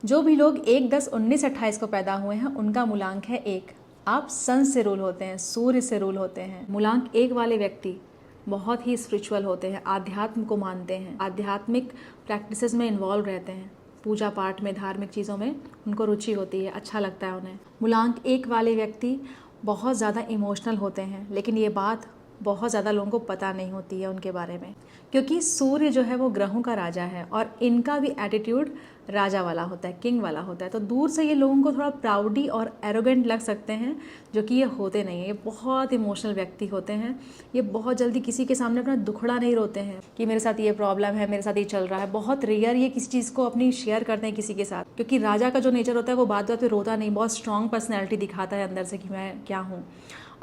जो भी लोग 1, 10, 19, 28 को पैदा हुए हैं उनका मूलांक है 1। आप सन से रूल होते हैं, सूर्य से रूल होते हैं। मूलांक 1 वाले व्यक्ति बहुत ही स्पिरिचुअल होते हैं, आध्यात्म को मानते हैं, आध्यात्मिक प्रैक्टिसेस में इन्वॉल्व रहते हैं, पूजा पाठ में, धार्मिक चीज़ों में उनको रुचि होती है, अच्छा लगता है उन्हें। मूलांक 1 वाले व्यक्ति बहुत ज़्यादा इमोशनल होते हैं, लेकिन ये बात बहुत ज़्यादा लोगों को पता नहीं होती है उनके बारे में, क्योंकि सूर्य जो है वो ग्रहों का राजा है और इनका भी एटीट्यूड राजा वाला होता है, किंग वाला होता है। तो दूर से ये लोगों को थोड़ा प्राउडी और एरोगेंट लग सकते हैं, जो कि ये होते नहीं हैं। ये बहुत इमोशनल व्यक्ति होते हैं। ये बहुत जल्दी किसी के सामने अपना दुखड़ा नहीं रोते हैं कि मेरे साथ ये प्रॉब्लम है, मेरे साथ ये चल रहा है। बहुत रेयर ये किसी चीज़ को अपनी शेयर करते हैं किसी के साथ, क्योंकि राजा का जो नेचर होता है वो बात बात पे रोता नहीं, बहुत स्ट्रॉन्ग पर्सनैलिटी दिखाता है अंदर से कि मैं क्या हूँ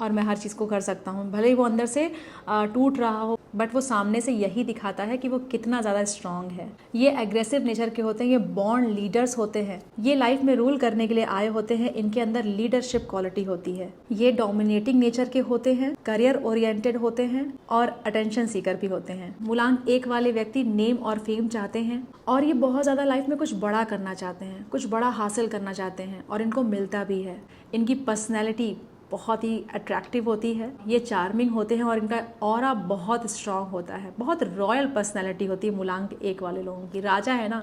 और मैं हर चीज़ को कर सकता हूँ। भले ही वो अंदर से टूट रहा हो, बट वो सामने से यही दिखाता है कि वो कितना ज़्यादा स्ट्रांग है। ये एग्रेसिव नेचर के होते हैं, ये बॉर्न लीडर्स होते हैं, ये लाइफ में रूल करने के लिए आए होते हैं। इनके अंदर लीडरशिप क्वालिटी होती है। ये डोमिनेटिंग नेचर के होते हैं, करियर ओरिएंटेड होते हैं और अटेंशन सीकर भी होते हैं। मूलांक 1 वाले व्यक्ति नेम और फेम चाहते हैं और ये बहुत ज़्यादा लाइफ में कुछ बड़ा करना चाहते हैं, कुछ बड़ा हासिल करना चाहते हैं और इनको मिलता भी है। इनकी पर्सनैलिटी बहुत ही अट्रैक्टिव होती है, ये चार्मिंग होते हैं और इनका ऑरा बहुत स्ट्रांग होता है। बहुत रॉयल पर्सनैलिटी होती है मूलांक 1 वाले लोगों की। राजा है ना,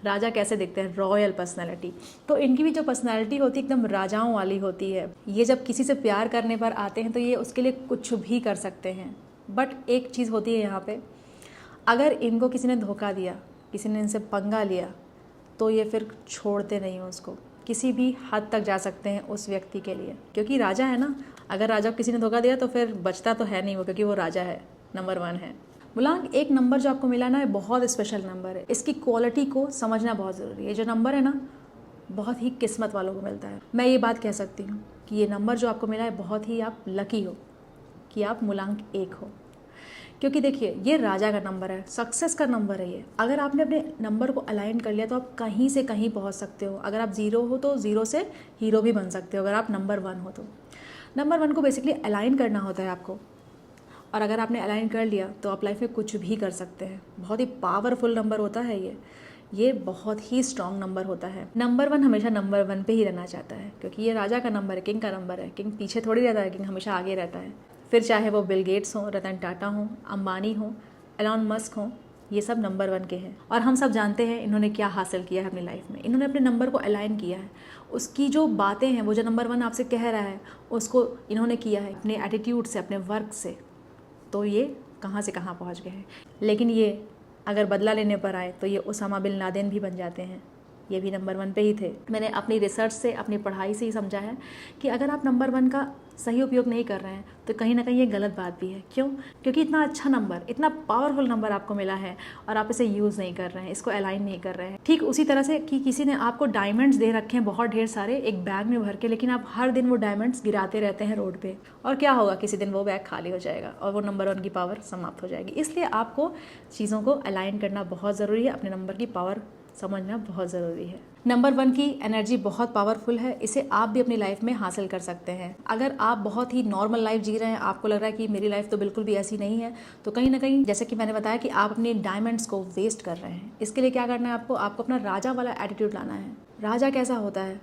राजा कैसे दिखते हैं, रॉयल पर्सनैलिटी। तो इनकी भी जो पर्सनैलिटी होती है एकदम राजाओं वाली होती है। ये जब किसी से प्यार करने पर आते हैं तो ये उसके लिए कुछ भी कर सकते हैं। बट एक चीज़ होती है यहाँ पे, अगर इनको किसी ने धोखा दिया, किसी ने इनसे पंगा लिया, तो ये फिर छोड़ते नहीं हो उसको। किसी भी हद तक जा सकते हैं उस व्यक्ति के लिए, क्योंकि राजा है ना। अगर राजा को किसी ने धोखा दिया तो फिर बचता तो है नहीं वो, क्योंकि वो राजा है, नंबर 1 है। मूलांक 1 नंबर जो आपको मिला ना, ये बहुत स्पेशल नंबर है। इसकी क्वालिटी को समझना बहुत ज़रूरी है। जो नंबर है ना, बहुत ही किस्मत वालों को मिलता है। मैं ये बात कह सकती हूँ कि ये नंबर जो आपको मिला है, बहुत ही आप लकी हो कि आप मूलांक 1 हो, क्योंकि देखिए ये राजा का नंबर है, सक्सेस का नंबर है ये। अगर आपने अपने नंबर को अलाइन कर लिया तो आप कहीं से कहीं पहुंच सकते हो। अगर आप 0 हो तो 0 से हीरो भी बन सकते हो। अगर आप नंबर 1 हो तो नंबर 1 को बेसिकली अलाइन करना होता है आपको, और अगर आपने अलाइन कर लिया तो आप लाइफ में कुछ भी कर सकते हैं। बहुत ही पावरफुल नंबर होता है ये बहुत ही स्ट्रॉन्ग नंबर होता है। नंबर 1 हमेशा नंबर 1 पे ही रहना चाहता है, क्योंकि ये राजा का नंबर है, किंग का नंबर है। किंग पीछे थोड़ी रहता है, किंग हमेशा आगे रहता है। फिर चाहे वो बिल गेट्स हों, रतन टाटा हों, अंबानी हों, एलॉन मस्क हों, ये सब नंबर 1 के हैं। और हम सब जानते हैं इन्होंने क्या हासिल किया है अपनी लाइफ में। इन्होंने अपने नंबर को अलाइन किया है। उसकी जो बातें हैं, वो जो नंबर 1 आपसे कह रहा है, उसको इन्होंने किया है अपने एटीट्यूड से, अपने वर्क से। तो ये कहाँ से कहाँ पहुँच गए हैं। लेकिन ये अगर बदला लेने पर आए तो ये उसामा बिन लादेन भी बन जाते हैं। ये भी नंबर 1 पे ही थे। मैंने अपनी रिसर्च से, अपनी पढ़ाई से ही समझा है कि अगर आप नंबर 1 का सही उपयोग नहीं कर रहे हैं तो कहीं ना कहीं ये गलत बात भी है। क्यों? क्योंकि इतना अच्छा नंबर, इतना पावरफुल नंबर आपको मिला है और आप इसे यूज़ नहीं कर रहे हैं, इसको अलाइन नहीं कर रहे हैं। ठीक उसी तरह से कि किसी ने आपको डायमंड्स दे रखे हैं बहुत ढेर सारे एक बैग में भर के, लेकिन आप हर दिन वो डायमंड्स गिराते रहते हैं रोड पे, और क्या होगा, किसी दिन वो बैग खाली हो जाएगा और वो नंबर 1 की पावर समाप्त हो जाएगी। इसलिए आपको चीज़ों को अलाइन करना बहुत ज़रूरी है, अपने नंबर की पावर समझना बहुत ज़रूरी है। नंबर 1 की एनर्जी बहुत पावरफुल है, इसे आप भी अपनी लाइफ में हासिल कर सकते हैं। अगर आप बहुत ही नॉर्मल लाइफ जी रहे हैं, आपको लग रहा है कि मेरी लाइफ तो बिल्कुल भी ऐसी नहीं है, तो कहीं ना कहीं जैसे कि मैंने बताया कि आप अपने डायमंड्स को वेस्ट कर रहे हैं। इसके लिए क्या करना है आपको अपना राजा वाला एटीट्यूड लाना है। राजा कैसा होता है?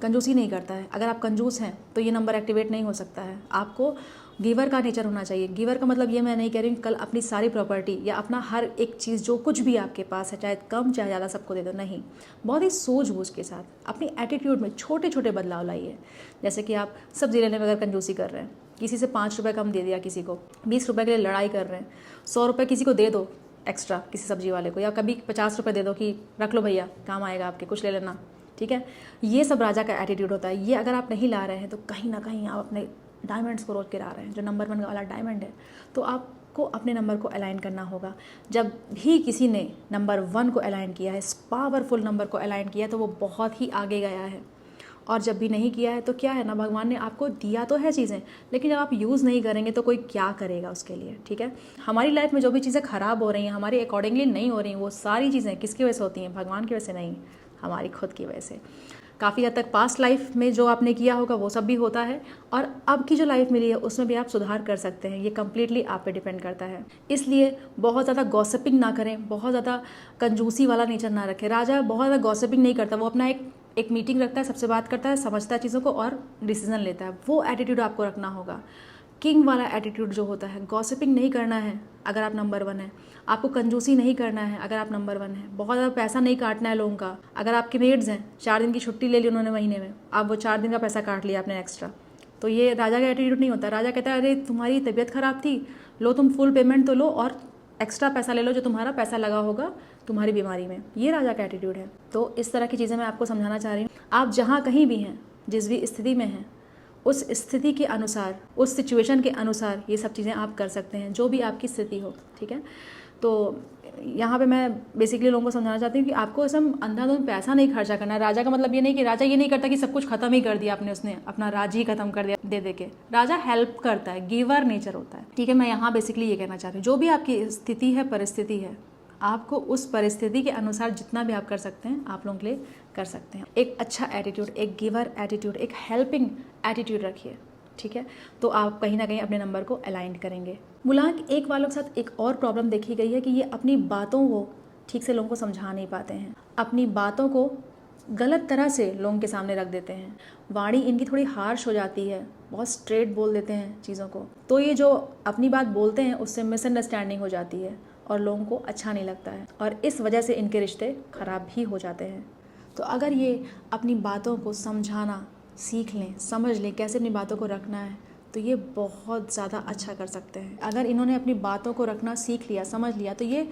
कंजूसी नहीं करता है। अगर आप कंजूस हैं तो ये नंबर एक्टिवेट नहीं हो सकता है। आपको गिवर का नेचर होना चाहिए। गिवर का मतलब ये मैं नहीं कह रही हूँ कल अपनी सारी प्रॉपर्टी या अपना हर एक चीज़ जो कुछ भी आपके पास है, चाहे कम चाहे ज़्यादा, सबको दे दो। नहीं, बहुत ही सूझबूझ के साथ अपनी एटीट्यूड में छोटे छोटे बदलाव लाइए। जैसे कि आप सब्जी लेने में अगर कंजूसी कर रहे हैं, किसी से 5 रुपये कम दे दिया, किसी को 20 रुपये के लिए लड़ाई कर रहे हैं, 100 रुपये किसी को दे दो एक्स्ट्रा, किसी सब्जी वाले को, या कभी 50 रुपये दे दो कि रख लो भैया, काम आएगा आपके, कुछ ले लेना, ठीक है। ये सब राजा का एटीट्यूड होता है। ये अगर आप नहीं ला रहे हैं तो कहीं ना कहीं आप अपने डायमंड्स को रोज गिरा रहे हैं। जो नंबर 1 वाला डायमंड है, तो आपको अपने नंबर को अलाइन करना होगा। जब भी किसी ने नंबर 1 को अलाइन किया है, इस पावरफुल नंबर को अलाइन किया है, तो वो बहुत ही आगे गया है। और जब भी नहीं किया है तो क्या है ना, भगवान ने आपको दिया तो है चीज़ें, लेकिन जब आप यूज़ नहीं करेंगे तो कोई क्या करेगा उसके लिए, ठीक है। हमारी लाइफ में जो भी चीज़ें ख़राब हो रही हैं, हमारे अकॉर्डिंगली नहीं हो रही हैं, वो सारी चीज़ें किसकी वजह से होती हैं? भगवान की वजह से नहीं, हमारी खुद की वजह से। काफ़ी हद तक पास्ट लाइफ में जो आपने किया होगा वो सब भी होता है, और अब की जो लाइफ मिली है उसमें भी आप सुधार कर सकते हैं। ये कम्प्लीटली आप पे डिपेंड करता है। इसलिए बहुत ज़्यादा गॉसिपिंग ना करें, बहुत ज़्यादा कंजूसी वाला नेचर ना रखें। राजा बहुत ज़्यादा गॉसिपिंग नहीं करता, वो अपना एक मीटिंग रखता है, सबसे बात करता है, समझता है चीज़ों को और डिसीजन लेता है। वो एटीट्यूड आपको रखना होगा। किंग वाला एटीट्यूड जो होता है, गॉसिपिंग नहीं करना है अगर आप नंबर 1 है, आपको कंजूसी नहीं करना है अगर आप नंबर 1 है, बहुत ज़्यादा पैसा नहीं काटना है लोगों का। अगर आपके मेड्स हैं, 4 दिन की छुट्टी ले ली उन्होंने महीने में, आप वो 4 दिन का पैसा काट लिया आपने एक्स्ट्रा, तो ये राजा का एटीट्यूड नहीं होता। राजा कहता है अरे तुम्हारी तबीयत खराब थी, लो तुम फुल पेमेंट तो लो और एक्स्ट्रा पैसा ले लो जो तुम्हारा पैसा लगा होगा तुम्हारी बीमारी में। ये राजा का एटीट्यूड है। तो इस तरह की चीज़ें मैं आपको समझाना चाह रही हूँ। आप जहाँ कहीं भी हैं, जिस भी स्थिति में हैं, उस स्थिति के अनुसार, उस सिचुएशन के अनुसार ये सब चीज़ें आप कर सकते हैं, जो भी आपकी स्थिति हो, ठीक है। तो यहाँ पे मैं बेसिकली लोगों को समझाना चाहती हूँ कि आपको इसमें अंधाधुंध पैसा नहीं खर्चा करना है। राजा का मतलब ये नहीं कि राजा ये नहीं करता कि सब कुछ खत्म ही कर दिया आपने, उसने अपना राज ही खत्म कर दिया दे के। राजा हेल्प करता है, गिवर नेचर होता है, ठीक है। मैं यहाँ बेसिकली ये कहना चाहती हूँ, जो भी आपकी स्थिति है, परिस्थिति है, आपको उस परिस्थिति के अनुसार जितना भी आप कर सकते हैं आप लोगों के लिए कर सकते हैं। एक अच्छा एटीट्यूड, एक गिवर एटीट्यूड, एक हेल्पिंग एटीट्यूड रखिए, ठीक है। तो आप कहीं ना कहीं अपने नंबर को अलाइन करेंगे। मूलांक 1 वालों के साथ एक और प्रॉब्लम देखी गई है कि ये अपनी बातों को ठीक से लोगों को समझा नहीं पाते हैं, अपनी बातों को गलत तरह से लोगों के सामने रख देते हैं। वाणी इनकी थोड़ी हार्श हो जाती है, बहुत स्ट्रेट बोल देते हैं चीज़ों को, तो ये जो अपनी बात बोलते हैं उससे मिसअंडरस्टैंडिंग हो जाती है और लोगों को अच्छा नहीं लगता है, और इस वजह से इनके रिश्ते ख़राब भी हो जाते हैं। तो अगर ये अपनी बातों को समझाना सीख लें, समझ लें कैसे अपनी बातों को रखना है, तो ये बहुत ज़्यादा अच्छा कर सकते हैं। अगर इन्होंने अपनी बातों को रखना सीख लिया, समझ लिया, तो ये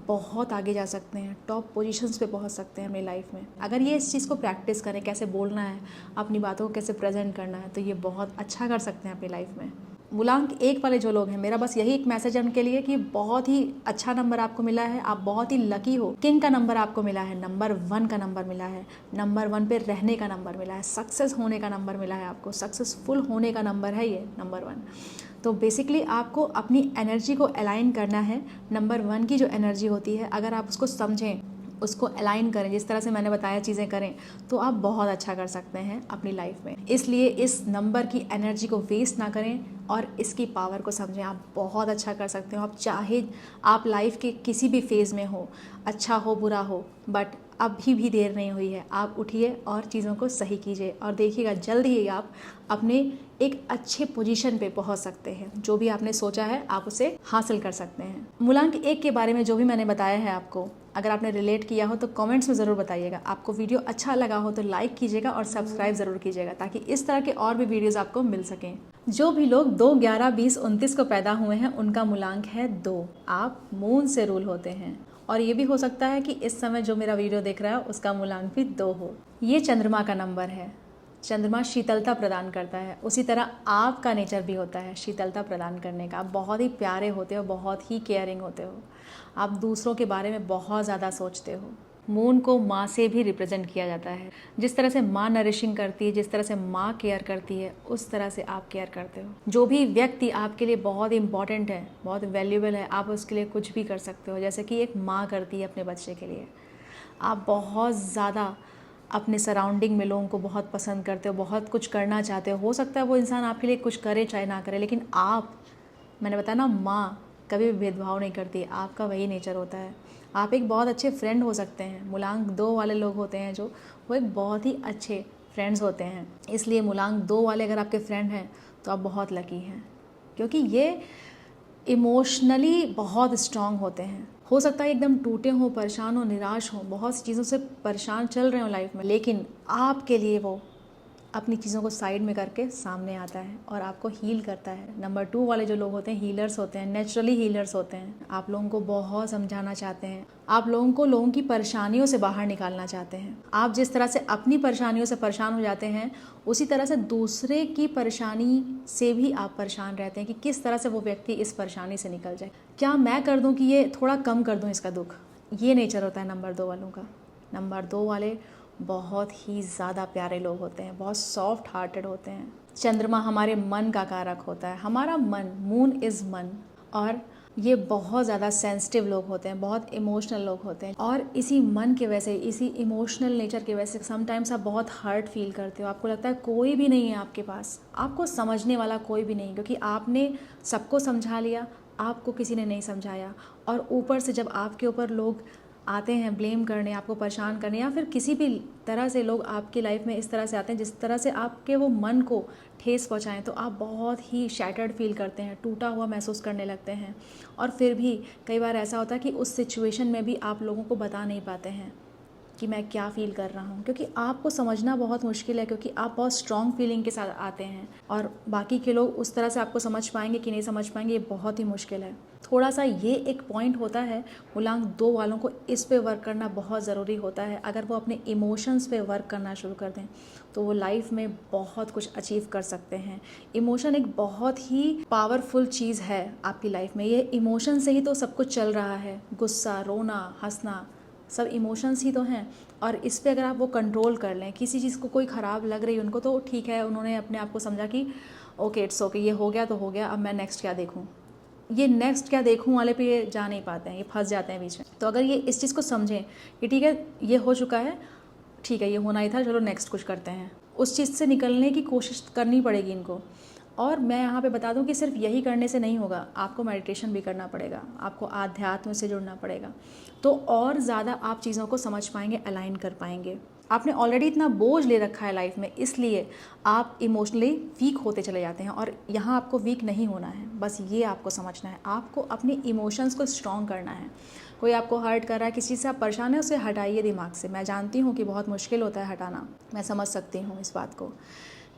बहुत आगे जा सकते हैं, टॉप पोजीशंस पे पहुंच सकते हैं अपनी लाइफ में। अगर ये इस चीज़ को प्रैक्टिस करें, कैसे बोलना है, अपनी बातों को कैसे प्रेजेंट करना है, तो ये बहुत अच्छा कर सकते हैं अपनी लाइफ में। मूलांक 1 वाले जो लोग हैं, मेरा बस यही एक मैसेज है उनके लिए कि बहुत ही अच्छा नंबर आपको मिला है, आप बहुत ही लकी हो। किंग का नंबर आपको मिला है, नंबर 1 का नंबर मिला है, नंबर 1 पे रहने का नंबर मिला है, सक्सेस होने का नंबर मिला है आपको, सक्सेसफुल होने का नंबर है ये नंबर 1। तो बेसिकली आपको अपनी एनर्जी को अलाइन करना है। नंबर 1 की जो एनर्जी होती है, अगर आप उसको समझें, उसको अलाइन करें, जिस तरह से मैंने बताया चीज़ें करें, तो आप बहुत अच्छा कर सकते हैं अपनी लाइफ में। इसलिए इस नंबर की एनर्जी को वेस्ट ना करें और इसकी पावर को समझें। आप बहुत अच्छा कर सकते हो। आप चाहे आप लाइफ के किसी भी फेज़ में हो, अच्छा हो बुरा हो, बट अभी भी देर नहीं हुई है। आप उठिए और चीज़ों को सही कीजिए और देखिएगा जल्द ही आप अपने एक अच्छे पोजीशन पे पहुंच सकते हैं। जो भी आपने सोचा है आप उसे हासिल कर सकते हैं। मूलांक 1 के बारे में जो भी मैंने बताया है आपको, अगर आपने रिलेट किया हो तो कमेंट्स में ज़रूर बताइएगा। आपको वीडियो अच्छा लगा हो तो लाइक कीजिएगा और सब्सक्राइब ज़रूर कीजिएगा, ताकि इस तरह के और भी वीडियोज़ आपको मिल सकें। जो भी लोग 2, 11, 20, 29 को पैदा हुए हैं उनका मूलांक है 2। आप मून से रूल होते हैं, और ये भी हो सकता है कि इस समय जो मेरा वीडियो देख रहा है उसका मूलांक भी 2 हो। ये चंद्रमा का नंबर है। चंद्रमा शीतलता प्रदान करता है, उसी तरह आपका नेचर भी होता है शीतलता प्रदान करने का। आप बहुत ही प्यारे होते हो, बहुत ही केयरिंग होते हो, आप दूसरों के बारे में बहुत ज़्यादा सोचते हो। मून को माँ से भी रिप्रेजेंट किया जाता है। जिस तरह से माँ नरिशिंग करती है, जिस तरह से माँ केयर करती है, उस तरह से आप केयर करते हो। जो भी व्यक्ति आपके लिए बहुत इंपॉर्टेंट है, बहुत वैल्यूएबल है, आप उसके लिए कुछ भी कर सकते हो, जैसे कि एक माँ करती है अपने बच्चे के लिए। आप बहुत ज़्यादा अपने सराउंडिंग में लोगों को बहुत पसंद करते हो, बहुत कुछ करना चाहते हो सकता है वो इंसान आपके लिए कुछ करे चाहे ना करे, लेकिन आप, मैंने बताया ना, माँ कभी भी भेदभाव नहीं करती। आपका वही नेचर होता है। आप एक बहुत अच्छे फ्रेंड हो सकते हैं। मूलांक 2 वाले लोग होते हैं जो, वो एक बहुत ही अच्छे फ्रेंड्स होते हैं। इसलिए मूलांक 2 वाले अगर आपके फ्रेंड हैं तो आप बहुत लकी हैं, क्योंकि ये इमोशनली बहुत स्ट्रांग होते हैं। हो सकता है एकदम टूटे हो, परेशान हो, निराश हो, बहुत सी चीज़ों से परेशान चल रहे हो लाइफ में, लेकिन आपके लिए वो अपनी चीज़ों को साइड में करके सामने आता है और आपको हील करता है। नंबर 2 वाले जो लोग होते हैं हीलर्स होते हैं, नेचुरली हीलर्स होते हैं। आप लोगों को बहुत समझाना चाहते हैं, आप लोगों को लोगों की परेशानियों से बाहर निकालना चाहते हैं। आप जिस तरह से अपनी परेशानियों से परेशान हो जाते हैं, उसी तरह से दूसरे की परेशानी से भी आप परेशान रहते हैं कि किस तरह से वो व्यक्ति इस परेशानी से निकल जाए। क्या मैं कर दूं कि ये थोड़ा कम कर दूं इसका दुख। ये नेचर होता है नंबर 2 वालों का। नंबर 2 वाले बहुत ही ज़्यादा प्यारे लोग होते हैं, बहुत सॉफ्ट हार्टेड होते हैं। चंद्रमा हमारे मन का कारक होता है। हमारा मन, मून इज़ मन, और ये बहुत ज़्यादा सेंसिटिव लोग होते हैं, बहुत इमोशनल लोग होते हैं, और इसी मन की वजह से, इसी इमोशनल नेचर की वजह से समटाइम्स आप बहुत हर्ट फील करते हो। आपको लगता है कोई भी नहीं है आपके पास, आपको समझने वाला कोई भी नहीं, क्योंकि आपने सबको समझा लिया, आपको किसी ने नहीं समझाया। और ऊपर से जब आपके ऊपर लोग आते हैं ब्लेम करने, आपको परेशान करने, या फिर किसी भी तरह से लोग आपकी लाइफ में इस तरह से आते हैं जिस तरह से आपके वो मन को ठेस पहुंचाएं, तो आप बहुत ही शैटर्ड फील करते हैं, टूटा हुआ महसूस करने लगते हैं। और फिर भी कई बार ऐसा होता है कि उस सिचुएशन में भी आप लोगों को बता नहीं पाते हैं कि मैं क्या फ़ील कर रहा हूँ, क्योंकि आपको समझना बहुत मुश्किल है, क्योंकि आप बहुत स्ट्रॉन्ग फीलिंग के साथ आते हैं, और बाकी के लोग उस तरह से आपको समझ पाएंगे कि नहीं समझ पाएंगे, ये बहुत ही मुश्किल है। थोड़ा सा ये एक पॉइंट होता है मूलांक 2 वालों को, इस पे वर्क करना बहुत ज़रूरी होता है। अगर वो अपने इमोशंस पे वर्क करना शुरू कर दें तो वो लाइफ में बहुत कुछ अचीव कर सकते हैं। इमोशन एक बहुत ही पावरफुल चीज़ है आपकी लाइफ में। ये इमोशन से ही तो सब कुछ चल रहा है, गुस्सा, रोना, हंसना, सब इमोशंस ही तो हैं। और इस पे अगर आप वो कंट्रोल कर लें, किसी चीज़ को कोई ख़राब लग रही है उनको, तो ठीक है, उन्होंने अपने आप को समझा कि ओके इट्स ओके, ये हो गया तो हो गया, अब मैं नेक्स्ट क्या देखूँ। ये नेक्स्ट क्या देखूँ वाले पे ये जा नहीं पाते हैं, ये फंस जाते हैं बीच में। तो अगर ये इस चीज़ को समझें कि ठीक है ये हो चुका है, ठीक है ये होना ही था, चलो नेक्स्ट कुछ करते हैं, उस चीज़ से निकलने की कोशिश करनी पड़ेगी इनको। और मैं यहाँ पे बता दूँ कि सिर्फ यही करने से नहीं होगा, आपको मेडिटेशन भी करना पड़ेगा, आपको आध्यात्म से जुड़ना पड़ेगा, तो और ज़्यादा आप चीज़ों को समझ पाएंगे, अलाइन कर पाएंगे। आपने ऑलरेडी इतना बोझ ले रखा है लाइफ में, इसलिए आप इमोशनली वीक होते चले जाते हैं, और यहाँ आपको वीक नहीं होना है, बस ये आपको समझना है। आपको अपने इमोशंस को स्ट्रॉन्ग करना है। कोई आपको हर्ट कर रहा है, किसी चीज़ से आप परेशान है, उसे हटाइए दिमाग से। मैं जानती हूँ कि बहुत मुश्किल होता है हटाना, मैं समझ सकती हूँ इस बात को,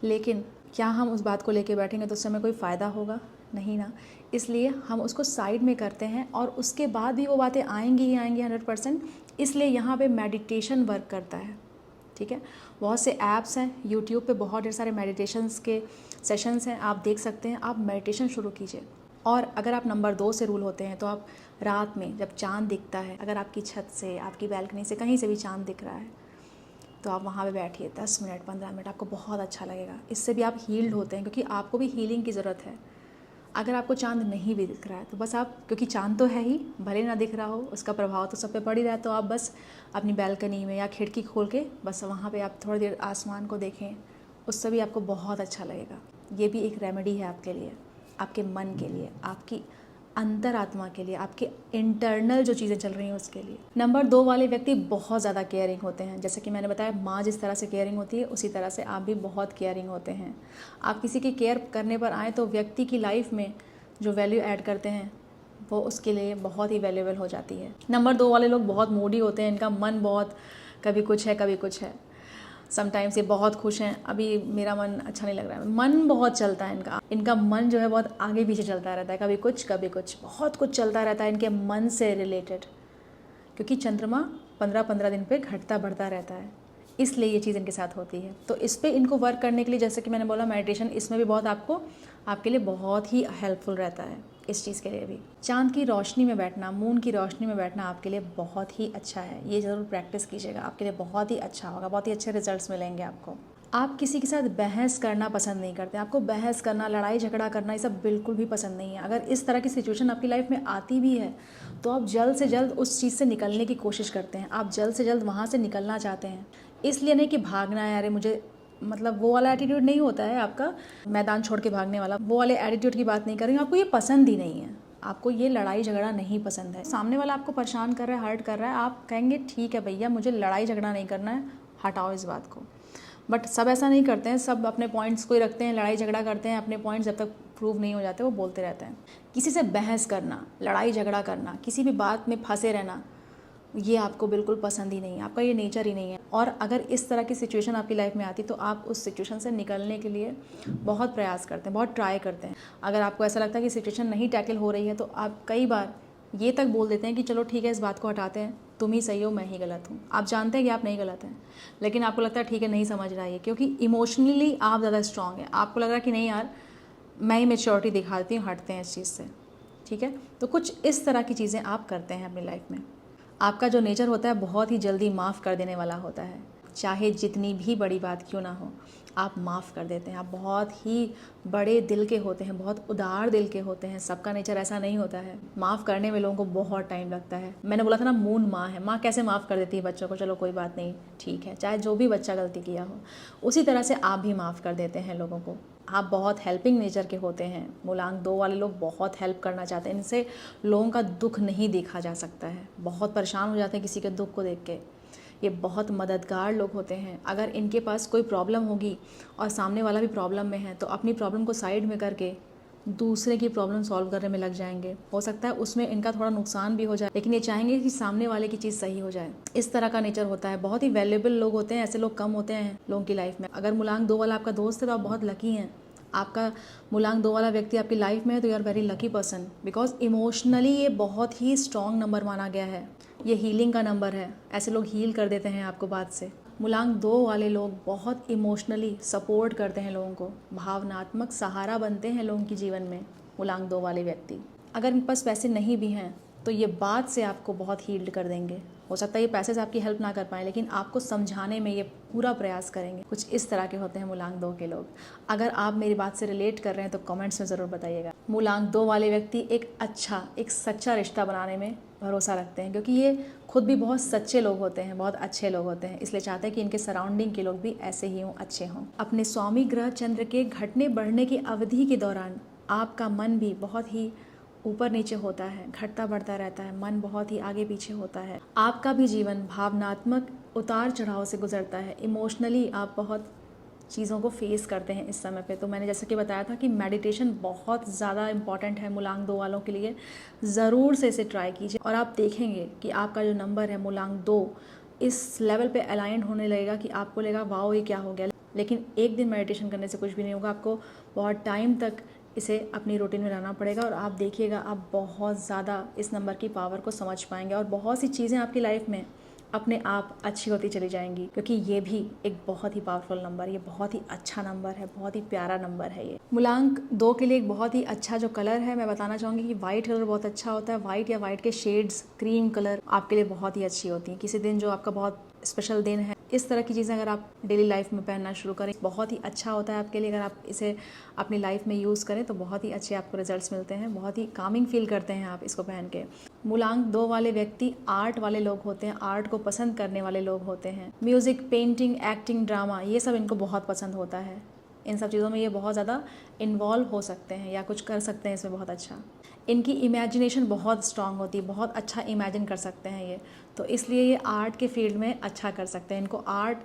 लेकिन क्या हम उस बात को लेके बैठेंगे तो उससे हमें कोई फ़ायदा होगा? नहीं ना। इसलिए हम उसको साइड में करते हैं, और उसके बाद भी वो बातें आएंगी ही आएंगी 100%। इसलिए यहाँ पे मेडिटेशन वर्क करता है, ठीक है। बहुत से ऐप्स हैं, यूट्यूब पे बहुत ढेर सारे मेडिटेशंस के सेशंस हैं, आप देख सकते हैं, आप मेडिटेशन शुरू कीजिए। और अगर आप नंबर 2 से रूल होते हैं तो आप रात में जब चाँद दिखता है, अगर आपकी छत से, आपकी बैल्कनी से, कहीं से भी चाँद दिख रहा है, तो आप वहाँ पे बैठिए 10 मिनट 15 मिनट, आपको बहुत अच्छा लगेगा। इससे भी आप हील्ड होते हैं, क्योंकि आपको भी हीलिंग की ज़रूरत है। अगर आपको चाँद नहीं भी दिख रहा है तो बस आप, क्योंकि चाँद तो है ही, भले ना दिख रहा हो, उसका प्रभाव तो सब पे पड़ ही रहा है, तो आप बस अपनी बैल्कनी में या खिड़की खोल के बस वहाँ पे आप थोड़ी देर आसमान को देखें, उससे भी आपको बहुत अच्छा लगेगा। ये भी एक रेमेडी है आपके लिए, आपके मन के लिए, आपकी अंतरात्मा के लिए, आपके इंटरनल जो चीज़ें चल रही हैं उसके लिए। नंबर 2 वाले व्यक्ति बहुत ज़्यादा केयरिंग होते हैं। जैसे कि मैंने बताया, माँ जिस तरह से केयरिंग होती है, उसी तरह से आप भी बहुत केयरिंग होते हैं। आप किसी की केयर करने पर आएँ तो व्यक्ति की लाइफ में जो वैल्यू ऐड करते हैं वो उसके लिए बहुत ही वैल्यूएबल हो जाती है। नंबर 2 वाले लोग बहुत मूडी होते हैं, इनका मन बहुत कभी कुछ है कभी कुछ है। समटाइम्स ये बहुत खुश हैं, अभी मेरा मन अच्छा नहीं लग रहा है, मन बहुत चलता है इनका मन जो है बहुत आगे पीछे चलता रहता है, कभी कुछ बहुत कुछ चलता रहता है इनके मन से रिलेटेड, क्योंकि चंद्रमा 15-15 दिन पे घटता बढ़ता रहता है, इसलिए ये चीज़ इनके साथ होती है। तो इस पर इनको वर्क करने के लिए, जैसे कि मैंने बोला, मेडिटेशन इसमें भी बहुत आपके लिए बहुत ही हेल्पफुल रहता है। इस चीज़ के लिए भी चांद की रोशनी में बैठना, मून की रोशनी में बैठना आपके लिए बहुत ही अच्छा है। ये ज़रूर प्रैक्टिस कीजिएगा, आपके लिए बहुत ही अच्छा होगा, बहुत ही अच्छे रिजल्ट्स मिलेंगे आपको। आप किसी के साथ बहस करना पसंद नहीं करते, आपको बहस करना, लड़ाई झगड़ा करना, ये सब बिल्कुल भी पसंद नहीं है। अगर इस तरह की सिचुएशन आपकी लाइफ में आती भी है तो आप जल्द से जल्द उस चीज़ से निकलने की कोशिश करते हैं, आप जल्द से जल्द वहाँ से निकलना चाहते हैं। इसलिए नहीं कि भागना है, अरे मुझे, मतलब वो वाला एटीट्यूड नहीं होता है आपका, मैदान छोड़ के भागने वाला, वो वाले एटीट्यूड की बात नहीं कर रही हूँ। आपको ये पसंद ही नहीं है, आपको ये लड़ाई झगड़ा नहीं पसंद है। सामने वाला आपको परेशान कर रहा है, हर्ट कर रहा है, आप कहेंगे ठीक है भैया मुझे लड़ाई झगड़ा नहीं करना है, हटाओ इस बात को। बट सब ऐसा नहीं करते हैं, सब अपने पॉइंट्स को ही रखते हैं, लड़ाई झगड़ा करते हैं, अपने पॉइंट्स जब तक प्रूव नहीं हो जाते वो बोलते रहते हैं। किसी से बहस करना, लड़ाई झगड़ा करना, किसी भी बात में फंसे रहना, ये आपको बिल्कुल पसंद ही नहीं है, आपका ये नेचर ही नहीं है। और अगर इस तरह की सिचुएशन आपकी लाइफ में आती तो आप उस सिचुएशन से निकलने के लिए बहुत प्रयास करते हैं, बहुत ट्राई करते हैं। अगर आपको ऐसा लगता है कि सिचुएशन नहीं टैकल हो रही है तो आप कई बार ये तक बोल देते हैं कि चलो ठीक है इस बात को हटाते हैं, तुम ही सही हो मैं ही गलत हूँ। आप जानते हैं कि आप नहीं गलत हैं, लेकिन आपको लगता है ठीक है नहीं समझ रहा है, क्योंकि इमोशनली आप ज़्यादा स्ट्रांग हैं। आपको लग रहा है कि नहीं यार मैं ही मैच्योरिटी दिखाती हूँ, हटते हैं इस चीज़ से, ठीक है। तो कुछ इस तरह की चीज़ें आप करते हैं अपनी लाइफ में। आपका जो नेचर होता है बहुत ही जल्दी माफ़ कर देने वाला होता है। चाहे जितनी भी बड़ी बात क्यों ना हो, आप माफ़ कर देते हैं। आप बहुत ही बड़े दिल के होते हैं, बहुत उदार दिल के होते हैं। सबका नेचर ऐसा नहीं होता है। माफ़ करने में लोगों को बहुत टाइम लगता है। मैंने बोला था ना, मून माँ है, माँ कैसे माफ़ कर देती है बच्चों को, चलो कोई बात नहीं, ठीक है, चाहे जो भी बच्चा गलती किया हो, उसी तरह से आप भी माफ़ कर देते हैं लोगों को। आप बहुत हेल्पिंग नेचर के होते हैं। मूलांक 2 वाले लोग बहुत हेल्प करना चाहते हैं। इनसे लोगों का दुख नहीं देखा जा सकता है। बहुत परेशान हो जाते हैं किसी के दुख को देख के। ये बहुत मददगार लोग होते हैं। अगर इनके पास कोई प्रॉब्लम होगी और सामने वाला भी प्रॉब्लम में है, तो अपनी प्रॉब्लम को साइड में करके दूसरे की प्रॉब्लम सॉल्व करने में लग जाएंगे। हो सकता है उसमें इनका थोड़ा नुकसान भी हो जाए, लेकिन ये चाहेंगे कि सामने वाले की चीज़ सही हो जाए। इस तरह का नेचर होता है। बहुत ही वैल्यूएबल लोग होते हैं। ऐसे लोग कम होते हैं लोगों की लाइफ में। अगर मूलांक 2 वाला आपका दोस्त है तो आप बहुत लकी हैं। आपका मूलांक 2 वाला व्यक्ति आपकी लाइफ में है तो you are very lucky person, because emotionally ये बहुत ही स्ट्रॉन्ग नंबर माना गया है। ये हीलिंग का नंबर है। ऐसे लोग हील कर देते हैं आपको बात से। मूलांक 2 वाले लोग बहुत इमोशनली सपोर्ट करते हैं लोगों को, भावनात्मक सहारा बनते हैं लोगों के जीवन में। मूलांक 2 वाले व्यक्ति अगर इनके पास पैसे नहीं भी हैं तो ये बात से आपको बहुत हील्ड कर देंगे। हो सकता है ये पैसे से आपकी हेल्प ना कर पाएँ, लेकिन आपको समझाने में ये पूरा प्रयास करेंगे। कुछ इस तरह के होते हैं मूलांक 2 के लोग। अगर आप मेरी बात से रिलेट कर रहे हैं तो कमेंट्स में ज़रूर बताइएगा। मूलांक 2 वाले व्यक्ति एक सच्चा रिश्ता बनाने में भरोसा रखते हैं, क्योंकि ये खुद भी बहुत सच्चे लोग होते हैं, बहुत अच्छे लोग होते हैं। इसलिए चाहते हैं कि इनके सराउंडिंग के लोग भी ऐसे ही हों, अच्छे हों। अपने स्वामी ग्रह चंद्र के घटने बढ़ने की अवधि के दौरान आपका मन भी बहुत ही ऊपर नीचे होता है, घटता बढ़ता रहता है। मन बहुत ही आगे पीछे होता है। आपका भी जीवन भावनात्मक उतार चढ़ाव से गुजरता है। इमोशनली आप बहुत चीज़ों को फेस करते हैं इस समय पे। तो मैंने जैसे कि बताया था कि मेडिटेशन बहुत ज़्यादा इम्पॉर्टेंट है मूलांक 2 वालों के लिए। ज़रूर से इसे ट्राई कीजिए और आप देखेंगे कि आपका जो नंबर है मूलांक 2 इस लेवल पे अलाइंड होने लगेगा कि आपको लगेगा वाओ ये क्या हो गया। लेकिन एक दिन मेडिटेशन करने से कुछ भी नहीं होगा। आपको बहुत टाइम तक इसे अपनी रूटीन में लाना पड़ेगा और आप देखिएगा आप बहुत ज़्यादा इस नंबर की पावर को समझ पाएंगे और बहुत सी चीज़ें आपकी लाइफ में अपने आप अच्छी होती चली जाएंगी, क्योंकि ये भी एक बहुत ही पावरफुल नंबर, ये बहुत ही अच्छा नंबर है, बहुत ही प्यारा नंबर है। ये मूलांक 2 के लिए एक बहुत ही अच्छा जो कलर है, मैं बताना चाहूँगी कि वाइट कलर बहुत अच्छा होता है। वाइट या वाइट के शेड्स, क्रीम कलर आपके लिए बहुत ही अच्छी होती हैं। किसी दिन जो आपका बहुत स्पेशल दिन है, इस तरह की चीज़ें अगर आप डेली लाइफ में पहनना शुरू करें, बहुत ही अच्छा होता है आपके लिए। अगर आप इसे अपनी लाइफ में यूज़ करें तो बहुत ही अच्छे आपको रिजल्ट्स मिलते हैं। बहुत ही कामिंग फील करते हैं आप इसको पहन के। मूलांक 2 वाले व्यक्ति आर्ट वाले लोग होते हैं, आर्ट को पसंद करने वाले लोग होते हैं। म्यूज़िक, पेंटिंग, एक्टिंग, ड्रामा, ये सब इनको बहुत पसंद होता है। इन सब चीज़ों में ये बहुत ज़्यादा इन्वॉल्व हो सकते हैं या कुछ कर सकते हैं इसमें बहुत अच्छा। इनकी इमेजिनेशन बहुत स्ट्रांग होती है, बहुत अच्छा इमेजिन कर सकते हैं ये, तो इसलिए ये आर्ट के फील्ड में अच्छा कर सकते हैं। इनको आर्ट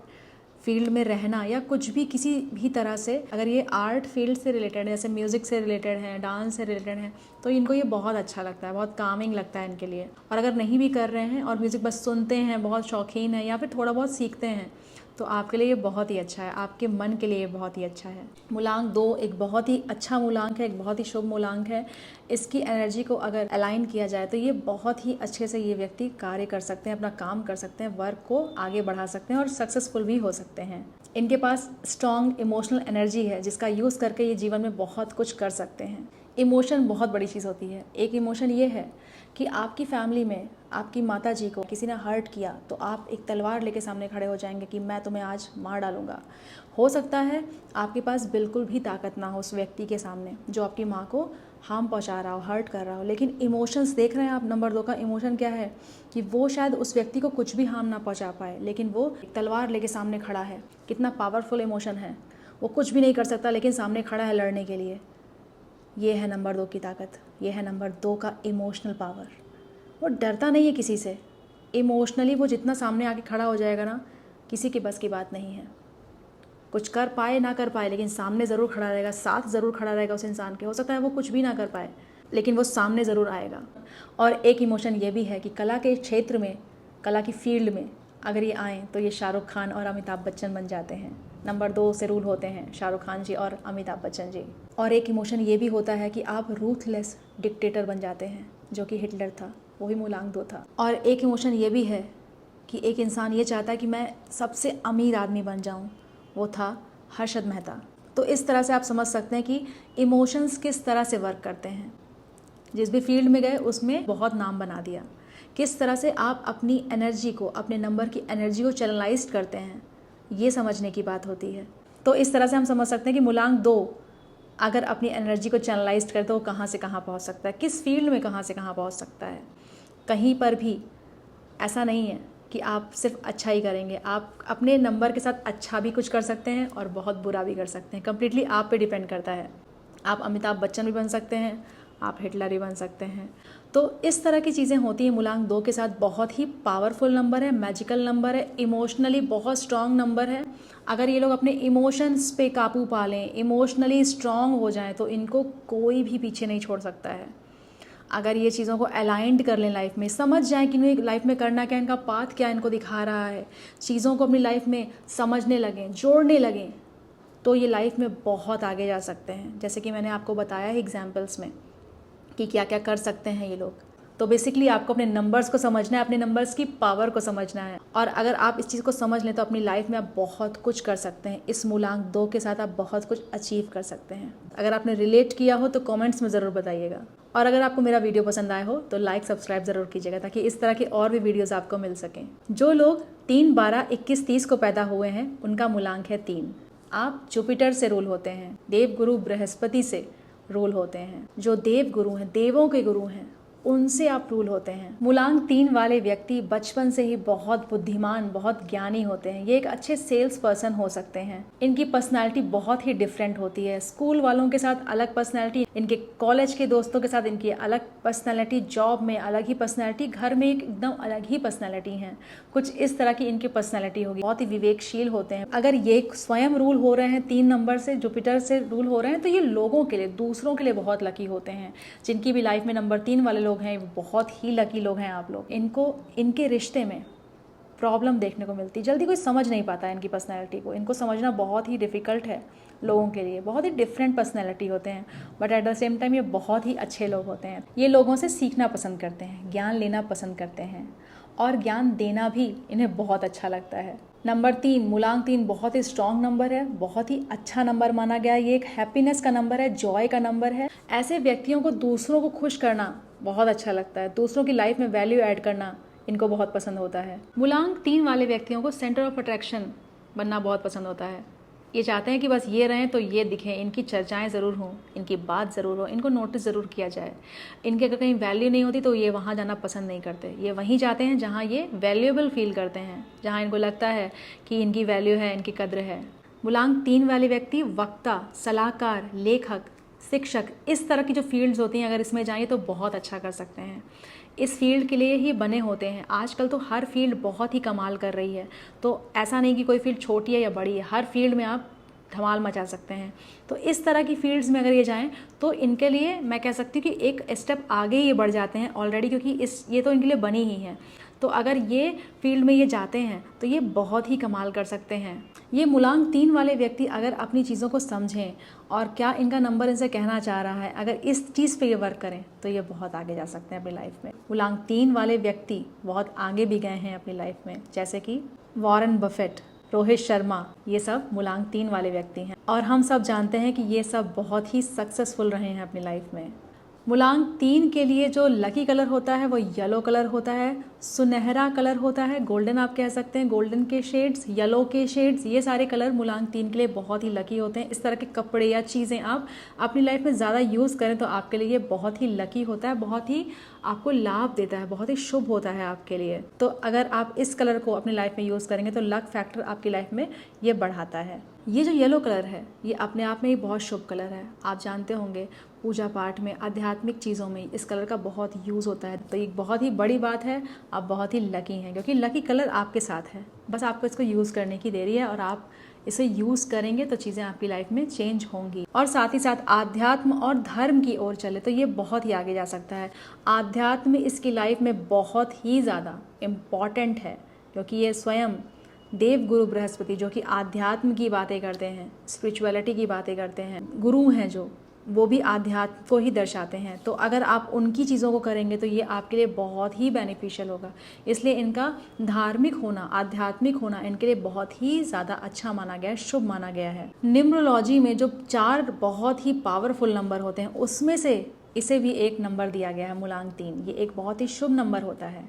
फील्ड में रहना या कुछ भी किसी भी तरह से, अगर ये आर्ट फील्ड से रिलेटेड है, जैसे म्यूज़िक से रिलेटेड है, डांस से रिलेटेड है, तो इनको ये बहुत अच्छा लगता है, बहुत कामिंग लगता है इनके लिए। और अगर नहीं भी कर रहे हैं और म्यूज़िक बस सुनते हैं, बहुत शौकीन है या फिर थोड़ा बहुत सीखते हैं, तो आपके लिए ये बहुत ही अच्छा है, आपके मन के लिए ये बहुत ही अच्छा है। मूलांक 2 एक बहुत ही अच्छा मूलांक है, एक बहुत ही शुभ मूलांक है। इसकी एनर्जी को अगर अलाइन किया जाए तो ये बहुत ही अच्छे से ये व्यक्ति कार्य कर सकते हैं, अपना काम कर सकते हैं, वर्क को आगे बढ़ा सकते हैं और सक्सेसफुल भी हो सकते हैं। इनके पास स्ट्रॉन्ग इमोशनल एनर्जी है जिसका यूज़ करके ये जीवन में बहुत कुछ कर सकते हैं। इमोशन बहुत बड़ी चीज़ होती है। एक इमोशन ये है कि आपकी फैमिली में आपकी माता जी को किसी ने हर्ट किया तो आप एक तलवार लेके सामने खड़े हो जाएंगे कि मैं तुम्हें आज मार डालूंगा। हो सकता है आपके पास बिल्कुल भी ताकत ना हो उस व्यक्ति के सामने जो आपकी माँ को हार्म पहुँचा रहा हो, हर्ट कर रहा हो, लेकिन इमोशंस देख रहे हैं आप। नंबर 2 का इमोशन क्या है कि वो शायद उस व्यक्ति को कुछ भी हार्म ना पहुँचा पाए, लेकिन वो एक तलवार लेके सामने खड़ा है। कितना पावरफुल इमोशन है। वो कुछ भी नहीं कर सकता लेकिन सामने खड़ा है लड़ने के लिए। ये है नंबर 2 की ताकत, ये है नंबर 2 का इमोशनल पावर। वो डरता नहीं है किसी से। इमोशनली वो जितना सामने आके खड़ा हो जाएगा ना, किसी के बस की बात नहीं है। कुछ कर पाए ना कर पाए, लेकिन सामने ज़रूर खड़ा रहेगा, साथ ज़रूर खड़ा रहेगा उस इंसान के। हो सकता है वो कुछ भी ना कर पाए, लेकिन वो सामने ज़रूर आएगा। और एक इमोशन ये भी है कि कला के क्षेत्र में, कला की फील्ड में अगर ये आएँ तो ये शाहरुख खान और अमिताभ बच्चन बन जाते हैं। नंबर 2 से रूल होते हैं शाहरुख खान जी और अमिताभ बच्चन जी। और एक इमोशन ये भी होता है कि आप रूथलेस डिक्टेटर बन जाते हैं, जो कि हिटलर था, वो भी मूलांक 2 था। और एक इमोशन ये भी है कि एक इंसान ये चाहता है कि मैं सबसे अमीर आदमी बन जाऊं, वो था हर्षद मेहता। तो इस तरह से आप समझ सकते हैं कि इमोशंस किस तरह से वर्क करते हैं। जिस भी फील्ड में गए उसमें बहुत नाम बना दिया। किस तरह से आप अपनी एनर्जी को, अपने नंबर की एनर्जी को चैनलाइज करते हैं, ये समझने की बात होती है। तो इस तरह से हम समझ सकते हैं कि मूलांक 2 अगर अपनी एनर्जी को चैनलाइज करे तो वो कहाँ से कहाँ पहुँच सकता है, किस फील्ड में कहाँ से कहाँ पहुँच सकता है। कहीं पर भी ऐसा नहीं है कि आप सिर्फ अच्छा ही करेंगे, आप अपने नंबर के साथ अच्छा भी कुछ कर सकते हैं और बहुत बुरा भी कर सकते हैं। कम्प्लीटली आप पे डिपेंड करता है। आप अमिताभ बच्चन भी बन सकते हैं, आप हिटलर भी बन सकते हैं। तो इस तरह की चीज़ें होती हैं मूलांक 2 के साथ। बहुत ही पावरफुल नंबर है, मैजिकल नंबर है, इमोशनली बहुत स्ट्रॉन्ग नंबर है। अगर ये लोग अपने इमोशंस पे काबू पा लें, इमोशनली स्ट्रॉन्ग हो जाएं, तो इनको कोई भी पीछे नहीं छोड़ सकता है। अगर ये चीज़ों को अलाइंड कर लें लाइफ में, समझ जाएं कि इन्हें लाइफ में करना क्या, इनका पाथ क्या इनको दिखा रहा है, चीज़ों को अपनी लाइफ में समझने लगें, जोड़ने लगें, तो ये लाइफ में बहुत आगे जा सकते हैं। जैसे कि मैंने आपको बताया है एग्जाम्पल्स में कि क्या क्या कर सकते हैं ये लोग। तो बेसिकली आपको अपने नंबर्स को समझना है, अपने नंबर्स की पावर को समझना है, और अगर आप इस चीज़ को समझ लें तो अपनी लाइफ में आप बहुत कुछ कर सकते हैं। इस मूलांक 2 के साथ आप बहुत कुछ अचीव कर सकते हैं। अगर आपने रिलेट किया हो तो कमेंट्स में ज़रूर बताइएगा, और अगर आपको मेरा वीडियो पसंद आया हो तो लाइक सब्सक्राइब ज़रूर कीजिएगा, ताकि इस तरह के और भी वीडियोज़ आपको मिल सकें। जो लोग 3, 12, 21, 30 को पैदा हुए हैं उनका मूलांक है 3। आप जुपिटर से रूल होते हैं, देव गुरु बृहस्पति से रूल होते हैं। जो देव गुरु हैं, देवों के गुरु हैं, उनसे आप रूल होते हैं। मूलांक 3 वाले व्यक्ति बचपन से ही बहुत बुद्धिमान, बहुत ज्ञानी होते हैं। ये एक अच्छे सेल्स पर्सन हो सकते हैं। इनकी पर्सनालिटी बहुत ही डिफरेंट होती है। स्कूल वालों के साथ अलग पर्सनालिटी, इनके कॉलेज के दोस्तों के साथ इनकी अलग पर्सनालिटी, जॉब में अलग ही पर्सनालिटी, घर में एकदम अलग ही पर्सनालिटी है। कुछ इस तरह की इनकी पर्सनालिटी होगी। बहुत ही विवेकशील होते हैं। अगर ये स्वयं रूल हो रहे हैं 3 नंबर से, जुपिटर से रूल हो रहे हैं, तो ये लोगों के लिए, दूसरों के लिए बहुत लकी होते हैं। जिनकी भी लाइफ में नंबर 3 वाले लोग हैं, बहुत ही लकी लोग हैं आप लोग। इनको इनके रिश्ते में प्रॉब्लम देखने को मिलती है। जल्दी कोई समझ नहीं पाता है इनकी पर्सनैलिटी को। इनको समझना बहुत ही डिफ़िकल्ट है लोगों के लिए। बहुत ही डिफरेंट पर्सनैलिटी होते हैं, but at the same time ये बहुत ही अच्छे लोग होते हैं। ये लोगों से सीखना पसंद करते हैं, ज्ञान लेना पसंद करते हैं, और ज्ञान देना भी इन्हें बहुत अच्छा लगता है। नंबर 3, मूलांक 3 बहुत ही स्ट्रॉन्ग नंबर है, बहुत ही अच्छा नंबर माना गया है। ये एक हैप्पीनेस का नंबर है, जॉय का नंबर है। ऐसे व्यक्तियों को दूसरों को खुश करना बहुत अच्छा लगता है। दूसरों की लाइफ में वैल्यू ऐड करना इनको बहुत पसंद होता है। मूलांक 3 वाले व्यक्तियों को सेंटर ऑफ अट्रैक्शन बनना बहुत पसंद होता है। ये चाहते हैं कि बस ये रहें तो ये दिखें, इनकी चर्चाएं ज़रूर हों, इनकी बात ज़रूर हो, इनको नोटिस ज़रूर किया जाए। इनके अगर कहीं वैल्यू नहीं होती तो ये वहाँ जाना पसंद नहीं करते। ये वहीं जाते हैं जहाँ ये वैल्यूएबल फील करते हैं, जहाँ इनको लगता है कि इनकी वैल्यू है, इनकी कद्र है। मूलांक 3 वाले व्यक्ति वक्ता, सलाहकार, लेखक, शिक्षक, इस तरह की जो फील्ड्स होती हैं, अगर इसमें जाएँ तो बहुत अच्छा कर सकते हैं। इस फील्ड के लिए ही बने होते हैं। आजकल तो हर फील्ड बहुत ही कमाल कर रही है, तो ऐसा नहीं कि कोई फील्ड छोटी है या बड़ी है, हर फील्ड में आप धमाल मचा सकते हैं। तो इस तरह की फील्ड्स में अगर ये जाएं तो इनके लिए मैं कह सकती हूँ कि एक स्टेप आगे ये बढ़ जाते हैं ऑलरेडी, क्योंकि ये तो इनके लिए बनी ही है। तो अगर ये फील्ड में ये जाते हैं तो ये बहुत ही कमाल कर सकते हैं। ये मूलांक 3 वाले व्यक्ति अगर अपनी चीज़ों को समझें और क्या इनका नंबर इनसे कहना चाह रहा है, अगर इस चीज़ पे ये वर्क करें तो ये बहुत आगे जा सकते हैं अपनी लाइफ में। मूलांक 3 वाले व्यक्ति बहुत आगे भी गए हैं अपनी लाइफ में, जैसे कि वॉरेन बफेट, रोहित शर्मा, ये सब मूलांक 3 वाले व्यक्ति हैं, और हम सब जानते हैं कि ये सब बहुत ही सक्सेसफुल रहे हैं अपनी लाइफ में। मूलांक 3 के लिए जो लकी कलर होता है वो येलो कलर होता है, सुनहरा कलर होता है, गोल्डन आप कह सकते हैं। गोल्डन के शेड्स, येलो के शेड्स, ये सारे कलर मूलांक 3 के लिए बहुत ही लकी होते हैं। इस तरह के कपड़े या चीज़ें आप अपनी लाइफ में ज़्यादा यूज़ करें तो आपके लिए ये बहुत ही लकी होता है, बहुत ही आपको लाभ देता है, बहुत ही शुभ होता है आपके लिए। तो अगर आप इस कलर को अपनी लाइफ में यूज़ करेंगे तो लक फैक्टर आपकी लाइफ में ये बढ़ाता है। ये जो येलो कलर है ये अपने आप में ही बहुत शुभ कलर है। आप जानते होंगे पूजा पाठ में, आध्यात्मिक चीज़ों में इस कलर का बहुत यूज़ होता है। तो ये बहुत ही बड़ी बात है, आप बहुत ही लकी हैं, क्योंकि लकी कलर आपके साथ है। बस आपको इसको यूज़ करने की देरी है, और आप इसे यूज़ करेंगे तो चीज़ें आपकी लाइफ में चेंज होंगी। और साथ ही साथ आध्यात्म और धर्म की ओर चले तो ये बहुत ही आगे जा सकता है। आध्यात्म इसकी लाइफ में बहुत ही ज़्यादा इम्पॉर्टेंट है, क्योंकि ये स्वयं देव गुरु बृहस्पति, जो कि आध्यात्म की बातें करते हैं, स्पिरिचुअलिटी की बातें करते हैं, गुरु हैं जो, वो भी आध्यात्म को ही दर्शाते हैं। तो अगर आप उनकी चीज़ों को करेंगे तो ये आपके लिए बहुत ही बेनिफिशियल होगा। इसलिए इनका धार्मिक होना, आध्यात्मिक होना इनके लिए बहुत ही ज़्यादा अच्छा माना गया है, शुभ माना गया है। न्यूमरोलॉजी में जो 4 बहुत ही पावरफुल नंबर होते हैं उसमें से इसे भी एक नंबर दिया गया है, मूलांक 3। ये एक बहुत ही शुभ नंबर होता है।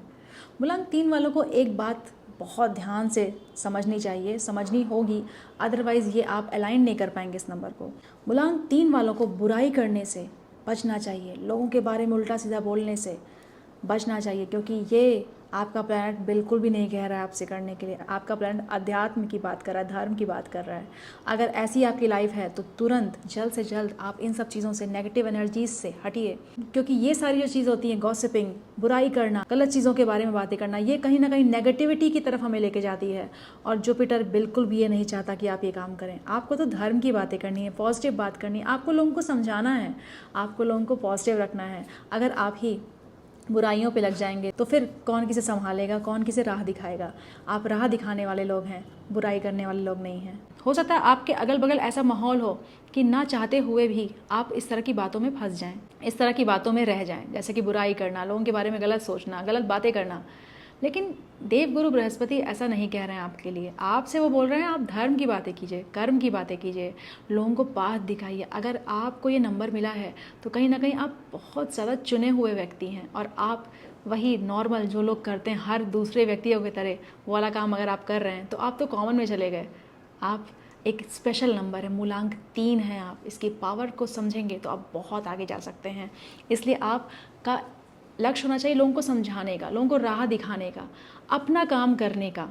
मूलांक 3 वालों को एक बात बहुत ध्यान से समझनी चाहिए, समझनी होगी, अदरवाइज़ ये आप अलाइन नहीं कर पाएंगे इस नंबर को। मूलांक 3 वालों को बुराई करने से बचना चाहिए, लोगों के बारे में उल्टा सीधा बोलने से बचना चाहिए, क्योंकि ये आपका प्लैनेट बिल्कुल भी नहीं कह रहा है आपसे करने के लिए। आपका प्लैनेट अध्यात्म की बात कर रहा है, धर्म की बात कर रहा है। अगर ऐसी आपकी लाइफ है तो तुरंत जल्द से जल्द आप इन सब चीज़ों से, नेगेटिव एनर्जीज से हटिए, क्योंकि ये सारी जो चीज़ होती हैं, गॉसिपिंग, बुराई करना, गलत चीज़ों के बारे में बातें करना, ये कहीं ना कहीं नेगेटिविटी की तरफ हमें लेके जाती है। और जुपिटर बिल्कुल भी ये नहीं चाहता कि आप ये काम करें। आपको तो धर्म की बातें करनी है, पॉजिटिव बात करनी है, आपको लोगों को समझाना है, आपको लोगों को पॉजिटिव रखना है। अगर आप ही बुराइयों पे लग जाएंगे तो फिर कौन किसे संभालेगा, कौन किसे राह दिखाएगा। आप राह दिखाने वाले लोग हैं, बुराई करने वाले लोग नहीं हैं। हो सकता है आपके अगल बगल ऐसा माहौल हो कि ना चाहते हुए भी आप इस तरह की बातों में फंस जाएं, इस तरह की बातों में रह जाएं, जैसे कि बुराई करना, लोगों के बारे में गलत सोचना, गलत बातें करना। लेकिन देवगुरु बृहस्पति ऐसा नहीं कह रहे हैं आपके लिए। आपसे वो बोल रहे हैं आप धर्म की बातें कीजिए, कर्म की बातें कीजिए, लोगों को पाथ दिखाइए। अगर आपको ये नंबर मिला है तो कहीं ना कहीं आप बहुत ज़्यादा चुने हुए व्यक्ति हैं, और आप वही नॉर्मल जो लोग करते हैं हर दूसरे व्यक्तियों की तरह वो वाला काम अगर आप कर रहे हैं तो आप तो कॉमन में चले गए। आप एक स्पेशल नंबर है, मूलांक 3 है। आप इसकी पावर को समझेंगे तो आप बहुत आगे जा सकते हैं। इसलिए आपका लक्ष्य होना चाहिए लोगों को समझाने का, लोगों को राह दिखाने का, अपना काम करने का,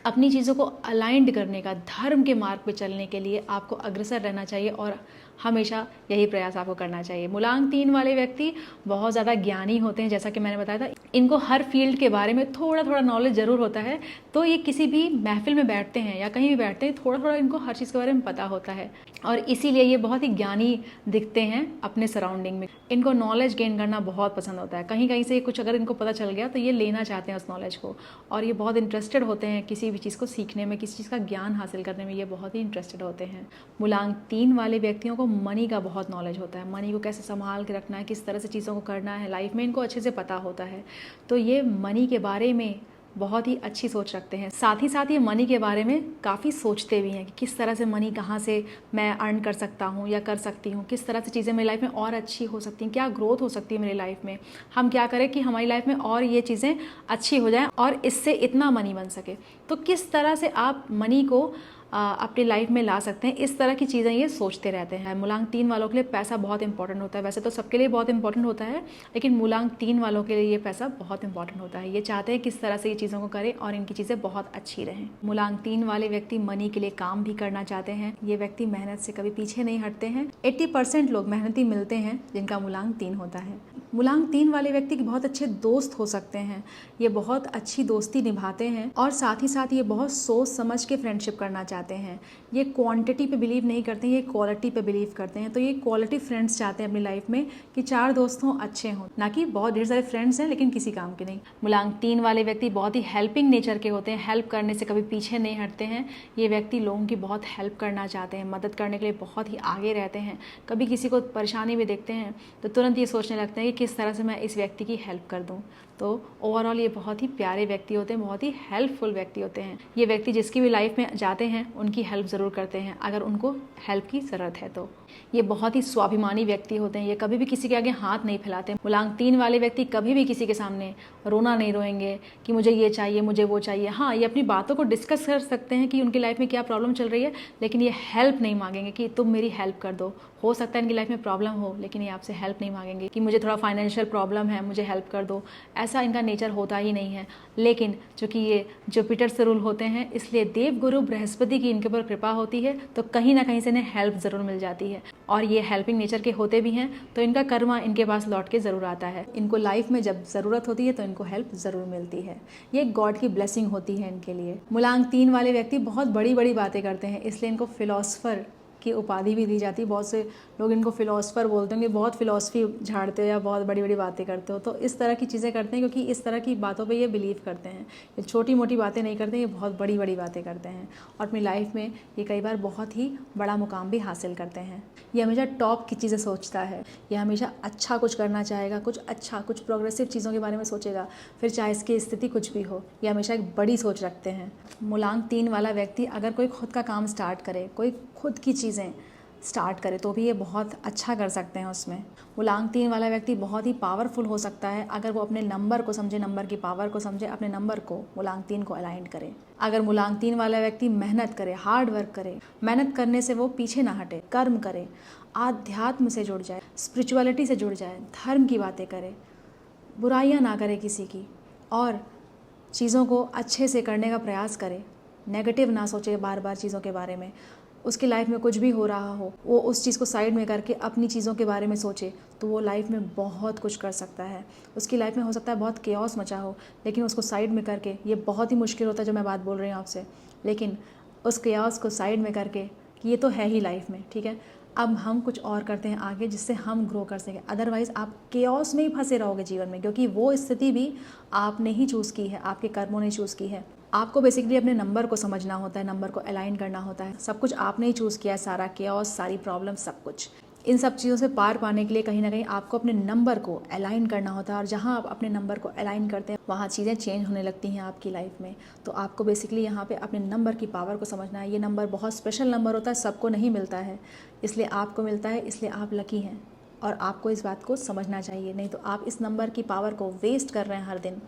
अपनी चीज़ों को अलाइंड करने का, धर्म के मार्ग पे चलने के लिए आपको अग्रसर रहना चाहिए और हमेशा यही प्रयास आपको करना चाहिए। मूलांक 3 वाले व्यक्ति बहुत ज़्यादा ज्ञानी होते हैं, जैसा कि मैंने बताया था। इनको हर फील्ड के बारे में थोड़ा थोड़ा नॉलेज ज़रूर होता है। तो ये किसी भी महफिल में बैठते हैं या कहीं भी बैठते हैं, थोड़ा थोड़ा इनको हर चीज़ के बारे में पता होता है, और इसीलिए ये बहुत ही ज्ञानी दिखते हैं अपने सराउंडिंग में। इनको नॉलेज गेन करना बहुत पसंद होता है। कहीं कहीं से कुछ अगर इनको पता चल गया तो ये लेना चाहते हैं उस नॉलेज को, और ये बहुत इंटरेस्टेड होते हैं किसी भी चीज़ को सीखने में, किसी चीज़ का ज्ञान हासिल करने में ये बहुत ही इंटरेस्टेड होते हैं। मूलांक 3 वाले व्यक्तियों को मनी का बहुत नॉलेज होता है, मनी को कैसे संभाल के रखना है, किस तरह से चीज़ों को करना है लाइफ में, इनको अच्छे से पता होता है। तो ये मनी के बारे में बहुत ही अच्छी सोच रखते हैं। साथ ही साथ ये मनी के बारे में काफ़ी सोचते भी हैं कि किस तरह से मनी कहाँ से मैं अर्न कर सकता हूँ या कर सकती हूँ, किस तरह से चीज़ें मेरी लाइफ में और अच्छी हो सकती हैं, क्या ग्रोथ हो सकती है मेरी लाइफ में, हम क्या करें कि हमारी लाइफ में और ये चीज़ें अच्छी हो जाएं और इससे इतना मनी बन सके। तो किस तरह से आप मनी को अपनी लाइफ में ला सकते हैं, इस तरह की चीज़ें ये सोचते रहते हैं। मूलांक 3 वालों के लिए पैसा बहुत इंपॉर्टेंट होता है। वैसे तो सबके लिए बहुत इंपॉर्टेंट होता है, लेकिन मूलांक 3 वालों के लिए ये पैसा बहुत इंपॉर्टेंट होता है। ये चाहते हैं किस तरह से ये चीज़ों को करें और इनकी चीज़ें बहुत अच्छी रहें। मूलांक 3 वाले व्यक्ति मनी के लिए काम भी करना चाहते हैं। ये व्यक्ति मेहनत से कभी पीछे नहीं हटते हैं। 80% लोग मेहनती मिलते हैं जिनका मूलांक 3 होता है। मूलांक 3 वाले व्यक्ति के बहुत अच्छे दोस्त हो सकते हैं। ये बहुत अच्छी दोस्ती निभाते हैं और साथ ही साथ ये बहुत सोच समझ के फ्रेंडशिप करना चाहते हैं। ये क्वांटिटी पे बिलीव नहीं करते हैं, ये क्वालिटी पे बिलीव करते हैं। तो ये क्वालिटी फ्रेंड्स चाहते हैं अपनी लाइफ में कि 4 दोस्त हों, अच्छे हों, ना कि बहुत ढेर सारे फ्रेंड्स हैं लेकिन किसी काम के नहीं। मूलांक 3 वाले व्यक्ति बहुत ही हेल्पिंग नेचर के होते हैं, हेल्प करने से कभी पीछे नहीं हटते हैं। ये व्यक्ति लोगों की बहुत हेल्प करना चाहते हैं, मदद करने के लिए बहुत ही आगे रहते हैं। कभी किसी को परेशानी में देखते हैं तो तुरंत ये सोचने लगते हैं कि किस तरह से मैं इस व्यक्ति की हेल्प कर दूं। तो ओवरऑल ये बहुत ही प्यारे व्यक्ति होते हैं, बहुत ही हेल्पफुल व्यक्ति होते हैं। ये व्यक्ति जिसकी भी लाइफ में जाते हैं उनकी हेल्प ज़रूर करते हैं अगर उनको हेल्प की ज़रूरत है तो। ये बहुत ही स्वाभिमानी व्यक्ति होते हैं, ये कभी भी किसी के आगे हाथ नहीं फैलाते। मूलांक 3 वाले व्यक्ति कभी भी किसी के सामने रोना नहीं रोएंगे कि मुझे ये चाहिए, मुझे वो चाहिए। हाँ, ये अपनी बातों को डिस्कस कर सकते हैं कि उनकी लाइफ में क्या प्रॉब्लम चल रही है, लेकिन ये हेल्प नहीं मांगेंगे कि तुम मेरी हेल्प कर दो। हो सकता है इनकी लाइफ में प्रॉब्लम हो, लेकिन ये आपसे हेल्प नहीं मांगेंगे कि मुझे थोड़ा फाइनेंशियल प्रॉब्लम है, मुझे हेल्प कर दो। ऐसा इनका नेचर होता ही नहीं है। लेकिन चूंकि ये जुपिटर से रूल होते हैं, इसलिए देवगुरु बृहस्पति की इनके ऊपर कृपा होती है, तो कहीं ना कहीं से इन्हें हेल्प ज़रूर मिल जाती है। और ये हेल्पिंग नेचर के होते भी हैं, तो इनका कर्मा इनके पास लौट के ज़रूर आता है। इनको लाइफ में जब ज़रूरत होती है तो इनको हेल्प ज़रूर मिलती है। ये गॉड की ब्लेसिंग होती है इनके लिए। मूलांक 3 वाले व्यक्ति बहुत बड़ी बड़ी बातें करते हैं, इसलिए इनको फिलोसफर की उपाधि भी दी जाती है। बहुत से लोग इनको फिलोसफर बोलते हैं कि बहुत फिलोसफी झाड़ते हो या बहुत बड़ी बड़ी बातें करते हो। तो इस तरह की चीज़ें करते हैं क्योंकि इस तरह की बातों पे ये बिलीव करते हैं। ये छोटी मोटी बातें नहीं करते, ये बहुत बड़ी बड़ी बातें करते हैं और अपनी लाइफ में ये कई बार बहुत ही बड़ा मुकाम भी हासिल करते हैं। ये हमेशा टॉप की चीज़ें सोचता है, ये हमेशा अच्छा कुछ करना चाहेगा, कुछ अच्छा, कुछ प्रोग्रेसिव चीज़ों के बारे में सोचेगा, फिर चाहे इसकी स्थिति कुछ भी हो। ये हमेशा एक बड़ी सोच रखते हैं। मूलांक 3 वाला व्यक्ति अगर कोई खुद का काम स्टार्ट करे, कोई खुद की चीज़ें स्टार्ट करे तो भी ये बहुत अच्छा कर सकते हैं उसमें। मूलांक 3 वाला व्यक्ति बहुत ही पावरफुल हो सकता है अगर वो अपने नंबर को समझे, नंबर की पावर को समझे, अपने नंबर को मूलांक 3 को अलाइन करे। अगर मूलांक 3 वाला व्यक्ति मेहनत करे, हार्ड वर्क करे, मेहनत करने से वो पीछे ना हटे, कर्म करे, आध्यात्म से जुड़ जाए, स्पिरिचुअलिटी से जुड़ जाए, धर्म की बातें करे, बुराइयाँ ना करे किसी की, और चीज़ों को अच्छे से करने का प्रयास करे, नेगेटिव ना सोचे बार बार चीज़ों के बारे में। उसकी लाइफ में कुछ भी हो रहा हो, वो उस चीज़ को साइड में करके अपनी चीज़ों के बारे में सोचे, तो वो लाइफ में बहुत कुछ कर सकता है। उसकी लाइफ में हो सकता है बहुत केओस मचा हो, लेकिन उसको साइड में करके, ये बहुत ही मुश्किल होता है जो मैं बात बोल रही हूँ आपसे, लेकिन उस केओस को साइड में करके कि ये तो है ही लाइफ में, ठीक है, अब हम कुछ और करते हैं आगे जिससे हम ग्रो कर सकें। अदरवाइज़ आप केओस में ही फंसे रहोगे जीवन में, क्योंकि वो स्थिति भी आपने ही चूज़ की है, आपके कर्मों ने चूज़ की है। आपको बेसिकली अपने नंबर को समझना होता है, नंबर को अलाइन करना होता है। सब कुछ आपने ही चूज़ किया है, सारा केओस, सारी प्रॉब्लम, सब कुछ। इन सब चीज़ों से पार पाने के लिए कहीं ना कहीं आपको अपने नंबर को अलाइन करना होता है, और जहाँ आप अपने नंबर को अलाइन करते हैं वहाँ चीज़ें चेंज होने लगती हैं आपकी लाइफ में। तो आपको बेसिकली यहाँ पे अपने नंबर की पावर को समझना है। ये नंबर बहुत स्पेशल नंबर होता है, सबको नहीं मिलता है, इसलिए आपको मिलता है, इसलिए आप लकी हैं, और आपको इस बात को समझना चाहिए। नहीं तो आप इस नंबर की पावर को वेस्ट कर रहे हैं हर दिन।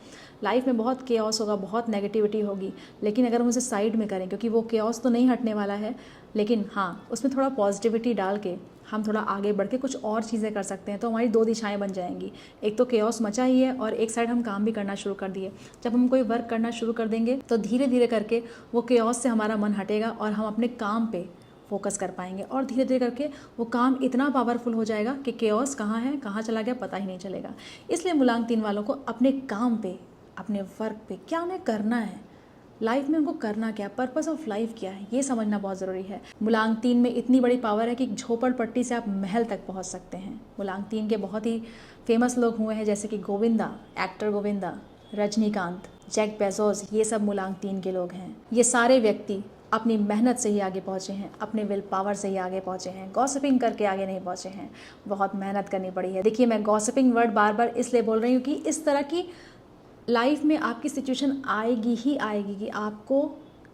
लाइफ में बहुत केओस होगा, बहुत नेगेटिविटी होगी, लेकिन अगर हम उसे साइड में करें, क्योंकि वो केओस तो नहीं हटने वाला है, लेकिन हाँ उसमें थोड़ा पॉजिटिविटी डाल के हम थोड़ा आगे बढ़ के कुछ और चीज़ें कर सकते हैं, तो हमारी 2 दिशाएं बन जाएंगी। एक तो केओस मचा ही है, और एक साइड हम काम भी करना शुरू कर दिए। जब हम कोई वर्क करना शुरू कर देंगे तो धीरे धीरे करके वो केओस से हमारा मन हटेगा और हम अपने काम पे फोकस कर पाएंगे, और धीरे धीरे करके वो काम इतना पावरफुल हो जाएगा कि केओस कहाँ है, कहाँ चला गया, पता ही नहीं चलेगा। इसलिए मूलांक 3 वालों को अपने काम पे, अपने वर्क पे क्या उन्हें करना है, लाइफ में उनको करना क्या, पर्पस ऑफ लाइफ क्या है, ये समझना बहुत ज़रूरी है। मूलांक 3 में इतनी बड़ी पावर है कि झोपड़पट्टी से आप महल तक पहुंच सकते हैं। मूलांक 3 के बहुत ही फेमस लोग हुए हैं, जैसे कि Govinda, actor Govinda, Rajinikanth, Jack Bezos, ये सब मूलांक 3 के लोग हैं। ये सारे व्यक्ति अपनी मेहनत से ही आगे पहुँचे हैं, अपने विल पावर से ही आगे पहुँचे हैं, गॉसिपिंग करके आगे नहीं पहुँचे हैं, बहुत मेहनत करनी पड़ी है। देखिए, मैं गॉसिपिंग वर्ड बार बार इसलिए बोल रही हूँ कि इस तरह की लाइफ में आपकी सिचुएशन आएगी ही आएगी कि आपको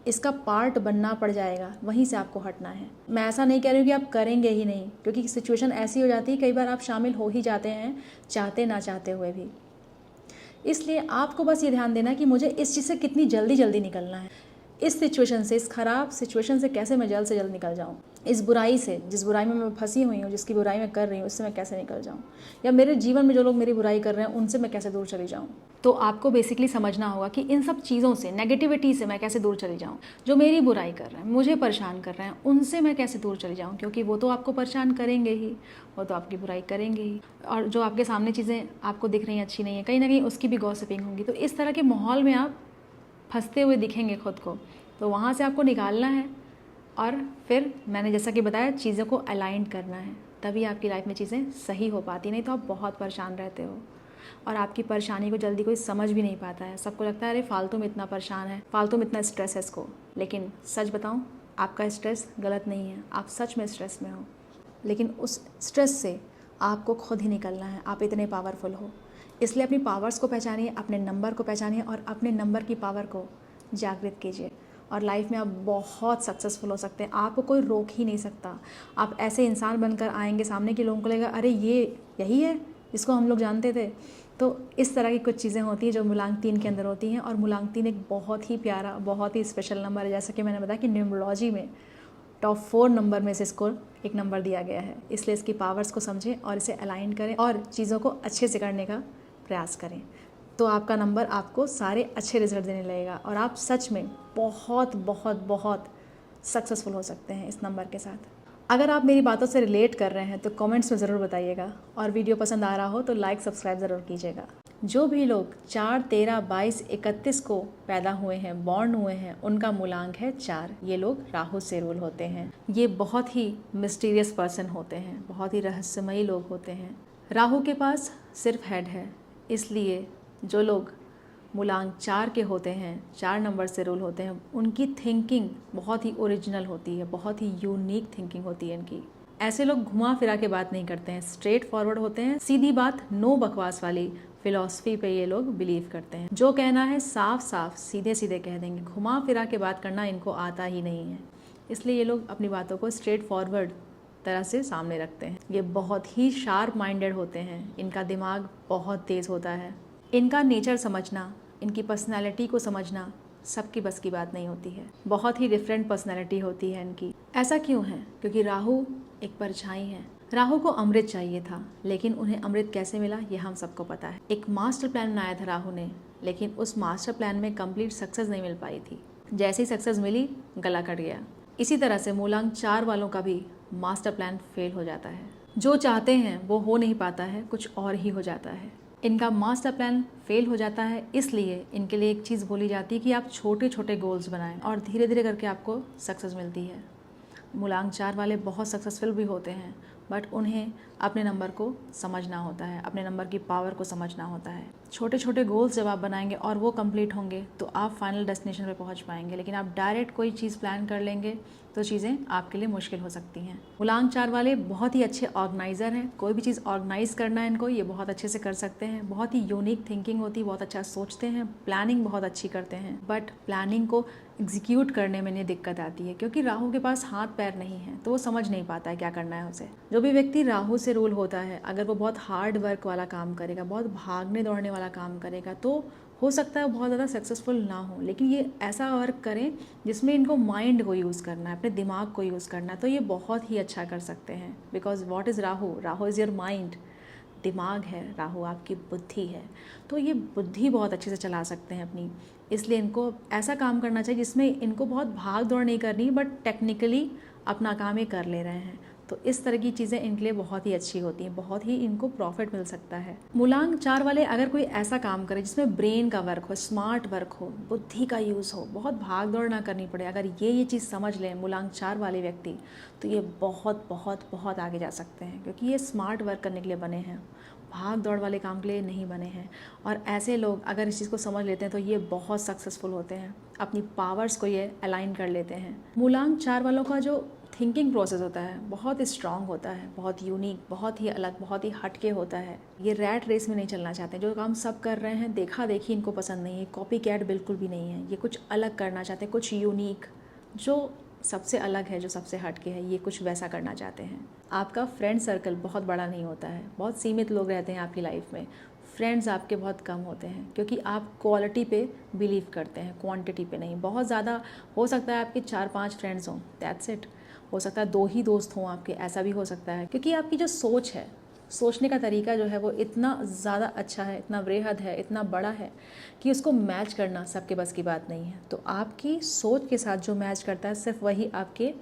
इसका पार्ट बनना पड़ जाएगा, वहीं से आपको हटना है। मैं ऐसा नहीं कह रही हूँ कि आप करेंगे ही नहीं, क्योंकि सिचुएशन ऐसी हो जाती है कई बार आप शामिल हो ही जाते हैं, चाहते ना चाहते हुए भी। इसलिए आपको बस ये ध्यान देना कि मुझे इस चीज़ से कितनी जल्दी निकलना है, इस सिचुएशन से, इस ख़राब सिचुएशन से कैसे मैं जल्द से जल्द निकल जाऊँ, इस बुराई से, जिस बुराई में मैं फंसी हुई हूँ, जिसकी बुराई मैं कर रही हूँ, उससे मैं कैसे निकल जाऊँ, या मेरे जीवन में जो लोग मेरी बुराई कर रहे हैं उनसे मैं कैसे दूर चली जाऊँ। तो आपको बेसिकली समझना होगा कि इन सब चीज़ों से, नेगेटिविटी से मैं कैसे दूर चली जाऊँ। जो मेरी बुराई कर रहे हैं, मुझे परेशान कर रहे हैं, उनसे मैं कैसे दूर चली जाऊँ, क्योंकि वो तो आपको परेशान करेंगे ही, वो तो आपकी बुराई करेंगे ही, और जो आपके सामने चीज़ें आपको दिख रही हैं अच्छी नहीं है, कहीं ना कहीं उसकी भी गॉसिपिंग होगी। तो इस तरह के माहौल में आप फंसते हुए दिखेंगे खुद को, तो वहाँ से आपको निकालना है, और फिर मैंने जैसा कि बताया चीज़ों को अलाइन करना है, तभी आपकी लाइफ में चीज़ें सही हो पाती। नहीं तो आप बहुत परेशान रहते हो, और आपकी परेशानी को जल्दी कोई समझ भी नहीं पाता है। सबको लगता है अरे फालतू में इतना परेशान है, फालतू में इतना स्ट्रेस है इसको, लेकिन सच बताऊँ, आपका स्ट्रेस गलत नहीं है, आप सच में स्ट्रेस में हो, लेकिन उस स्ट्रेस से आपको खुद ही निकलना है। आप इतने पावरफुल हो, इसलिए अपनी पावर्स को पहचानिए, अपने नंबर को पहचानिए, और अपने नंबर की पावर को जागृत कीजिए, और लाइफ में आप बहुत सक्सेसफुल हो सकते हैं। आपको कोई रोक ही नहीं सकता। आप ऐसे इंसान बनकर आएंगे, सामने के लोगों को लगेगा अरे ये यही है जिसको हम लोग जानते थे। तो इस तरह की कुछ चीज़ें होती हैं जो मूलांक 3 के अंदर होती हैं, और मूलांक 3 एक बहुत ही प्यारा, बहुत ही स्पेशल नंबर है। जैसा कि मैंने बताया कि न्यूमरोलॉजी में टॉप 4 नंबर में से इसको एक नंबर दिया गया है, इसलिए इसकी पावर्स को समझें और इसे अलाइन करें और चीज़ों को अच्छे से करने का प्रयास करें, तो आपका नंबर आपको सारे अच्छे रिजल्ट देने लगेगा, और आप सच में बहुत बहुत बहुत सक्सेसफुल हो सकते हैं इस नंबर के साथ। अगर आप मेरी बातों से रिलेट कर रहे हैं तो कमेंट्स में ज़रूर बताइएगा, और वीडियो पसंद आ रहा हो तो लाइक सब्सक्राइब ज़रूर कीजिएगा। जो भी लोग 4, 13, 22, 31 को पैदा हुए हैं, बॉर्न हुए हैं, उनका मूलांक है 4। ये लोग राहु से रूल होते हैं। ये बहुत ही मिस्टीरियस पर्सन होते हैं, बहुत ही रहस्यमयी लोग होते हैं। राहु के पास सिर्फ हेड है, इसलिए जो लोग मूलांक 4 के होते हैं, 4 नंबर से रूल होते हैं, उनकी थिंकिंग बहुत ही ओरिजिनल होती है, बहुत ही यूनिक थिंकिंग होती है इनकी। ऐसे लोग घुमा फिरा के बात नहीं करते हैं, स्ट्रेट फॉरवर्ड होते हैं, सीधी बात, नो बकवास वाली फिलॉसफी पे ये लोग बिलीव करते हैं। जो कहना है साफ साफ सीधे सीधे कह देंगे, घुमा फिरा के बात करना इनको आता ही नहीं है। इसलिए ये लोग अपनी बातों को स्ट्रेट फॉरवर्ड तरह से सामने रखते हैं। ये बहुत ही शार्प माइंडेड होते हैं, इनका दिमाग बहुत तेज़ होता है। इनका नेचर समझना, इनकी पर्सनैलिटी को समझना सबकी बस की बात नहीं होती है। बहुत ही डिफरेंट पर्सनैलिटी होती है इनकी। ऐसा क्यों है? क्योंकि राहु एक परछाई है। राहु को अमृत चाहिए था, लेकिन उन्हें अमृत कैसे मिला ये हम सबको पता है। एक मास्टर प्लान बनाया था राहु ने, लेकिन उस मास्टर प्लान में कंप्लीट सक्सेस नहीं मिल पाई थी। जैसी सक्सेस मिली, गला कट गया। इसी तरह से मूलांक 4 वालों का भी मास्टर प्लान फेल हो जाता है। जो चाहते हैं वो हो नहीं पाता है, कुछ और ही हो जाता है। इनका मास्टर प्लान फेल हो जाता है, इसलिए इनके लिए एक चीज़ बोली जाती है कि आप छोटे छोटे गोल्स बनाएं और धीरे धीरे करके आपको सक्सेस मिलती है। मूलांक 4 वाले बहुत सक्सेसफुल भी होते हैं, बट उन्हें अपने नंबर को समझना होता है, अपने नंबर की पावर को समझना होता है। छोटे छोटे गोल्स जब आप बनाएंगे और वो कंप्लीट होंगे तो आप फाइनल डेस्टिनेशन पे पहुंच पाएंगे। लेकिन आप डायरेक्ट कोई चीज़ प्लान कर लेंगे तो चीज़ें आपके लिए मुश्किल हो सकती हैं। मूलांक 4 वाले बहुत ही अच्छे ऑर्गेनाइज़र हैं। कोई भी चीज़ ऑर्गेनाइज करना है इनको, ये बहुत अच्छे से कर सकते हैं। बहुत ही यूनिक थिंकिंग होती है, बहुत अच्छा सोचते हैं, प्लानिंग बहुत अच्छी करते हैं। बट प्लानिंग को एग्जीक्यूट करने में इन्हें दिक्कत आती है, क्योंकि राहु के पास हाथ पैर नहीं है, तो वो समझ नहीं पाता है क्या करना है उसे। जो भी व्यक्ति राहु से रूल होता है, अगर वो बहुत हार्ड वर्क वाला काम करेगा, बहुत भागने दौड़ने वाला काम करेगा, तो हो सकता है बहुत ज़्यादा सक्सेसफुल ना हो। लेकिन ये ऐसा वर्क करें जिसमें इनको माइंड को यूज़ करना है, अपने दिमाग को यूज़ करना है, तो ये बहुत ही अच्छा कर सकते हैं। Because what is Rahu? Rahu is your mind. दिमाग है, राहु आपकी बुद्धि है, तो ये बुद्धि बहुत अच्छे से चला सकते हैं अपनी। इसलिए इनको ऐसा काम करना चाहिए जिसमें इनको बहुत भाग दौड़ नहीं करनी, बट टेक्निकली अपना काम ये कर ले रहे हैं। तो इस तरह की चीज़ें इनके लिए बहुत ही अच्छी होती हैं, बहुत ही इनको प्रॉफिट मिल सकता है। मूलांक 4 वाले अगर कोई ऐसा काम करे जिसमें ब्रेन का वर्क हो, स्मार्ट वर्क हो, बुद्धि का यूज़ हो, बहुत भाग दौड़ ना करनी पड़े, अगर ये चीज़ समझ लें मूलांक 4 वाले व्यक्ति, तो ये बहुत बहुत बहुत आगे जा सकते हैं। क्योंकि ये स्मार्ट वर्क करने के लिए बने हैं, भाग दौड़ वाले काम के लिए नहीं बने हैं। और ऐसे लोग अगर इस चीज़ को समझ लेते हैं तो ये बहुत सक्सेसफुल होते हैं, अपनी पावर्स को ये अलाइन कर लेते हैं। मूलांक 4 वालों का जो थिंकिंग प्रोसेस होता है बहुत स्ट्रांग होता है, बहुत यूनिक, बहुत ही अलग, बहुत ही हटके होता है। ये रैट रेस में नहीं चलना चाहते। जो काम सब कर रहे हैं देखा देखी इनको पसंद नहीं है, कॉपी कैट बिल्कुल भी नहीं है। ये कुछ अलग करना चाहते हैं, कुछ यूनिक, जो सबसे अलग है, जो सबसे हटके है, ये कुछ वैसा करना चाहते हैं। आपका फ्रेंड सर्कल बहुत बड़ा नहीं होता है, बहुत सीमित लोग रहते हैं आपकी लाइफ में। फ्रेंड्स आपके बहुत कम होते हैं, क्योंकि आप क्वालिटी पे बिलीव करते हैं, क्वांटिटी पे नहीं। बहुत ज़्यादा हो सकता है आपके 4-5 फ्रेंड्स हों, दैट्स इट। हो सकता है 2 ही दोस्त हों आपके, ऐसा भी हो सकता है। क्योंकि आपकी जो सोच है, सोचने का तरीका जो है वो इतना ज़्यादा अच्छा है, इतना वृहद है, इतना बड़ा है कि उसको मैच करना सबके बस की बात नहीं है। तो आपकी सोच के साथ जो मैच करता है सिर्फ वही आपके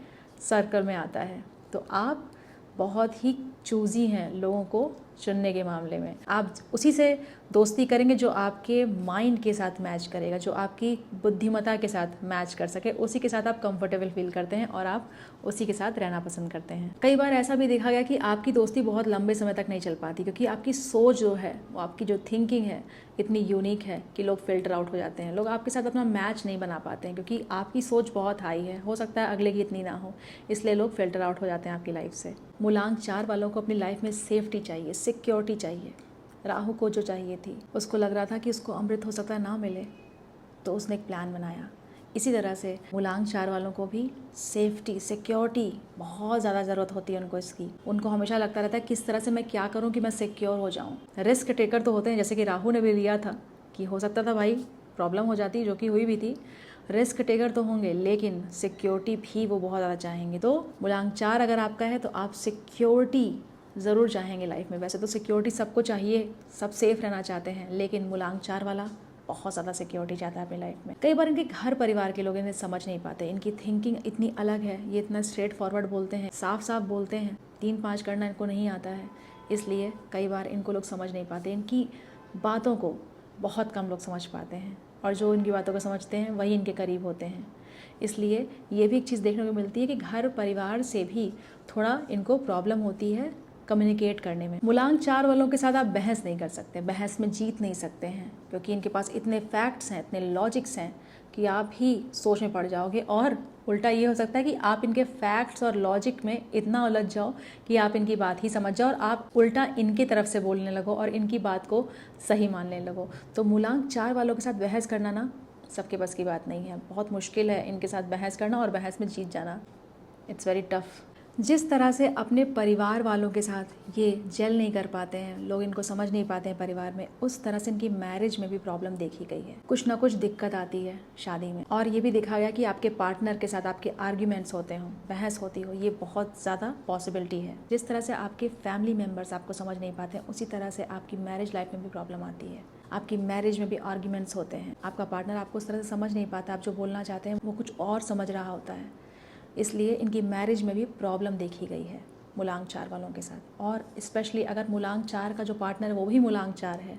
सर्कल में आता है। तो आप बहुत ही चूज़ी हैं लोगों को चुनने के मामले में। आप उसी से दोस्ती करेंगे जो आपके माइंड के साथ मैच करेगा, जो आपकी बुद्धिमत्ता के साथ मैच कर सके, उसी के साथ आप कंफर्टेबल फील करते हैं और आप उसी के साथ रहना पसंद करते हैं। कई बार ऐसा भी देखा गया कि आपकी दोस्ती बहुत लंबे समय तक नहीं चल पाती, क्योंकि आपकी सोच जो है, वो आपकी जो थिंकिंग है इतनी यूनिक है कि लोग फिल्टर आउट हो जाते हैं। लोग आपके साथ अपना मैच नहीं बना पाते हैं, क्योंकि आपकी सोच बहुत हाई है, हो सकता है अगले की इतनी ना हो, इसलिए लोग फिल्टर आउट हो जाते हैं आपकी लाइफ से। मूलांक 4 वालों को अपनी लाइफ में सेफ्टी चाहिए, सिक्योरिटी चाहिए। राहु को जो चाहिए थी, उसको लग रहा था कि उसको अमृत हो सकता है ना मिले, तो उसने एक प्लान बनाया। इसी तरह से मूलांक 4 वालों को भी सेफ्टी, सिक्योरिटी बहुत ज़्यादा ज़रूरत होती है उनको इसकी। उनको हमेशा लगता रहता है किस तरह से मैं क्या करूं कि मैं सिक्योर हो जाऊं। रिस्क टेकर तो होते हैं, जैसे कि राहु ने भी लिया था कि हो सकता था भाई प्रॉब्लम हो जाती, जो कि हुई भी थी। रिस्क टेकर तो होंगे, लेकिन सिक्योरिटी भी वो बहुत ज़्यादा चाहेंगे। तो मूलांक 4 अगर आपका है तो आप सिक्योरिटी ज़रूर चाहेंगे लाइफ में। वैसे तो सिक्योरिटी सबको चाहिए, सब सेफ रहना चाहते हैं, लेकिन मूलांक 4 वाला बहुत ज़्यादा सिक्योरिटी चाहता है अपनी लाइफ में। कई बार इनके घर परिवार के लोग इन्हें समझ नहीं पाते, इनकी थिंकिंग इतनी अलग है, ये इतना स्ट्रेट फॉरवर्ड बोलते हैं, साफ साफ बोलते हैं, 3-5 करना इनको नहीं आता है, इसलिए कई बार इनको लोग समझ नहीं पाते। इनकी बातों को बहुत कम लोग समझ पाते हैं, और जो इनकी बातों को समझते हैं वही इनके करीब होते हैं। इसलिए ये भी एक चीज़ देखने को मिलती है कि घर परिवार से भी थोड़ा इनको प्रॉब्लम होती है कम्युनिकेट करने में। मूलांक 4 वालों के साथ आप बहस नहीं कर सकते, बहस में जीत नहीं सकते हैं, क्योंकि इनके पास इतने फैक्ट्स हैं, इतने लॉजिक्स हैं कि आप ही सोच में पड़ जाओगे। और उल्टा ये हो सकता है कि आप इनके फैक्ट्स और लॉजिक में इतना उलझ जाओ कि आप इनकी बात ही समझ जाओ और आप उल्टा इनकी तरफ से बोलने लगो और इनकी बात को सही मानने लगो। तो मूलांक 4 वालों के साथ बहस करना ना सबके बस की बात नहीं है, बहुत मुश्किल है इनके साथ बहस करना और बहस में जीत जाना। It's very tough. जिस तरह से अपने परिवार वालों के साथ ये जेल नहीं कर पाते हैं, लोग इनको समझ नहीं पाते हैं परिवार में, उस तरह से इनकी मैरिज में भी प्रॉब्लम देखी गई है। कुछ ना कुछ दिक्कत आती है शादी में। और ये भी देखा गया कि आपके पार्टनर के साथ आपके आर्ग्यूमेंट्स होते हों, बहस होती हो, ये बहुत ज़्यादा पॉसिबिलिटी है। जिस तरह से आपके फैमिली मेम्बर्स आपको समझ नहीं पाते हैं, उसी तरह से आपकी मैरिज लाइफ में भी प्रॉब्लम आती है। आपकी मैरिज में भी आर्ग्यूमेंट्स होते हैं, आपका पार्टनर आपको उस तरह से समझ नहीं पाता, आप जो बोलना चाहते हैं वो कुछ और समझ रहा होता है, इसलिए इनकी मैरिज में भी प्रॉब्लम देखी गई है मूलांक 4 वालों के साथ। और स्पेशली अगर मूलांक 4 का जो पार्टनर है वो भी मूलांक 4 है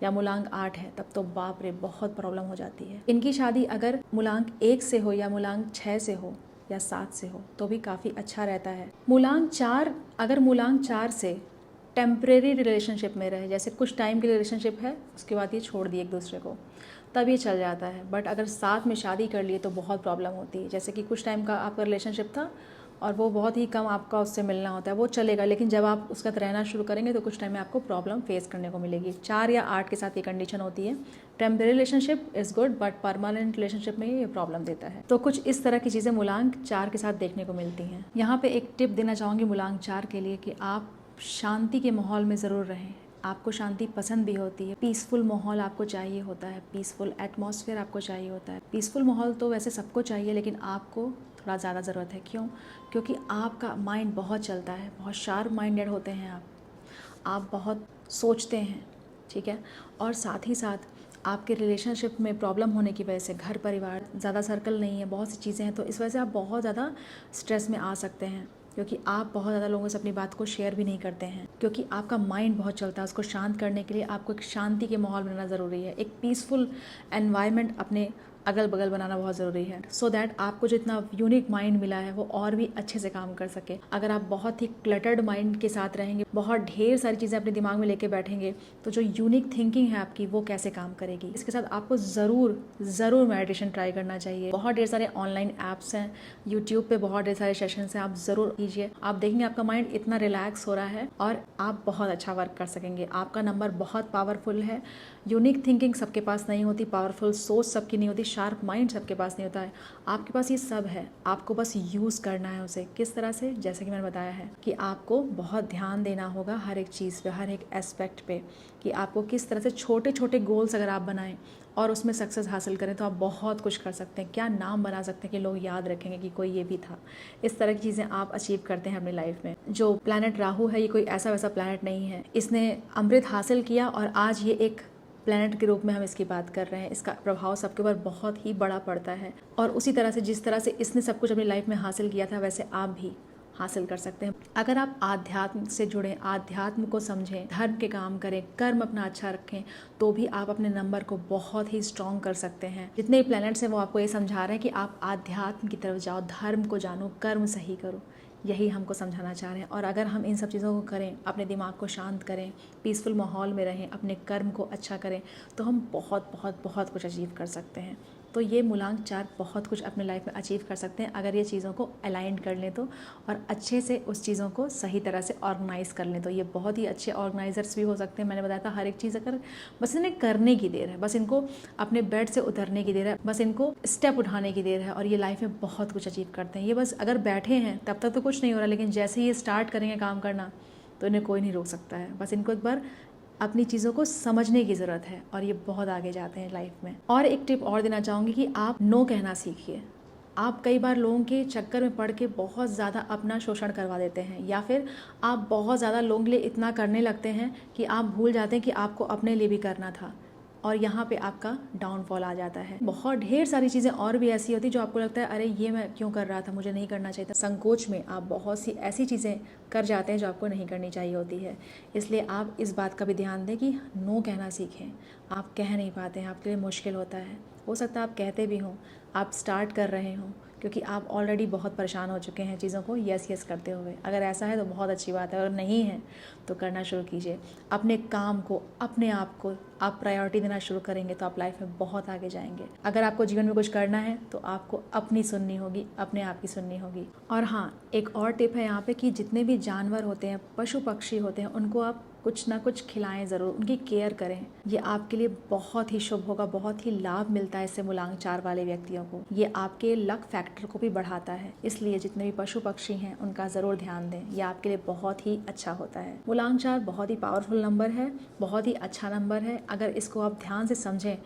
या मूलांक 8 है, तब तो बाप रे बहुत प्रॉब्लम हो जाती है। इनकी शादी अगर मूलांक 1 से हो या मूलांक 6 से हो या 7 से हो तो भी काफ़ी अच्छा रहता है। मूलांक 4 अगर मूलांक 4 से टेम्परेरी रिलेशनशिप में रहे, जैसे कुछ टाइम की रिलेशनशिप है उसके बाद ये छोड़ दिए एक दूसरे को, तब ये चल जाता है। बट अगर साथ में शादी कर लिए तो बहुत प्रॉब्लम होती है। जैसे कि कुछ टाइम का आपका रिलेशनशिप था और वो बहुत ही कम आपका उससे मिलना होता है, वो चलेगा, लेकिन जब आप उसका रहना शुरू करेंगे तो कुछ टाइम में आपको प्रॉब्लम फेस करने को मिलेगी। 4 या 8 के साथ ये कंडीशन होती है। Temporary relationship is good but permanent relationship में ये प्रॉब्लम देता है। तो कुछ इस तरह की चीज़ें मूलांक 4 के साथ देखने को मिलती हैं। यहाँ पे एक टिप देना चाहूँगी मूलांक 4 के लिए कि आप शांति के माहौल में ज़रूर रहें। आपको शांति पसंद भी होती है, पीसफुल माहौल आपको चाहिए होता है, पीसफुल एटमॉस्फेयर आपको चाहिए होता है। पीसफुल माहौल तो वैसे सबको चाहिए, लेकिन आपको थोड़ा ज़्यादा ज़रूरत है। क्यों? क्योंकि आपका माइंड बहुत चलता है, बहुत शार्प माइंडेड होते हैं आप बहुत सोचते हैं, ठीक है। और साथ ही साथ आपके रिलेशनशिप में प्रॉब्लम होने की वजह से घर परिवार ज़्यादा सर्कल नहीं है, बहुत सी चीज़ें हैं, तो इस वजह से आप बहुत ज़्यादा स्ट्रेस में आ सकते हैं, क्योंकि आप बहुत ज़्यादा लोगों से अपनी बात को शेयर भी नहीं करते हैं, क्योंकि आपका माइंड बहुत चलता है। उसको शांत करने के लिए आपको एक शांति के माहौल बनाना ज़रूरी है, एक पीसफुल एनवायरनमेंट अपने अगल बगल बनाना बहुत ज़रूरी है, सो दैट आपको जो इतना यूनिक माइंड मिला है वो और भी अच्छे से काम कर सके। अगर आप बहुत ही क्लटर्ड माइंड के साथ रहेंगे, बहुत ढेर सारी चीज़ें अपने दिमाग में लेके बैठेंगे, तो जो यूनिक थिंकिंग है आपकी वो कैसे काम करेगी। इसके साथ आपको ज़रूर मेडिटेशन ट्राई करना चाहिए। बहुत ढेर सारे ऑनलाइन ऐप्स हैं, यूट्यूब पे बहुत ढेर सारे सेशंस हैं, आप ज़रूर कीजिए। आप देखेंगे आपका माइंड इतना रिलैक्स हो रहा है और आप बहुत अच्छा वर्क कर सकेंगे। आपका नंबर बहुत पावरफुल है। यूनिक थिंकिंग सबके पास नहीं होती, पावरफुल सोच सबकी नहीं होती, शार्प माइंड सबके पास नहीं होता है। आपके पास ये सब है, आपको बस यूज़ करना है उसे। किस तरह से? जैसे कि मैंने बताया है कि आपको बहुत ध्यान देना होगा हर एक चीज़ पे, हर एक एस्पेक्ट पे, कि आपको किस तरह से छोटे छोटे गोल्स अगर आप बनाएं और उसमें सक्सेस हासिल करें तो आप बहुत कुछ कर सकते हैं। क्या नाम बना सकते हैं कि लोग याद रखेंगे कि कोई ये भी था। इस तरह की चीज़ें आप अचीव करते हैं अपनी लाइफ में। जो प्लैनेट राहु है ये कोई ऐसा वैसा प्लैनेट नहीं है, इसने अमृत हासिल किया और आज ये एक प्लैनेट के रूप में हम इसकी बात कर रहे हैं। इसका प्रभाव सबके ऊपर बहुत ही बड़ा पड़ता है और उसी तरह से जिस तरह से इसने सब कुछ अपनी लाइफ में हासिल किया था वैसे आप भी हासिल कर सकते हैं। अगर आप आध्यात्म से जुड़ें, आध्यात्म को समझें, धर्म के काम करें, कर्म अपना अच्छा रखें, तो भी आप अपने नंबर को बहुत ही स्ट्रॉन्ग कर सकते हैं। जितने प्लैनेट्स हैं वो आपको ये समझा रहे हैं कि आप आध्यात्म की तरफ जाओ, धर्म को जानो, कर्म सही करो, यही हमको समझाना चाह रहे हैं। और अगर हम इन सब चीज़ों को करें, अपने दिमाग को शांत करें, पीसफुल माहौल में रहें, अपने कर्म को अच्छा करें, तो हम बहुत बहुत बहुत कुछ अचीव कर सकते हैं। तो ये मूलांक 4 बहुत कुछ अपने लाइफ में अचीव कर सकते हैं अगर ये चीज़ों को अलाइन कर लें तो, और अच्छे से उस चीज़ों को सही तरह से ऑर्गेनाइज कर लें तो। ये बहुत ही अच्छे ऑर्गेनाइजर्स भी हो सकते हैं। मैंने बताया था हर एक चीज़ अगर बस इन्हें करने की देर है, बस इनको अपने बेड से उतरने की देर है, बस इनको स्टेप उठाने की देर है और ये लाइफ में बहुत कुछ अचीव करते हैं। ये बस अगर बैठे हैं तब तक तो कुछ नहीं हो रहा, लेकिन जैसे ही ये स्टार्ट करेंगे काम करना तो इन्हें कोई नहीं रोक सकता है। बस इनको एक बार अपनी चीज़ों को समझने की ज़रूरत है और ये बहुत आगे जाते हैं लाइफ में। और एक टिप और देना चाहूँगी कि आप नो कहना सीखिए। आप कई बार लोगों के चक्कर में पड़ के बहुत ज़्यादा अपना शोषण करवा देते हैं, या फिर आप बहुत ज़्यादा लोगों के लिए इतना करने लगते हैं कि आप भूल जाते हैं कि आपको अपने लिए भी करना था, और यहाँ पे आपका डाउनफॉल आ जाता है। बहुत ढेर सारी चीज़ें और भी ऐसी होती जो आपको लगता है अरे ये मैं क्यों कर रहा था, मुझे नहीं करना चाहिए था। संकोच में आप बहुत सी ऐसी चीज़ें कर जाते हैं जो आपको नहीं करनी चाहिए होती है। इसलिए आप इस बात का भी ध्यान दें कि नो कहना सीखें। आप कह नहीं पाते हैं, आपके लिए मुश्किल होता है, हो सकता है आप कहते भी हों, आप स्टार्ट कर रहे हों, क्योंकि आप ऑलरेडी बहुत परेशान हो चुके हैं चीज़ों को यस यस करते हुए। अगर ऐसा है तो बहुत अच्छी बात है, अगर नहीं है तो करना शुरू कीजिए। अपने काम को, अपने आप को आप प्रायोरिटी देना शुरू करेंगे तो आप लाइफ में बहुत आगे जाएंगे। अगर आपको जीवन में कुछ करना है तो आपको अपनी सुननी होगी, अपने आप की सुननी होगी। और हाँ, एक और टिप है यहाँ पे कि जितने भी जानवर होते हैं, पशु पक्षी होते हैं, उनको आप कुछ ना कुछ खिलाएं ज़रूर, उनकी केयर करें। ये आपके लिए बहुत ही शुभ होगा, बहुत ही लाभ मिलता है इससे मूलांक 4 वाले व्यक्तियों को। ये आपके लक फैक्टर को भी बढ़ाता है, इसलिए जितने भी पशु पक्षी हैं उनका ज़रूर ध्यान दें। ये आपके लिए बहुत ही अच्छा होता है। मूलांक 4 बहुत ही पावरफुल नंबर है, बहुत ही अच्छा नंबर है। अगर इसको आप ध्यान से समझें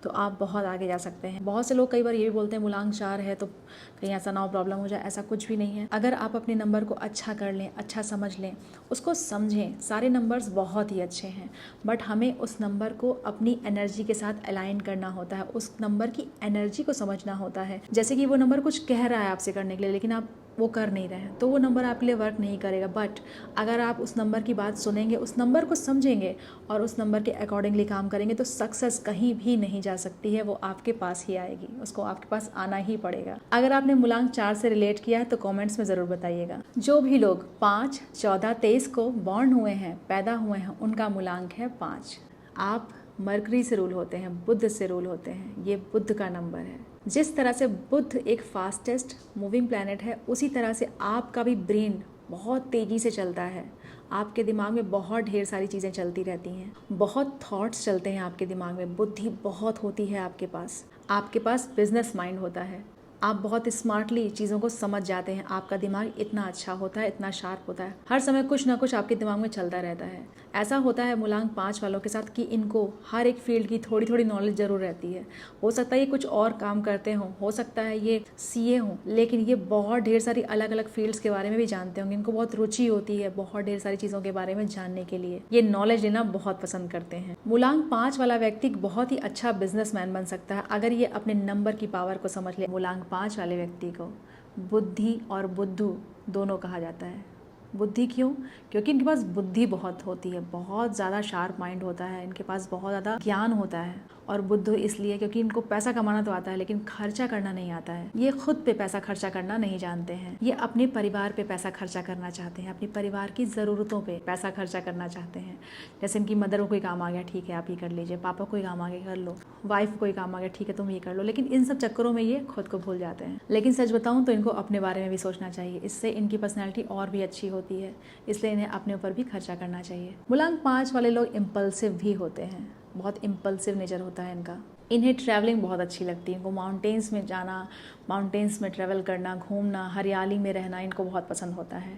तो आप बहुत आगे जा सकते हैं। बहुत से लोग कई बार ये भी बोलते हैं मूलांक 4 है तो कहीं ऐसा ना हो प्रॉब्लम हो जाए, ऐसा कुछ भी नहीं है। अगर आप अपने नंबर को अच्छा कर लें, अच्छा समझ लें, उसको समझें, सारे नंबर्स बहुत ही अच्छे हैं, बट हमें उस नंबर को अपनी एनर्जी के साथ अलाइन करना होता है, उस नंबर की एनर्जी को समझना होता है। जैसे कि वो नंबर कुछ कह रहा है आपसे करने के लिए, लेकिन आप वो कर नहीं रहे हैं, तो वो नंबर आपके लिए वर्क नहीं करेगा। बट अगर आप उस नंबर की बात सुनेंगे, उस नंबर को समझेंगे और उस नंबर के अकॉर्डिंगली काम करेंगे, तो सक्सेस कहीं भी नहीं जा सकती है, वो आपके पास ही आएगी, उसको आपके पास आना ही पड़ेगा। अगर आपने मूलांक 4 से रिलेट किया है तो कमेंट्स में ज़रूर बताइएगा। जो भी लोग 5, 14, 23 को बॉर्न हुए हैं, पैदा हुए हैं, उनका मूलांक है 5। आप मरकरी से रूल होते हैं, बुध से रूल होते हैं, ये बुध का नंबर है। जिस तरह से बुध एक फास्टेस्ट मूविंग प्लैनेट है, उसी तरह से आपका भी ब्रेन बहुत तेज़ी से चलता है। आपके दिमाग में बहुत ढेर सारी चीज़ें चलती रहती हैं, बहुत थॉट्स चलते हैं आपके दिमाग में, बुद्धि बहुत होती है आपके पास बिजनेस माइंड होता है, आप बहुत स्मार्टली चीज़ों को समझ जाते हैं, आपका दिमाग इतना अच्छा होता है, इतना शार्प होता है, हर समय कुछ ना कुछ आपके दिमाग में चलता रहता है। ऐसा होता है मूलांक 5 वालों के साथ कि इनको हर एक फील्ड की थोड़ी थोड़ी नॉलेज ज़रूर रहती है। हो सकता है ये कुछ और काम करते हों, हो सकता है ये सीए हों, लेकिन ये बहुत ढेर सारी अलग अलग फील्ड्स के बारे में भी जानते होंगे। इनको बहुत रुचि होती है बहुत ढेर सारी चीज़ों के बारे में जानने के लिए, ये नॉलेज लेना बहुत पसंद करते हैं। मूलांक 5 वाला व्यक्ति बहुत ही अच्छा बिजनेसमैन बन सकता है अगर ये अपने नंबर की पावर को समझ ले। मूलांक 5 वाले व्यक्ति को बुद्धि और बुद्धू दोनों कहा जाता है। बुद्धि क्यों? क्योंकि इनके पास बुद्धि बहुत होती है, बहुत ज़्यादा शार्प माइंड होता है, इनके पास बहुत ज़्यादा ज्ञान होता है। और बुद्धू इसलिए क्योंकि इनको पैसा कमाना तो आता है लेकिन खर्चा करना नहीं आता है। ये खुद पे पैसा खर्चा करना नहीं जानते हैं, ये अपने परिवार पे पैसा खर्चा करना चाहते हैं, अपने परिवार की ज़रूरतों पे पैसा खर्चा करना चाहते हैं। जैसे इनकी मदर को कोई काम आ गया, ठीक है आप ये कर लीजिए, पापा को कोई काम आ गया कर लो, वाइफ को कोई काम आ गया, ठीक है तुम ये कर लो, लेकिन इन सब चक्करों में ये खुद को भूल जाते हैं। लेकिन सच बताऊँ तो इनको अपने बारे में भी सोचना चाहिए, इससे इनकी पर्सनैलिटी और भी अच्छी होती है, इसलिए इन्हें अपने ऊपर भी खर्चा करना चाहिए। मूलांक 5 वाले लोग इम्पल्सिव भी होते हैं, बहुत इम्पल्सिव नेचर होता है इनका। इन्हें ट्रैवलिंग बहुत अच्छी लगती है, इनको माउंटेन्स में जाना, माउंटेन्स में ट्रैवल करना, घूमना, हरियाली में रहना इनको बहुत पसंद होता है।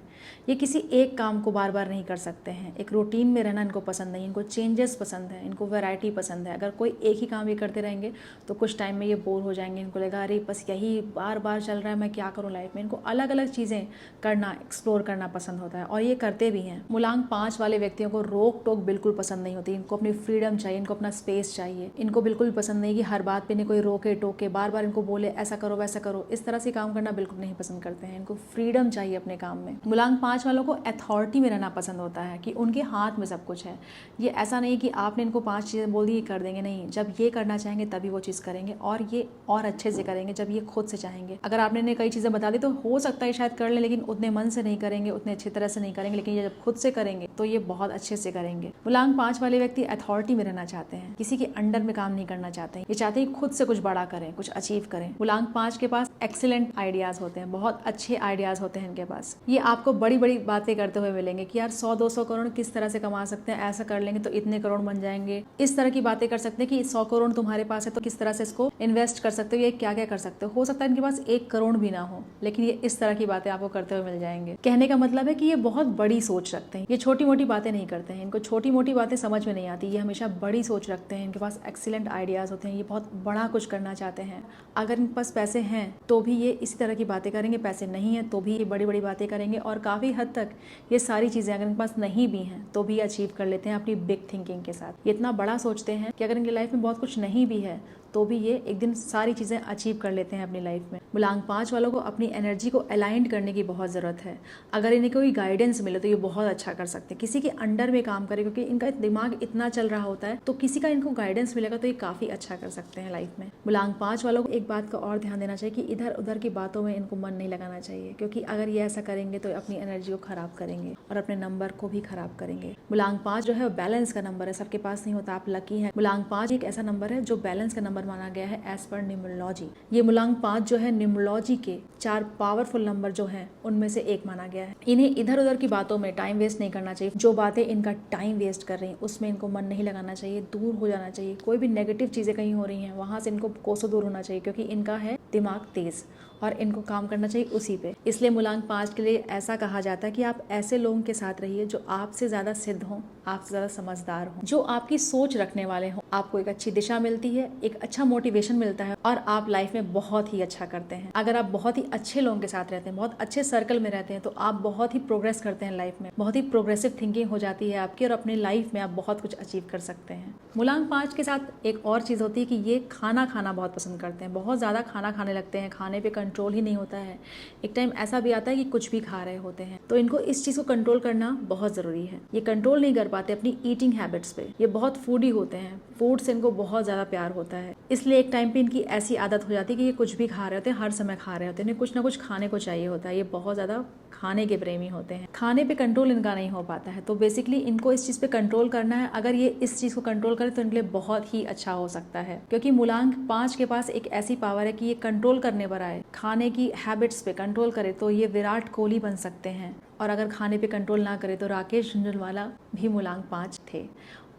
ये किसी एक काम को बार बार नहीं कर सकते हैं, एक रूटीन में रहना इनको पसंद नहीं, इनको चेंजेस पसंद है, इनको वैरायटी पसंद है। अगर कोई एक ही काम ये करते रहेंगे तो कुछ टाइम में ये बोर हो जाएंगे, इनको लगेगा अरे बस यही बार बार चल रहा है, मैं क्या करूँ लाइफ में। इनको अलग अलग चीज़ें करना, एक्सप्लोर करना पसंद होता है और ये करते भी हैं। मूलांक 5 वाले व्यक्तियों को रोक टोक बिल्कुल पसंद नहीं होती, इनको अपनी फ्रीडम चाहिए, इनको अपना स्पेस चाहिए। इनको बिल्कुल पसंद नहीं कि हर बात पे नहीं कोई रोके टोके, बार बार इनको बोले ऐसा करो वैसा करो, इस तरह से काम करना बिल्कुल नहीं पसंद करते हैं। इनको फ्रीडम चाहिए अपने काम में। मूलांक 5 वालों को अथॉरिटी में रहना पसंद होता है कि उनके हाथ में सब कुछ है। ये ऐसा नहीं कि आपने इनको 5 चीज़ें बोल दी कर देंगे, नहीं, जब ये करना चाहेंगे तभी वो चीज़ करेंगे और ये और अच्छे से करेंगे जब ये खुद से चाहेंगे। अगर आपने इन्हें कई चीज़ें बता दी तो हो सकता है शायद कर लें, लेकिन उतने मन से नहीं करेंगे, उतने अच्छी तरह से नहीं करेंगे, लेकिन ये जब खुद से करेंगे तो ये बहुत अच्छे से करेंगे। मूलांक 5 वाले व्यक्ति अथॉरिटी में रहना चाहते हैं, किसी के अंडर में काम नहीं करना चाहते हैं, ये चाहते हैं खुद से कुछ बड़ा करें, कुछ अचीव करें। मूलांक 5 के पास एक्सीलेंट आइडियाज होते हैं, बहुत अच्छे आइडियाज होते हैं इनके पास। ये आपको बड़ी बड़ी बातें करते हुए मिलेंगे कि यार 100-200 करोड़ किस तरह से कमा सकते हैं, ऐसा कर लेंगे तो इतने करोड़ बन जाएंगे, इस तरह की बातें कर सकते हैं कि 100 करोड़ तुम्हारे पास है तो किस तरह से इसको इन्वेस्ट कर सकते हो, ये क्या क्या कर सकते हो सकता है इनके पास 1 करोड़ भी ना हो, लेकिन ये इस तरह की बातें आपको करते हुए मिल जाएंगे। कहने का मतलब है कि ये बहुत बड़ी सोच रखते हैं, ये छोटी मोटी बातें नहीं करते हैं, इनको छोटी मोटी बातें समझ में नहीं आती, ये हमेशा बड़ी सोच रखते हैं, इनके पास एक्सीलेंट आइडियाज होते हैं, ये बहुत बड़ा कुछ करना चाहते हैं। अगर इनके पास पैसे हैं तो भी ये इसी तरह की बातें करेंगे, पैसे नहीं है तो भी ये बड़ी बड़ी बातें करेंगे और काफ़ी हद तक ये सारी चीज़ें अगर इनके पास नहीं भी हैं तो भी अचीव कर लेते हैं अपनी बिग थिंकिंग के साथ। ये इतना बड़ा सोचते हैं कि अगर इनकी लाइफ में बहुत कुछ नहीं भी है तो भी ये एक दिन सारी चीज़ें अचीव कर लेते हैं अपनी लाइफ में। मूलांक 5 वालों को अपनी एनर्जी को अलाइंड करने की बहुत ज़रूरत है। अगर इन्हें कोई गाइडेंस मिले तो ये बहुत अच्छा कर सकते हैं, किसी के अंडर में काम करें, क्योंकि इनका दिमाग इतना चल रहा होता है, तो किसी का इनको गाइडेंस मिलेगा तो ये काफ़ी अच्छा कर सकते हैं लाइफ में। मूलांक 5 वालों को एक बात का और ध्यान देना चाहिए कि इधर उधर की बातों में इनको मन नहीं लगाना चाहिए, क्योंकि अगर ये ऐसा करेंगे तो अपनी एनर्जी को खराब करेंगे और अपने नंबर को भी खराब करेंगे। मूलांक 5 जो है बैलेंस का नंबर है, सबके पास नहीं होता, आप लकी हैं। मूलांक 5 एक ऐसा नंबर है जो बैलेंस का नंबर नंबर माना गया है एज पर न्यूमरोलॉजी। ये मूलांक 5 जो है न्यूमरोलॉजी के 4 पावरफुल नंबर जो हैं उनमें से एक माना गया है। इन्हें इधर उधर की बातों में टाइम वेस्ट नहीं करना चाहिए। जो बातें इनका टाइम वेस्ट कर रही हैं उसमें इनको मन नहीं लगाना चाहिए, दूर हो जाना चाहिए। कोई भी नेगेटिव चीज़ें कहीं हो रही हैं वहाँ से इनको कोसों दूर होना चाहिए, क्योंकि इनका है दिमाग तेज और इनको काम करना चाहिए उसी पे। इसलिए मूलांक 5 के लिए ऐसा कहा जाता है कि आप ऐसे लोगों के साथ रहिए जो आपसे ज़्यादा सिद्ध हों, आपसे ज़्यादा समझदार हों, जो आपकी सोच रखने वाले हों। आपको एक अच्छी दिशा मिलती है, एक अच्छा मोटिवेशन मिलता है और आप लाइफ में बहुत ही अच्छा करते हैं। अगर आप बहुत ही अच्छे लोगों के साथ रहते हैं, बहुत अच्छे सर्कल में रहते हैं, तो आप बहुत ही प्रोग्रेस करते हैं लाइफ में, बहुत ही प्रोग्रेसिव थिंकिंग हो जाती है आपकी और अपनी लाइफ में आप बहुत कुछ अचीव कर सकते हैं। मूलांक 5 के साथ एक और चीज़ होती है कि ये खाना खाना बहुत पसंद करते हैं, बहुत ज़्यादा खाना खाने लगते हैं, खाने पे कंट्रोल ही नहीं होता है। एक टाइम ऐसा भी आता है कि कुछ भी खा रहे होते हैं, तो इनको इस चीज़ को कंट्रोल करना बहुत ज़रूरी है। ये कंट्रोल नहीं कर पाते अपनी ईटिंग हैबिट्स पे। ये बहुत फूडी होते हैं, फूड से इनको बहुत ज़्यादा प्यार होता है, इसलिए एक टाइम पे इनकी ऐसी आदत हो जाती है कि ये कुछ भी खा रहे होते हैं, हर समय खा रहे होते हैं, इन्हें कुछ ना कुछ खाने को चाहिए होता है। ये बहुत ज़्यादा खाने के प्रेमी होते हैं, खाने पे कंट्रोल इनका नहीं हो पाता है। तो बेसिकली इनको इस चीज़ पे कंट्रोल करना है। अगर ये इस चीज़ को कंट्रोल करें तो इनके लिए बहुत ही अच्छा हो सकता है, क्योंकि मूलांक 5 के पास एक ऐसी पावर है कि ये कंट्रोल करने पर आए, खाने की हैबिट्स पे कंट्रोल करे तो ये विराट कोहली बन सकते हैं। और अगर खाने पे कंट्रोल ना करे तो राकेश झुंझुनवाला भी मूलांक 5 थे।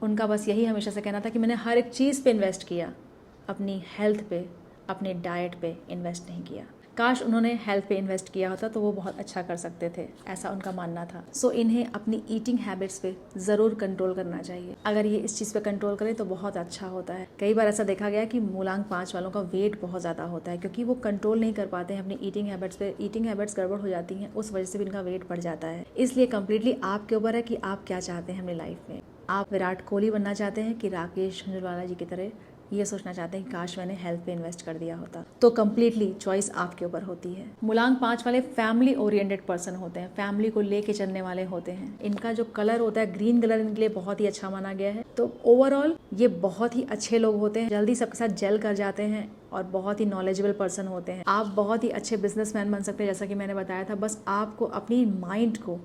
उनका बस यही हमेशा से कहना था कि मैंने हर एक चीज़ पे इन्वेस्ट किया, अपनी हेल्थ पे, अपने डाइट पे इन्वेस्ट नहीं किया। काश उन्होंने हेल्थ पे इन्वेस्ट किया होता तो वो बहुत अच्छा कर सकते थे, ऐसा उनका मानना था। सो इन्हें अपनी ईटिंग हैबिट्स पे ज़रूर कंट्रोल करना चाहिए। अगर ये इस चीज़ पे कंट्रोल करें तो बहुत अच्छा होता है। कई बार ऐसा देखा गया कि मूलांक 5 वालों का वेट बहुत ज़्यादा होता है, क्योंकि वो कंट्रोल नहीं कर पाते हैं अपनी ईटिंग हैबिट्स पे। ईटिंग हैबिट्स गड़बड़ हो जाती हैं, उस वजह से भी इनका वेट बढ़ जाता है। इसलिए कम्प्लीटली आपके ऊपर है कि आप क्या चाहते हैं अपनी लाइफ में। आप विराट कोहली बनना चाहते हैं कि राकेश झुंझुनवाला जी की तरह ये सोचना चाहते हैं कि काश मैंने हेल्थ पे इन्वेस्ट कर दिया होता। तो कम्प्लीटली चॉइस आपके ऊपर होती है। मूलांक 5 वाले फैमिली ओरिएंटेड पर्सन होते हैं, फैमिली को लेके चलने वाले होते हैं। इनका जो कलर होता है ग्रीन कलर, इनके लिए बहुत ही अच्छा माना गया है। तो ओवरऑल ये बहुत ही अच्छे लोग होते हैं, जल्दी सबके साथ जेल कर जाते हैं और बहुत ही नॉलेजेबल पर्सन होते हैं। आप बहुत ही अच्छे बिजनेसमैन बन सकते हैं, जैसा कि मैंने बताया था। बस आपको अपनी माइंड को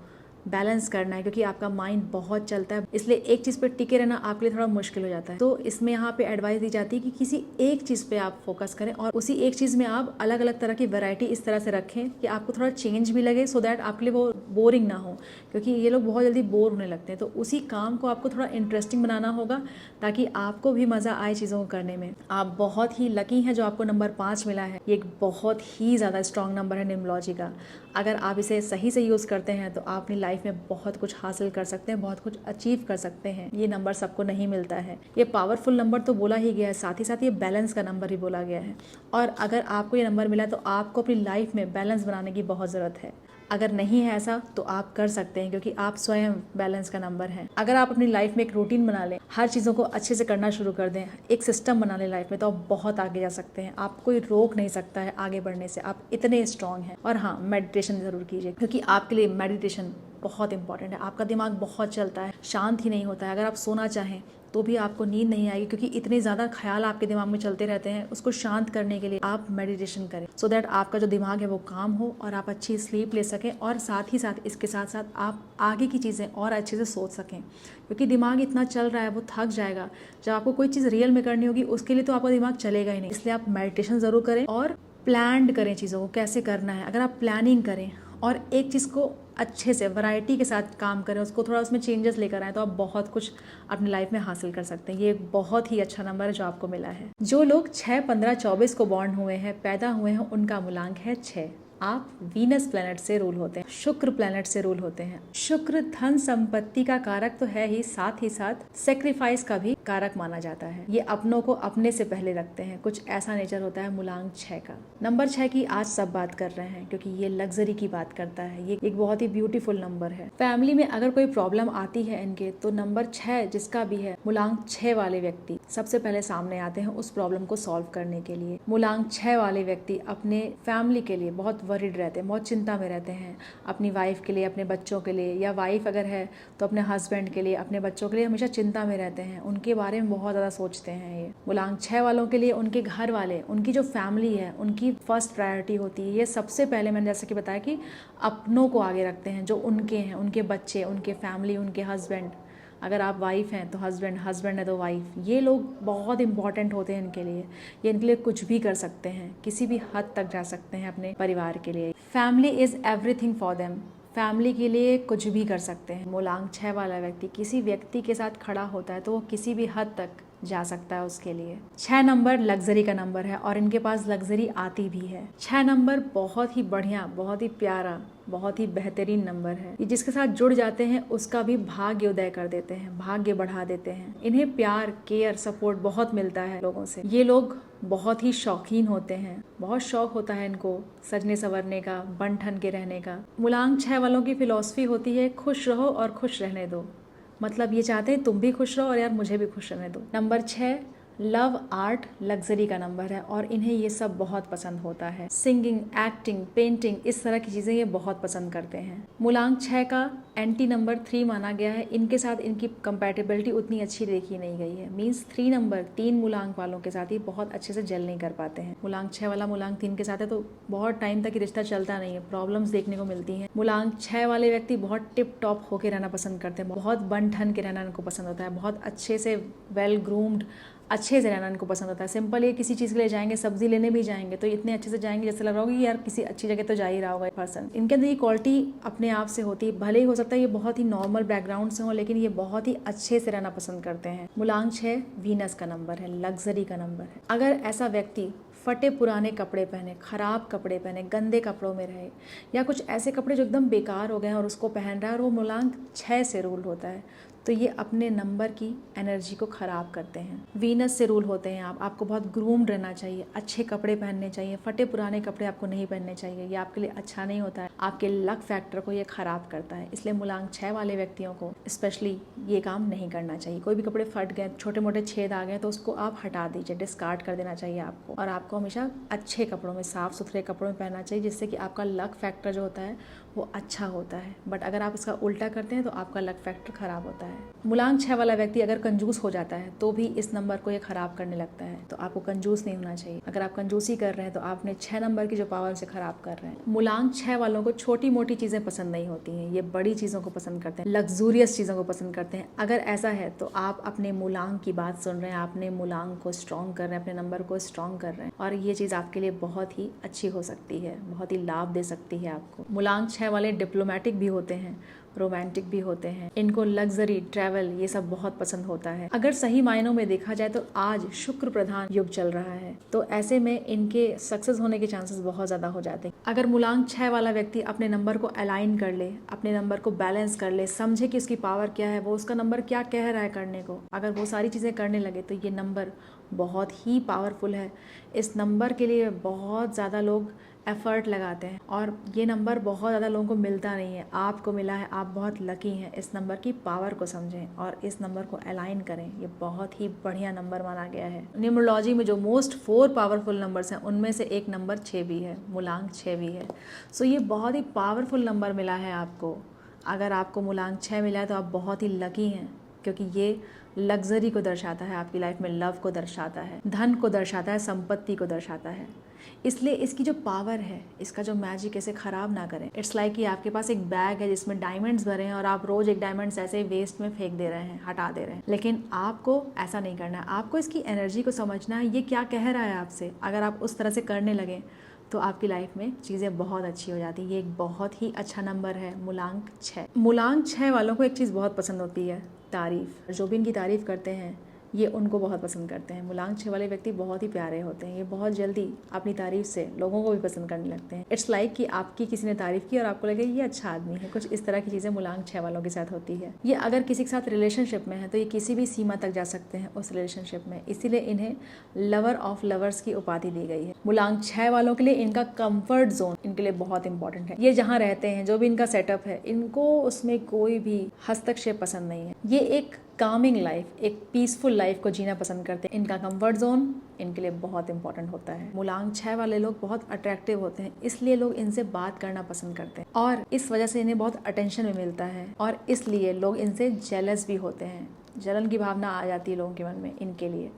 बैलेंस करना है, क्योंकि आपका माइंड बहुत चलता है, इसलिए एक चीज़ पे टिके रहना आपके लिए थोड़ा मुश्किल हो जाता है। तो इसमें यहाँ पे एडवाइस दी जाती है कि किसी एक चीज़ पे आप फोकस करें और उसी एक चीज़ में आप अलग अलग तरह की वैरायटी इस तरह से रखें कि आपको थोड़ा चेंज भी लगे, सो दैट आपके लिए वो बोरिंग ना हो, क्योंकि ये लोग बहुत जल्दी बोर होने लगते हैं। तो उसी काम को आपको थोड़ा इंटरेस्टिंग बनाना होगा ताकि आपको भी मज़ा आए चीज़ों को करने में। आप बहुत ही लकी हैं जो आपको नंबर 5 मिला है। ये एक बहुत ही ज़्यादा स्ट्रॉन्ग नंबर है न्यूमरोलॉजी का। अगर आप इसे सही से यूज़ करते हैं तो आप अपनी लाइफ में बहुत कुछ हासिल कर सकते हैं, बहुत कुछ अचीव कर सकते हैं। ये नंबर सबको नहीं मिलता है। ये पावरफुल नंबर तो बोला ही गया है, साथ ही साथ ये बैलेंस का नंबर भी बोला गया है। और अगर आपको ये नंबर मिला तो आपको अपनी लाइफ में बैलेंस बनाने की बहुत ज़रूरत है। अगर नहीं है ऐसा तो आप कर सकते हैं, क्योंकि आप स्वयं बैलेंस का नंबर हैं। अगर आप अपनी लाइफ में एक रूटीन बना लें, हर चीज़ों को अच्छे से करना शुरू कर दें, एक सिस्टम बना लें लाइफ में, तो आप बहुत आगे जा सकते हैं। आप कोई रोक नहीं सकता है आगे बढ़ने से, आप इतने स्ट्रांग हैं। और हाँ, मेडिटेशन ज़रूर कीजिए, क्योंकि आपके लिए मेडिटेशन बहुत इंपॉर्टेंट है। आपका दिमाग बहुत चलता है, शांत ही नहीं होता है। अगर आप सोना चाहें तो भी आपको नींद नहीं आएगी, क्योंकि इतने ज़्यादा ख्याल आपके दिमाग में चलते रहते हैं। उसको शांत करने के लिए आप मेडिटेशन करें, सो दैट आपका जो दिमाग है वो काम हो और आप अच्छी स्लीप ले सकें, और साथ ही साथ इसके साथ साथ आप आगे की चीज़ें और अच्छे से सोच सकें, क्योंकि दिमाग इतना चल रहा है वो थक जाएगा। जब आपको कोई चीज़ रियल में करनी होगी उसके लिए तो आपका दिमाग चलेगा ही नहीं। इसलिए आप मेडिटेशन ज़रूर करें और प्लान्ड करें चीज़ों को कैसे करना है। अगर आप प्लानिंग करें और एक चीज़ को अच्छे से वैरायटी के साथ काम करें, उसको थोड़ा उसमें चेंजेस लेकर आए, तो आप बहुत कुछ अपनी लाइफ में हासिल कर सकते हैं। ये एक बहुत ही अच्छा नंबर है जो आपको मिला है। जो लोग 6, 15, 24 को बॉर्न हुए हैं, पैदा हुए हैं, उनका मूलांक है 6। आप वीनस प्लैनेट से रूल होते हैं, शुक्र प्लैनेट से रूल होते हैं। शुक्र धन संपत्ति का कारक तो है ही, साथ ही साथ सेक्रीफाइस का भी कारक माना जाता है। ये अपनों को अपने से पहले रखते हैं, कुछ ऐसा नेचर होता है मूलांक 6 का। नंबर 6 की आज सब बात कर रहे हैं, क्योंकि ये लग्जरी की बात करता है। ये एक बहुत ही ब्यूटीफुल नंबर है। फैमिली में अगर कोई प्रॉब्लम आती है इनके, तो नंबर 6 जिसका भी है, मूलांक 6 वाले व्यक्ति सबसे पहले सामने आते हैं उस प्रॉब्लम को सॉल्व करने के लिए। मूलांक 6 वाले व्यक्ति अपने फैमिली के लिए बहुत वरीड रहते हैं, बहुत चिंता में रहते हैं, अपनी वाइफ के लिए, अपने बच्चों के लिए, या वाइफ अगर है तो अपने हस्बैंड के लिए, अपने बच्चों के लिए हमेशा चिंता में रहते हैं, उनके बारे में बहुत ज़्यादा सोचते हैं। ये मूलांक 6 वालों के लिए उनके घर वाले, उनकी जो फैमिली है, उनकी फर्स्ट प्रायोरिटी होती है। ये सबसे पहले मैंने जैसे कि बताया कि अपनों को आगे रखते हैं, जो उनके हैं, उनके बच्चे, उनके फैमिली, उनके हस्बैंड, अगर आप वाइफ हैं तो हस्बैंड, हस्बैंड है तो वाइफ। ये लोग बहुत इंपॉर्टेंट होते हैं इनके लिए। ये इनके लिए कुछ भी कर सकते हैं, किसी भी हद तक जा सकते हैं अपने परिवार के लिए। Family is everything for them. Family के लिए कुछ भी कर सकते हैं। मूलांक 6 वाला व्यक्ति किसी व्यक्ति के साथ खड़ा होता है तो वो किसी भी हद तक जा सकता है उसके लिए। 6 नंबर लग्जरी का नंबर है और इनके पास लग्जरी आती भी है। 6 नंबर बहुत ही बढ़िया, बहुत ही प्यारा, बहुत ही बेहतरीन नंबर है। ये जिसके साथ जुड़ जाते हैं उसका भी भाग्य उदय कर देते हैं, भाग्य बढ़ा देते हैं। इन्हें प्यार, केयर, सपोर्ट बहुत मिलता है लोगों से। ये लोग बहुत ही शौकीन होते हैं, बहुत शौक होता है इनको सजने संवरने का, बन ठन के रहने का। मूलांक 6 वालों की फिलॉसफी होती है खुश रहो और खुश रहने दो। मतलब ये चाहते हैं तुम भी खुश रहो और यार मुझे भी खुश रहने दो। नंबर 6 लव, आर्ट, लग्जरी का नंबर है और इन्हें ये सब बहुत पसंद होता है। सिंगिंग, एक्टिंग, पेंटिंग, इस तरह की चीज़ें ये बहुत पसंद करते हैं। मूलांक 6 का एंटी नंबर 3 माना गया है। इनके साथ इनकी कंपैटिबिलिटी उतनी अच्छी देखी नहीं गई है। मीन्स 3 नंबर, 3 मूलांक वालों के साथ ही बहुत अच्छे से जेल नहीं कर पाते हैं। मूलांक 6 वाला मूलांक 3 के साथ है तो बहुत टाइम तक रिश्ता चलता नहीं है, प्रॉब्लम्स देखने को मिलती हैं। मूलांक 6 वाले व्यक्ति बहुत टिप टॉप होकर रहना पसंद करते हैं, बहुत बन ठन के रहना इनको पसंद होता है, बहुत अच्छे से वेल ग्रूम्ड, अच्छे से रहना इनको पसंद होता है। सिंपल ये किसी चीज़ के लिए जाएंगे, सब्जी लेने भी जाएंगे तो इतने अच्छे से जाएंगे जैसे लग रहा होगा कि यार किसी अच्छी जगह तो जा ही रहा होगा पर्सन। इनके अंदर ये क्वालिटी अपने आप से होती है। भले ही हो सकता है ये बहुत ही नॉर्मल बैकग्राउंड से हो, लेकिन ये बहुत ही अच्छे से रहना पसंद करते हैं। मूलांक 6 वीनस का नंबर है, लग्जरी का नंबर है। अगर ऐसा व्यक्ति फटे पुराने कपड़े पहने, खराब कपड़े पहने, गंदे कपड़ों में रहे या कुछ ऐसे कपड़े जो एकदम बेकार हो गए हैं और उसको पहन रहा है और वो मूलांक 6 से रूल होता है तो ये अपने नंबर की एनर्जी को ख़राब करते हैं। वीनस से रूल होते हैं आप। आपको बहुत ग्रूम्ड रहना चाहिए, अच्छे कपड़े पहनने चाहिए, फटे पुराने कपड़े आपको नहीं पहनने चाहिए। ये आपके लिए अच्छा नहीं होता है, आपके लक फैक्टर को ये ख़राब करता है। इसलिए मूलांक 6 वाले व्यक्तियों को स्पेशली ये काम नहीं करना चाहिए। कोई भी कपड़े फट गए, छोटे मोटे छेद आ गए तो उसको आप हटा दीजिए, डिस्कार्ड कर देना चाहिए आपको। और आपको हमेशा अच्छे कपड़ों में, साफ़ सुथरे कपड़ों में पहनना चाहिए जिससे कि आपका लक फैक्टर जो होता है वो अच्छा होता है। बट अगर आप इसका उल्टा करते हैं तो आपका लक फैक्टर ख़राब होता है। मूलांक 6 वाला व्यक्ति अगर कंजूस हो जाता है तो भी इस नंबर को ये खराब करने लगता है, तो आपको कंजूस नहीं होना चाहिए। अगर आप कंजूसी कर रहे हैं तो आपने 6 नंबर की जो पावर से खराब कर रहे हैं। मूलांक 6 वालों को छोटी मोटी चीज़ें पसंद नहीं होती हैं, ये बड़ी चीज़ों को पसंद करते हैं, लग्जूरियस चीज़ों को पसंद करते हैं। अगर ऐसा है तो आप अपने मूलांक की बात सुन रहे हैं, आपने मूलांक को स्ट्रॉन्ग कर रहे हैं, अपने नंबर को स्ट्रॉन्ग कर रहे हैं और ये चीज़ आपके लिए बहुत ही अच्छी हो सकती है, बहुत ही लाभ दे सकती है आपको। मूलांक 6 वाले डिप्लोमेटिक भी होते हैं, रोमांटिक भी होते हैं। इनको लग्जरी, ट्रैवल ये सब बहुत पसंद होता है। अगर सही मायनों में देखा जाए तो आज शुक्र प्रधान युग चल रहा है तो ऐसे में इनके सक्सेस होने के चांसेस बहुत ज़्यादा हो जाते हैं। अगर मूलांक 6 वाला व्यक्ति अपने नंबर को अलाइन कर ले, अपने नंबर को बैलेंस कर ले, समझे कि उसकी पावर क्या है, वो उसका नंबर क्या कह रहा है करने को, अगर वो सारी चीज़ें करने लगे तो ये नंबर बहुत ही पावरफुल है। इस नंबर के लिए बहुत ज़्यादा लोग एफर्ट लगाते हैं और ये नंबर बहुत ज़्यादा लोगों को मिलता नहीं है। आपको मिला है, आप बहुत लकी हैं। इस नंबर की पावर को समझें और इस नंबर को अलाइन करें। ये बहुत ही बढ़िया नंबर माना गया है। न्यूमरोलॉजी में जो मोस्ट 4 पावरफुल नंबर्स हैं उनमें से एक नंबर 6 भी है, मूलांक 6 भी है। सो ये बहुत ही पावरफुल नंबर मिला है आपको। अगर आपको मूलांक 6 मिला है तो आप बहुत ही लकी हैं क्योंकि ये लग्जरी को दर्शाता है, आपकी लाइफ में लव को दर्शाता है, धन को दर्शाता है, संपत्ति को दर्शाता है। इसलिए इसकी जो पावर है, इसका जो मैजिक, इसे ख़राब ना करें। इट्स लाइक कि आपके पास एक बैग है जिसमें डायमंड्स भरे हैं और आप रोज़ एक डायमंड्स ऐसे वेस्ट में फेंक दे रहे हैं, हटा दे रहे हैं। लेकिन आपको ऐसा नहीं करना है, आपको इसकी एनर्जी को समझना है, ये क्या कह रहा है आपसे। अगर आप उस तरह से करने लगें तो आपकी लाइफ में चीज़ें बहुत अच्छी हो जाती है। ये एक बहुत ही अच्छा नंबर है मूलांक 6। मूलांक 6 वालों को एक चीज़ बहुत पसंद होती है, तारीफ़। जो भी इनकी तारीफ़ करते हैं ये उनको बहुत पसंद करते हैं। मूलांक 6 वाले व्यक्ति बहुत ही प्यारे होते हैं। ये बहुत जल्दी अपनी तारीफ से लोगों को भी पसंद करने लगते हैं। इट्स लाइक कि आपकी किसी ने तारीफ की और आपको लगे ये अच्छा आदमी है। कुछ इस तरह की चीज़ें मूलांक 6 वालों के साथ होती है। ये अगर किसी के साथ रिलेशनशिप में है तो ये किसी भी सीमा तक जा सकते हैं उस रिलेशनशिप में, इसीलिए इन्हें लवर ऑफ लवर्स की उपाधि दी गई है। मूलांक 6 वालों के लिए इनका कंफर्ट जोन इनके लिए बहुत इंपॉर्टेंट है। ये जहाँ रहते हैं, जो भी इनका सेटअप है, इनको उसमें कोई भी हस्तक्षेप पसंद नहीं है। ये एक कामिंग लाइफ, एक पीसफुल लाइफ को जीना पसंद करते हैं। इनका कंफर्ट जोन इनके लिए बहुत इंपॉर्टेंट होता है। मूलांक 6 वाले लोग बहुत अट्रैक्टिव होते हैं, इसलिए लोग इनसे बात करना पसंद करते हैं और इस वजह से इन्हें बहुत अटेंशन भी मिलता है और इसलिए लोग इनसे जेलस भी होते हैं। जलन की भावना आ जाती है लोगों के मन में इनके लिए,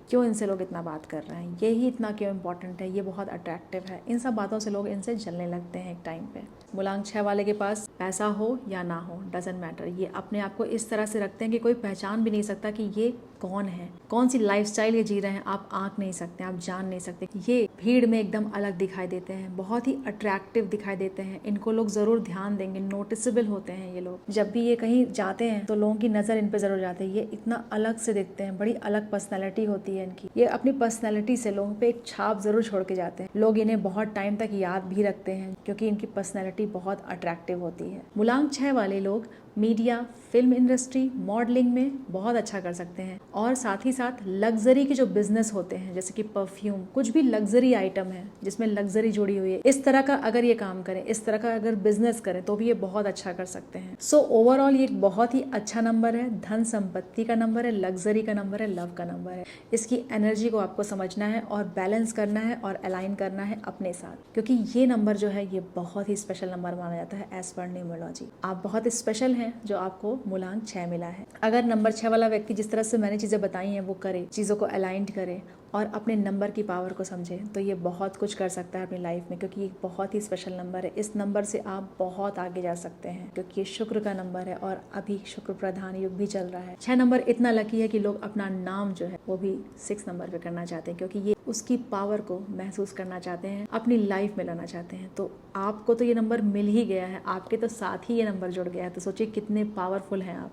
क्यों इनसे लोग इतना बात कर रहे हैं, ये ही इतना क्यों इम्पोर्टेंट है, ये बहुत अट्रैक्टिव है, इन सब बातों से लोग इनसे जलने लगते हैं एक टाइम पे। मूलांक 6 वाले के पास पैसा हो या ना हो, डजेंट मैटर, ये अपने आप को इस तरह से रखते हैं कि कोई पहचान भी नहीं सकता कि ये कौन है, कौन सी लाइफस्टाइल ये जी रहे हैं, आप आंक नहीं सकते, आप जान नहीं सकते। ये भीड़ में एकदम अलग दिखाई देते हैं, बहुत ही अट्रैक्टिव दिखाई देते हैं, इनको लोग जरूर ध्यान देंगे, नोटिसेबल होते हैं ये लोग। जब भी ये कहीं जाते हैं तो लोगों की नज़र इन पे जरूर जाती है, ये इतना अलग से दिखते हैं, बड़ी अलग पर्सनैलिटी होती है इनकी, ये अपनी पर्सनैलिटी से लोगों पे एक छाप जरूर छोड़ के जाते हैं। लोग इन्हें बहुत टाइम तक याद भी रखते हैं क्योंकि इनकी पर्सनैलिटी बहुत अट्रैक्टिव होती है। मूलांक 6 वाले लोग मीडिया, फिल्म इंडस्ट्री, मॉडलिंग में बहुत अच्छा कर सकते हैं और साथ ही साथ लग्जरी के जो बिजनेस होते हैं जैसे कि परफ्यूम, कुछ भी लग्जरी आइटम है जिसमें लग्जरी जुड़ी हुई है, इस तरह का अगर ये काम करें, इस तरह का अगर बिजनेस करें तो भी ये बहुत अच्छा कर सकते हैं। सो ओवरऑल ये एक बहुत ही अच्छा नंबर है, धन संपत्ति का नंबर है, लग्जरी का नंबर है, लव का नंबर है। इसकी एनर्जी को आपको समझना है और बैलेंस करना है और अलाइन करना है अपने साथ, क्योंकि ये नंबर जो है ये बहुत ही स्पेशल नंबर माना जाता है एज पर न्यूमरोलॉजी। आप बहुत स्पेशल हैं जो आपको मूलांक 6 मिला है। अगर नंबर 6 वाला व्यक्ति जिस तरह से मैंने चीज़ें बताई हैं वो करे, चीज़ों को अलाइंड करे और अपने नंबर की पावर को समझे तो ये बहुत कुछ कर सकता है अपनी लाइफ में, क्योंकि ये बहुत ही स्पेशल नंबर है। इस नंबर से आप बहुत आगे जा सकते हैं क्योंकि ये शुक्र का नंबर है और अभी शुक्र प्रधान युग भी चल रहा है। 6 नंबर इतना लकी है कि लोग अपना नाम जो है वो भी 6 नंबर पे करना चाहते हैं क्योंकि ये उसकी पावर को महसूस करना चाहते हैं, अपनी लाइफ में लाना चाहते हैं। तो आपको तो ये नंबर मिल ही गया है, आपके तो साथ ही ये नंबर जुड़ गया है, तो सोचिए कितने पावरफुल हैं आप।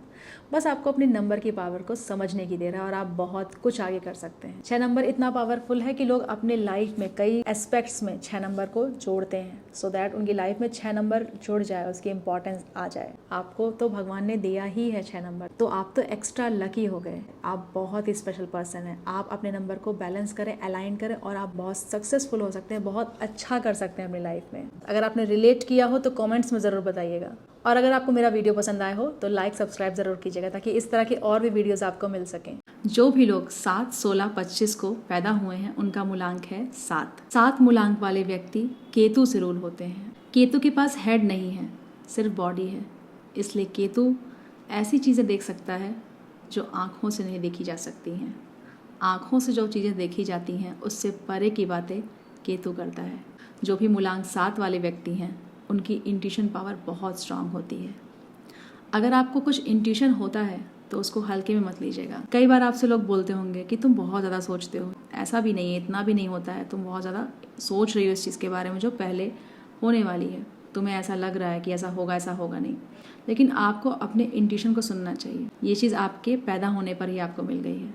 बस आपको अपनी नंबर की पावर को समझने की देर है और आप बहुत कुछ आगे कर सकते हैं। 6 नंबर इतना पावरफुल है कि लोग अपने लाइफ में कई एस्पेक्ट्स में 6 नंबर को जोड़ते हैं सो दैट उनकी लाइफ में 6 नंबर जुड़ जाए, उसकी इंपॉर्टेंस आ जाए। आपको तो भगवान ने दिया ही है 6 नंबर, तो आप तो एक्स्ट्रा लकी हो गए। आप बहुत ही स्पेशल पर्सन है। आप अपने नंबर को बैलेंस करें, अलाइन करें और आप बहुत सक्सेसफुल हो सकते हैं, बहुत अच्छा कर सकते हैं अपनी लाइफ में। अगर आपने रिलेट किया हो तो कमेंट्स में ज़रूर बताइएगा और अगर आपको मेरा वीडियो पसंद आया हो तो लाइक सब्सक्राइब ज़रूर कीजिएगा ताकि इस तरह के और भी वीडियोस आपको मिल सकें। जो भी लोग 7, 16, 25 को पैदा हुए हैं उनका मूलांक है 7। 7 मूलांक वाले व्यक्ति केतु से रूल होते हैं। केतु के पास हेड नहीं है, सिर्फ बॉडी है, इसलिए केतु ऐसी चीज़ें देख सकता है जो आँखों से नहीं देखी जा सकती हैं। आँखों से जो चीज़ें देखी जाती हैं उससे परे की बातें केतु करता है। जो भी मूलांक 7 वाले व्यक्ति हैं उनकी इंट्यूशन पावर बहुत स्ट्रांग होती है। अगर आपको कुछ इंट्यूशन होता है तो उसको हल्के में मत लीजिएगा। कई बार आपसे लोग बोलते होंगे कि तुम बहुत ज़्यादा सोचते हो। ऐसा भी नहीं है, इतना भी नहीं होता है। तुम बहुत ज़्यादा सोच रही हो इस चीज़ के बारे में जो पहले होने वाली है। तुम्हें ऐसा लग रहा है कि ऐसा होगा नहीं, लेकिन आपको अपने इंट्यूशन को सुनना चाहिए। ये चीज़ आपके पैदा होने पर ही आपको मिल गई है।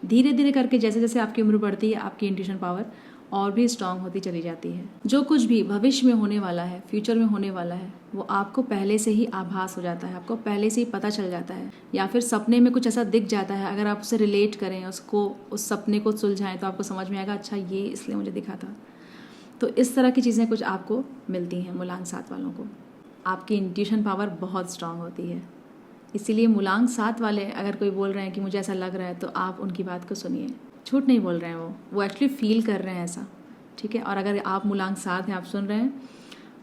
धीरे धीरे करके जैसे जैसे आपकी उम्र बढ़ती है आपकी इंट्यूशन पावर और भी स्ट्रांग होती चली जाती है। जो कुछ भी भविष्य में होने वाला है, फ्यूचर में होने वाला है, वो आपको पहले से ही आभास हो जाता है, आपको पहले से ही पता चल जाता है, या फिर सपने में कुछ ऐसा दिख जाता है। अगर आप उसे रिलेट करें, उसको उस सपने को सुलझाएं तो आपको समझ में आएगा अच्छा ये इसलिए मुझे दिखा था। तो इस तरह की चीज़ें कुछ आपको मिलती हैं मूलांक 7 वालों को। आपकी इंट्यूशन पावर बहुत स्ट्रांग होती है, इसीलिए मूलांक 7 वाले अगर कोई बोल रहे हैं कि मुझे ऐसा लग रहा है तो आप उनकी बात को सुनिए। झूठ नहीं बोल रहे हैं, वो एक्चुअली फील कर रहे हैं ऐसा, ठीक है। और अगर आप मूलांक 7 हैं, आप सुन रहे हैं,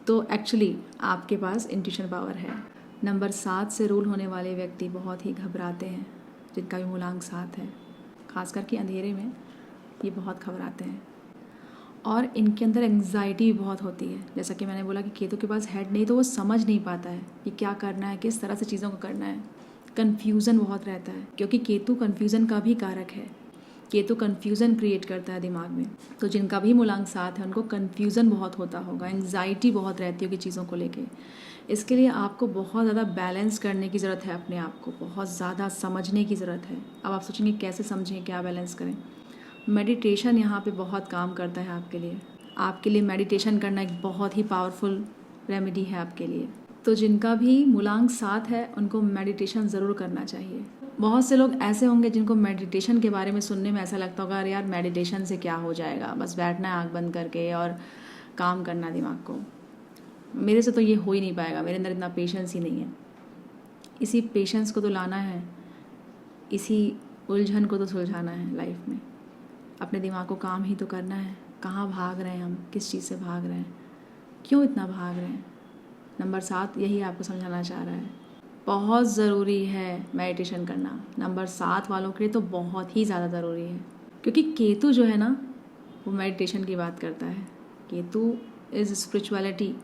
तो एक्चुअली आपके पास इंट्यूशन पावर है। नंबर 7 से रूल होने वाले व्यक्ति बहुत ही घबराते हैं, जिनका भी मूलांक 7 है, खास करके अंधेरे में ये बहुत घबराते हैं और इनके अंदर एंग्जाइटी भी बहुत होती है। जैसा कि मैंने बोला कि केतु के पास हेड नहीं, तो वो समझ नहीं पाता है कि क्या करना है, किस तरह से चीज़ों को करना है। कन्फ्यूज़न बहुत रहता है क्योंकि केतु कन्फ्यूज़न का भी कारक है। केतु कन्फ्यूज़न क्रिएट करता है दिमाग में। तो जिनका भी मूलांक 7 है उनको कन्फ्यूज़न बहुत होता होगा, एंग्जाइटी बहुत रहती होगी चीज़ों को लेके। इसके लिए आपको बहुत ज़्यादा बैलेंस करने की ज़रूरत है, अपने आप को बहुत ज़्यादा समझने की ज़रूरत है। अब आप सोचेंगे कैसे समझें, क्या बैलेंस करें। मेडिटेशन यहाँ पे बहुत काम करता है आपके लिए। आपके लिए मेडिटेशन करना एक बहुत ही पावरफुल रेमेडी है आपके लिए। तो जिनका भी मूलांक 7 है उनको मेडिटेशन ज़रूर करना चाहिए। बहुत से लोग ऐसे होंगे जिनको मेडिटेशन के बारे में सुनने में ऐसा लगता होगा अरे यार मेडिटेशन से क्या हो जाएगा, बस बैठना है आँख बंद करके और काम करना दिमाग को। मेरे से तो ये हो ही नहीं पाएगा, मेरे अंदर इतना पेशेंस ही नहीं है। इसी पेशेंस को तो लाना है, इसी उलझन को तो सुलझाना है लाइफ में। अपने दिमाग को काम ही तो करना है। कहाँ भाग रहे हैं हम, किस चीज़ से भाग रहे हैं, क्यों इतना भाग रहे हैं। नंबर 7 यही आपको समझाना चाह रहा है। बहुत ज़रूरी है मेडिटेशन करना। नंबर 7 वालों के लिए तो बहुत ही ज़्यादा ज़रूरी है। क्योंकि केतु जो है ना वो मेडिटेशन की बात करता है। Ketu is spirituality.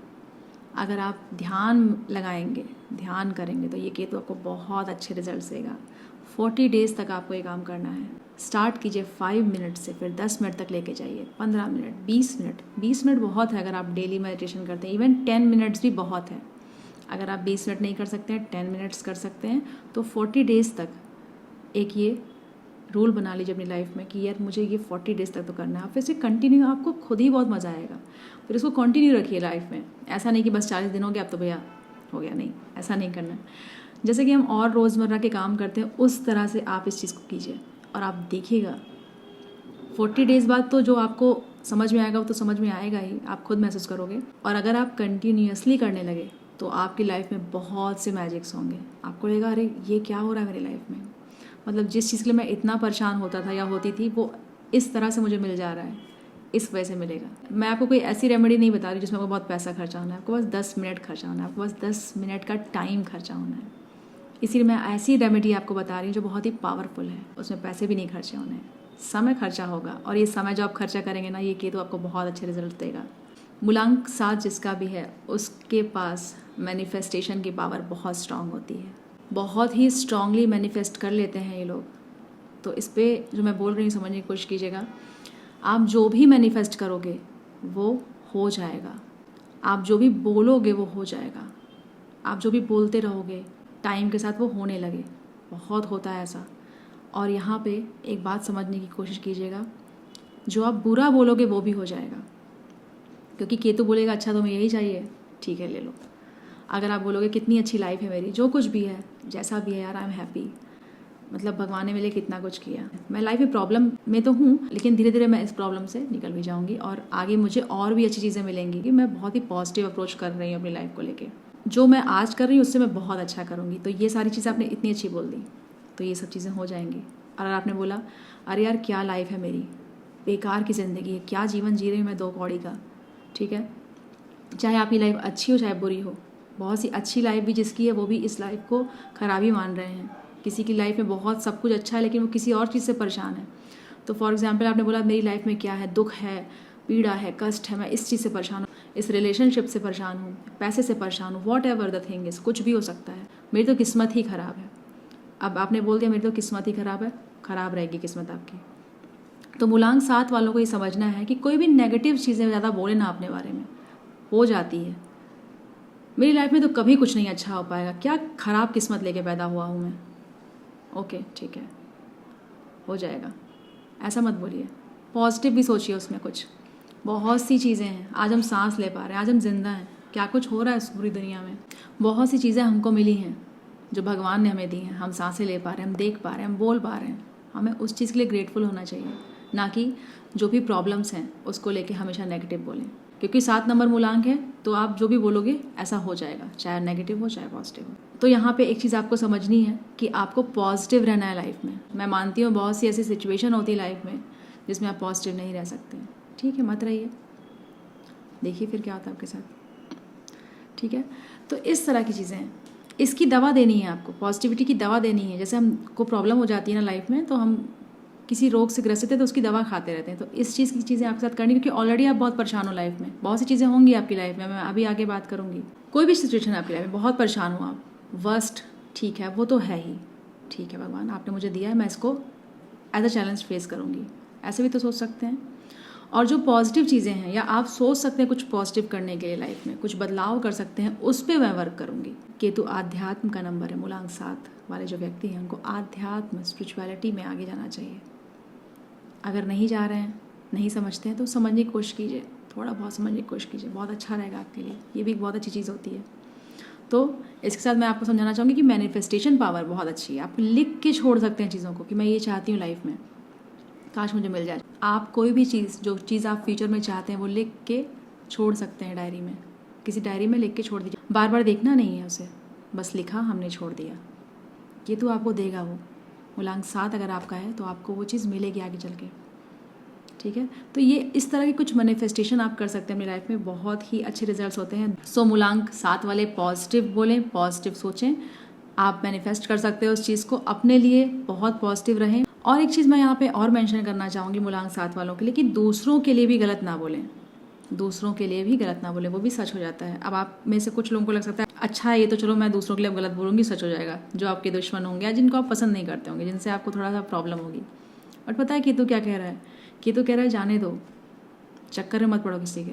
अगर आप ध्यान लगाएंगे, ध्यान करेंगे तो ये केतु आपको बहुत अच्छे रिजल्ट देगा। 40 डेज तक आपको ये काम करना है। स्टार्ट कीजिए 5 मिनट से, फिर 10 मिनट तक लेके जाइए, 15 मिनट, 20 मिनट। 20 मिनट बहुत है अगर आप डेली मेडिटेशन करते हैं। इवन 10 मिनट्स भी बहुत है। अगर आप 20 मिनट नहीं कर सकते हैं, 10 मिनट्स कर सकते हैं, तो 40 डेज तक एक ये रूल बना लीजिए अपनी लाइफ में कि यार मुझे ये 40 डेज तक तो करना है। फिर से कंटिन्यू, आपको खुद ही बहुत मज़ा आएगा। फिर इसको कंटिन्यू रखिए लाइफ में। ऐसा नहीं कि बस 40 दिन हो गया अब तो भैया हो गया, नहीं, ऐसा नहीं करना है। जैसे कि हम और रोज़मर्रा के काम करते हैं उस तरह से आप इस चीज़ को कीजिए और आप देखिएगा 40 डेज बाद तो जो आपको समझ में आएगा वो तो समझ में आएगा ही, आप खुद महसूस करोगे। और अगर आप कंटिन्यूअसली करने लगे तो आपकी लाइफ में बहुत से मैजिक्स होंगे। आपको लगेगा अरे ये क्या हो रहा है मेरी लाइफ में, मतलब जिस चीज़ के लिए मैं इतना परेशान होता था या होती थी वो इस तरह से मुझे मिल जा रहा है, इस वजह से मिलेगा। मैं आपको कोई ऐसी रेमेडी नहीं बता रही जिसमें आपको बहुत पैसा खर्चा होना है। आपको बस 10 मिनट खर्चा होना है, आपको बस 10 मिनट का टाइम खर्चा होना है। इसीलिए मैं ऐसी रेमेडी आपको बता रही हूँ जो बहुत ही पावरफुल है, उसमें पैसे भी नहीं खर्चे होने हैं, समय खर्चा होगा। और ये समय जो आप खर्चा करेंगे ना, ये केतु आपको बहुत अच्छे रिजल्ट देगा। मूलांक 7 जिसका भी है उसके पास मैनिफेस्टेशन की पावर बहुत स्ट्रांग होती है, बहुत ही स्ट्रांगली मैनिफेस्ट कर लेते हैं ये लोग। तो इस पर जो मैं बोल रही हूँ समझने की कोशिश कीजिएगा। आप जो भी मैनिफेस्ट करोगे वो हो जाएगा, आप जो भी बोलोगे वो हो जाएगा, आप जो भी बोलते रहोगे टाइम के साथ वो होने लगे। बहुत होता है ऐसा। और यहाँ पे एक बात समझने की कोशिश कीजिएगा, जो आप बुरा बोलोगे वो भी हो जाएगा। क्योंकि केतु बोलेगा अच्छा तुम्हें यही चाहिए, ठीक है ले लो। अगर आप बोलोगे कितनी अच्छी लाइफ है मेरी, जो कुछ भी है जैसा भी है यार आई एम हैप्पी, मतलब भगवान ने मेरे लिए कितना कुछ किया, मैं लाइफ में प्रॉब्लम में तो हूँ लेकिन धीरे धीरे मैं इस प्रॉब्लम से निकल भी जाऊँगी और आगे मुझे और भी अच्छी चीज़ें मिलेंगी कि मैं बहुत ही पॉजिटिव अप्रोच कर रही हूँ अपनी लाइफ को लेके। जो मैं आज कर रही हूँ उससे मैं बहुत अच्छा करूँगी। तो ये सारी चीज़ें आपने इतनी अच्छी बोल दी तो ये सब चीज़ें हो जाएंगी। और अगर आपने बोला अरे यार क्या लाइफ है मेरी, बेकार की ज़िंदगी है, क्या जीवन जी रही हूँ मैं 2 कौड़ी का, ठीक है। चाहे आपकी लाइफ अच्छी हो चाहे बुरी हो, बहुत सी अच्छी लाइफ भी जिसकी है वो भी इस लाइफ को खराबी मान रहे हैं। किसी की लाइफ में बहुत सब कुछ अच्छा है लेकिन वो किसी और चीज़ से परेशान है। तो फॉर एग्जांपल आपने बोला मेरी लाइफ में क्या है, दुख है, पीड़ा है, कष्ट है, मैं इस चीज़ से परेशान हूँ, इस रिलेशनशिप से परेशान हूँ, पैसे से परेशान हूँ, what ever the thing is, कुछ भी हो सकता है, मेरी तो किस्मत ही ख़राब है। अब आपने बोल दिया मेरी तो किस्मत ही ख़राब है, ख़राब रहेगी किस्मत आपकी। तो मूलांक 7 वालों को ये समझना है कि कोई भी नेगेटिव चीज़ें ज़्यादा बोले ना अपने बारे में, हो जाती है। मेरी लाइफ में तो कभी कुछ नहीं अच्छा हो पाएगा, क्या ख़राब किस्मत लेके पैदा हुआ हूँ मैं, ओके ठीक है हो जाएगा, ऐसा मत बोलिए। पॉजिटिव भी सोचिए उसमें कुछ। बहुत सी चीज़ें हैं, आज हम सांस ले पा रहे हैं, आज हम जिंदा हैं, क्या कुछ हो रहा है इस पूरी दुनिया में। बहुत सी चीज़ें हमको मिली हैं जो भगवान ने हमें दी हैं, हम सांसें ले पा रहे हैं, हम देख पा रहे हैं, हम बोल पा रहे हैं। हमें उस चीज़ के लिए ग्रेटफुल होना चाहिए, ना कि जो भी प्रॉब्लम्स हैं उसको लेके हमेशा नेगेटिव बोलें। क्योंकि 7 नंबर मूलांक है तो आप जो भी बोलोगे ऐसा हो जाएगा, चाहे नेगेटिव हो चाहे पॉजिटिव हो। तो यहाँ पे एक चीज़ आपको समझनी है कि आपको पॉजिटिव रहना है लाइफ में। मैं मानती हूँ बहुत सी ऐसी सिचुएशन होती है लाइफ में जिसमें आप पॉजिटिव नहीं रह सकते, ठीक है मत रहिए, देखिए फिर क्या होता है आपके साथ, ठीक है। तो इस तरह की चीज़ें हैं, इसकी दवा देनी है आपको, पॉजिटिविटी की दवा देनी है। जैसे हमको प्रॉब्लम हो जाती है ना लाइफ में, तो हम किसी रोग से ग्रसित है तो उसकी दवा खाते रहते हैं। तो इस चीज़ की चीज़ें आपके साथ करनी, क्योंकि ऑलरेडी आप बहुत परेशान हो लाइफ में, बहुत सी चीज़ें होंगी आपकी लाइफ में, मैं अभी आगे बात करूँगी। कोई भी सिचुएशन आपकी लाइफ में बहुत परेशान हो आप, वर्स्ट ठीक है वो तो है ही, ठीक है भगवान आपने मुझे दिया है, मैं इसको एज अ चैलेंज फेस करूँगी, ऐसे भी तो सोच सकते हैं। और जो पॉजिटिव चीज़ें हैं या आप सोच सकते हैं कुछ पॉजिटिव करने के लिए लाइफ में, कुछ बदलाव कर सकते हैं, उस पर मैं वर्क करूँगी। केतु आध्यात्म का नंबर है, मूलांक 7 वाले जो व्यक्ति हैं उनको आध्यात्म स्पिरिचुअलिटी में आगे जाना चाहिए। अगर नहीं जा रहे हैं, नहीं समझते हैं तो समझने की कोशिश कीजिए, थोड़ा बहुत समझने की कोशिश कीजिए, बहुत अच्छा रहेगा आपके लिए। ये भी एक बहुत अच्छी चीज़ होती है। तो इसके साथ मैं आपको समझाना चाहूँगी कि मैनिफेस्टेशन पावर बहुत अच्छी है। आप लिख के छोड़ सकते हैं चीज़ों को कि मैं ये चाहती हूँ लाइफ में, काश मुझे मिल जाए। आप कोई भी चीज़, जो चीज़ आप फ्यूचर में चाहते हैं वो लिख के छोड़ सकते हैं डायरी में, किसी डायरी में लिख के छोड़ दीजिए। बार बार देखना नहीं है उसे, बस लिखा हमने छोड़ दिया, ये तो आपको देगा वो। मूलांक 7 अगर आपका है तो आपको वो चीज़ मिलेगी आगे चल के, ठीक है। तो ये इस तरह की कुछ मैनिफेस्टेशन आप कर सकते हैं अपनी लाइफ में, बहुत ही अच्छे रिजल्ट्स होते हैं। सो मूलांक 7 वाले पॉजिटिव बोलें, पॉजिटिव सोचें, आप मैनिफेस्ट कर सकते हो उस चीज़ को अपने लिए, बहुत पॉजिटिव रहें और एक चीज़ मैं यहाँ पे और मेंशन करना चाहूँगी मूलांक 7 वालों के लिए कि दूसरों के लिए भी गलत ना बोलें, दूसरों के लिए भी गलत ना बोलें, वो भी सच हो जाता है। अब आप में से कुछ लोगों को लग सकता है अच्छा ये तो चलो मैं दूसरों के लिए गलत बोलूँगी सच हो जाएगा, जो आपके दुश्मन होंगे या जिनको आप पसंद नहीं करते होंगे, जिनसे आपको थोड़ा सा प्रॉब्लम होगी। बट पता है केतु क्या कह रहा है? केतु कह रहा है जाने दो, चक्कर में मत पड़ो किसी के।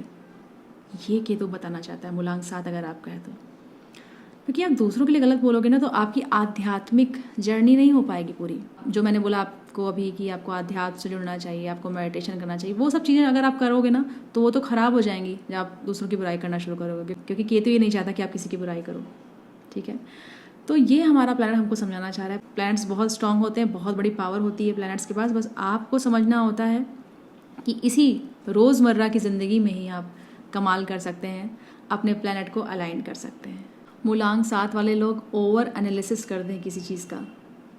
ये केतु बताना चाहता है मूलांक 7 अगर आपका है तो। क्योंकि आप दूसरों के लिए गलत बोलोगे ना तो आपकी आध्यात्मिक जर्नी नहीं हो पाएगी पूरी। जो मैंने बोला आपको अभी कि आपको आध्यात्म से जुड़ना चाहिए, आपको मेडिटेशन करना चाहिए, वो सब चीज़ें अगर आप करोगे ना तो वो तो ख़राब हो जाएंगी जब आप दूसरों की बुराई करना शुरू करोगे, क्योंकि केतु ये नहीं चाहता कि आप किसी की बुराई करो। ठीक है, तो ये हमारा प्लैनेट हमको समझाना चाह रहा है। प्लैनेट्स बहुत स्ट्रांग होते हैं, बहुत बड़ी पावर होती है प्लैनेट्स के पास। बस आपको समझना होता है कि इसी रोज़मर्रा की ज़िंदगी में ही आप कमाल कर सकते हैं, अपने प्लैनेट को अलाइन कर सकते हैं। मूलांक 7 वाले लोग ओवर एनालिसिस करते हैं किसी चीज़ का,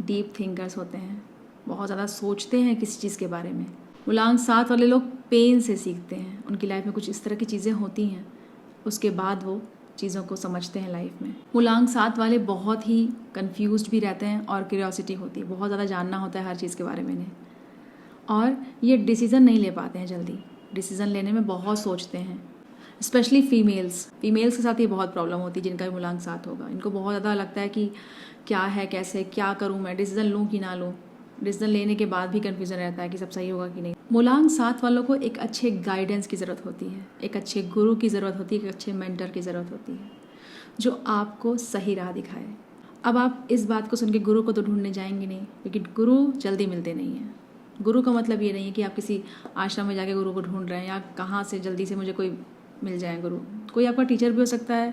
डीप थिंकर्स होते हैं, बहुत ज़्यादा सोचते हैं किसी चीज़ के बारे में। मूलांक 7 वाले लोग पेन से सीखते हैं, उनकी लाइफ में कुछ इस तरह की चीज़ें होती हैं, उसके बाद वो चीज़ों को समझते हैं लाइफ में। मूलांक 7 वाले बहुत ही कंफ्यूज्ड भी रहते हैं और क्यूरियोसिटी होती है, बहुत ज़्यादा जानना होता है हर चीज़ के बारे में इन्हें, और ये डिसीज़न नहीं ले पाते हैं जल्दी, डिसीज़न लेने में बहुत सोचते हैं। स्पेशली फीमेल्स के साथ ये बहुत प्रॉब्लम होती है जिनका भी मूलांक 7 होगा। इनको बहुत ज़्यादा लगता है कि क्या है, कैसे, क्या करूँ मैं, डिसीज़न लूँ कि ना लूँ। डिसीज़न लेने के बाद भी कन्फ्यूज़न रहता है कि सब सही होगा कि नहीं। मूलांक 7 वालों को एक अच्छे गाइडेंस की ज़रूरत होती है, एक अच्छे गुरु की ज़रूरत होती है, एक अच्छे मेंटर की ज़रूरत होती है जो आपको सही राह दिखाए। अब आप इस बात को सुन के गुरु को तो ढूंढने जाएंगे नहीं, क्योंकि गुरु जल्दी मिलते नहीं हैं। गुरु का मतलब ये नहीं है कि आप किसी आश्रम में जाके गुरु को ढूंढ रहे हैं या कहाँ से जल्दी से मुझे कोई मिल जाए गुरु। कोई आपका टीचर भी हो सकता है,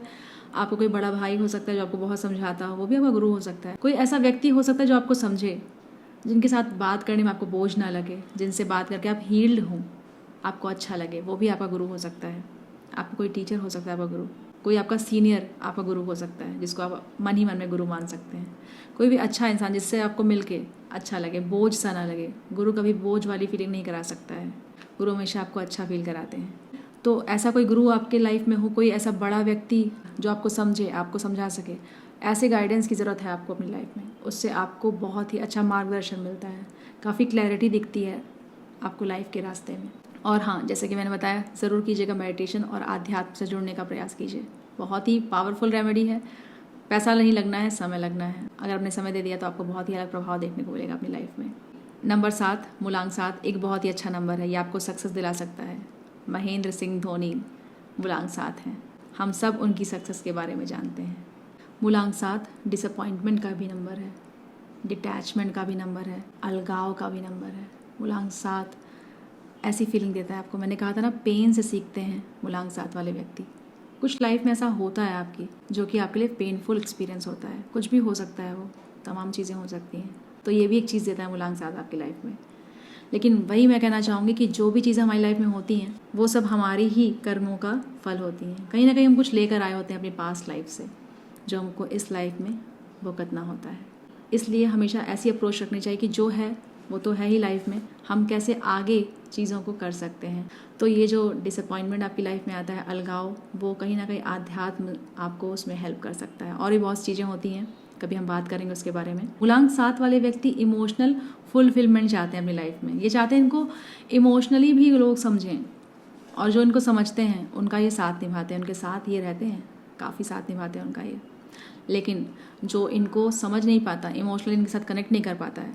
आपको कोई बड़ा भाई हो सकता है जो आपको बहुत समझाता हो, वो भी आपका गुरु हो सकता है। कोई ऐसा व्यक्ति हो सकता है जो आपको समझे, जिनके साथ बात करने में आपको बोझ ना लगे, जिनसे बात करके आप हील्ड हों, आपको अच्छा लगे, वो भी आपका गुरु हो सकता है। आपको कोई टीचर हो सकता है आपका गुरु, कोई आपका सीनियर आपका गुरु हो सकता है जिसको आप मन ही मन में गुरु मान सकते हैं। कोई भी अच्छा इंसान जिससे आपको मिल के अच्छा लगे, बोझ सा ना लगे। गुरु कभी बोझ वाली फीलिंग नहीं करा सकता है, गुरु हमेशा आपको अच्छा फील कराते हैं। तो ऐसा कोई गुरु आपके लाइफ में हो, कोई ऐसा बड़ा व्यक्ति जो आपको समझे, आपको समझा सके, ऐसे गाइडेंस की ज़रूरत है आपको अपनी लाइफ में। उससे आपको बहुत ही अच्छा मार्गदर्शन मिलता है, काफ़ी क्लैरिटी दिखती है आपको लाइफ के रास्ते में। और हाँ, जैसे कि मैंने बताया, ज़रूर कीजिएगा मेडिटेशन और आध्यात्म से जुड़ने का प्रयास कीजिए। बहुत ही पावरफुल रेमेडी है, पैसा नहीं लगना है, समय लगना है। अगर आपने समय दे दिया तो आपको बहुत ही अलग प्रभाव देखने को मिलेगा अपनी लाइफ में। नंबर 7, मूलांक 7 एक बहुत ही अच्छा नंबर है, ये आपको सक्सेस दिला सकता है। महेंद्र सिंह धोनी मूलांक 7 हैं, हम सब उनकी सक्सेस के बारे में जानते हैं। मूलांक 7 डिसअपॉइंटमेंट का भी नंबर है, डिटैचमेंट का भी नंबर है, अलगाव का भी नंबर है। मूलांक 7 ऐसी फीलिंग देता है आपको, मैंने कहा था ना, पेन से सीखते हैं मूलांक 7 वाले व्यक्ति। कुछ लाइफ में ऐसा होता है आपकी जो कि आपके लिए पेनफुल एक्सपीरियंस होता है, कुछ भी हो सकता है, वो तमाम चीज़ें हो सकती हैं, तो ये भी एक चीज़ देता है मूलांक 7 आपकी लाइफ में। लेकिन वही मैं कहना चाहूँगी कि जो भी चीज़ें हमारी लाइफ में होती हैं वो सब हमारी ही कर्मों का फल होती हैं। कहीं ना कहीं हम कुछ लेकर आए होते हैं अपनी पास्ट लाइफ से, जो हमको इस लाइफ में भुगतना होता है। इसलिए हमेशा ऐसी अप्रोच रखनी चाहिए कि जो है वो तो है ही लाइफ में, हम कैसे आगे चीज़ों को कर सकते हैं। तो ये जो डिसअपॉइंटमेंट आपकी लाइफ में आता है, अलगाव, वो कहीं ना कहीं आध्यात्म आपको उसमें हेल्प कर सकता है। और भी बहुत चीज़ें होती हैं, कभी हम बात करेंगे उसके बारे में। मूलांक 7 वाले व्यक्ति इमोशनल फुलफिलमेंट चाहते हैं अपनी लाइफ में। ये चाहते हैं इनको इमोशनली भी लोग समझें, और जो इनको समझते हैं उनका ये साथ निभाते हैं, उनके साथ ये रहते हैं, काफ़ी साथ निभाते हैं उनका ये। लेकिन जो इनको समझ नहीं पाता, इमोशनली इनके साथ कनेक्ट नहीं कर पाता है,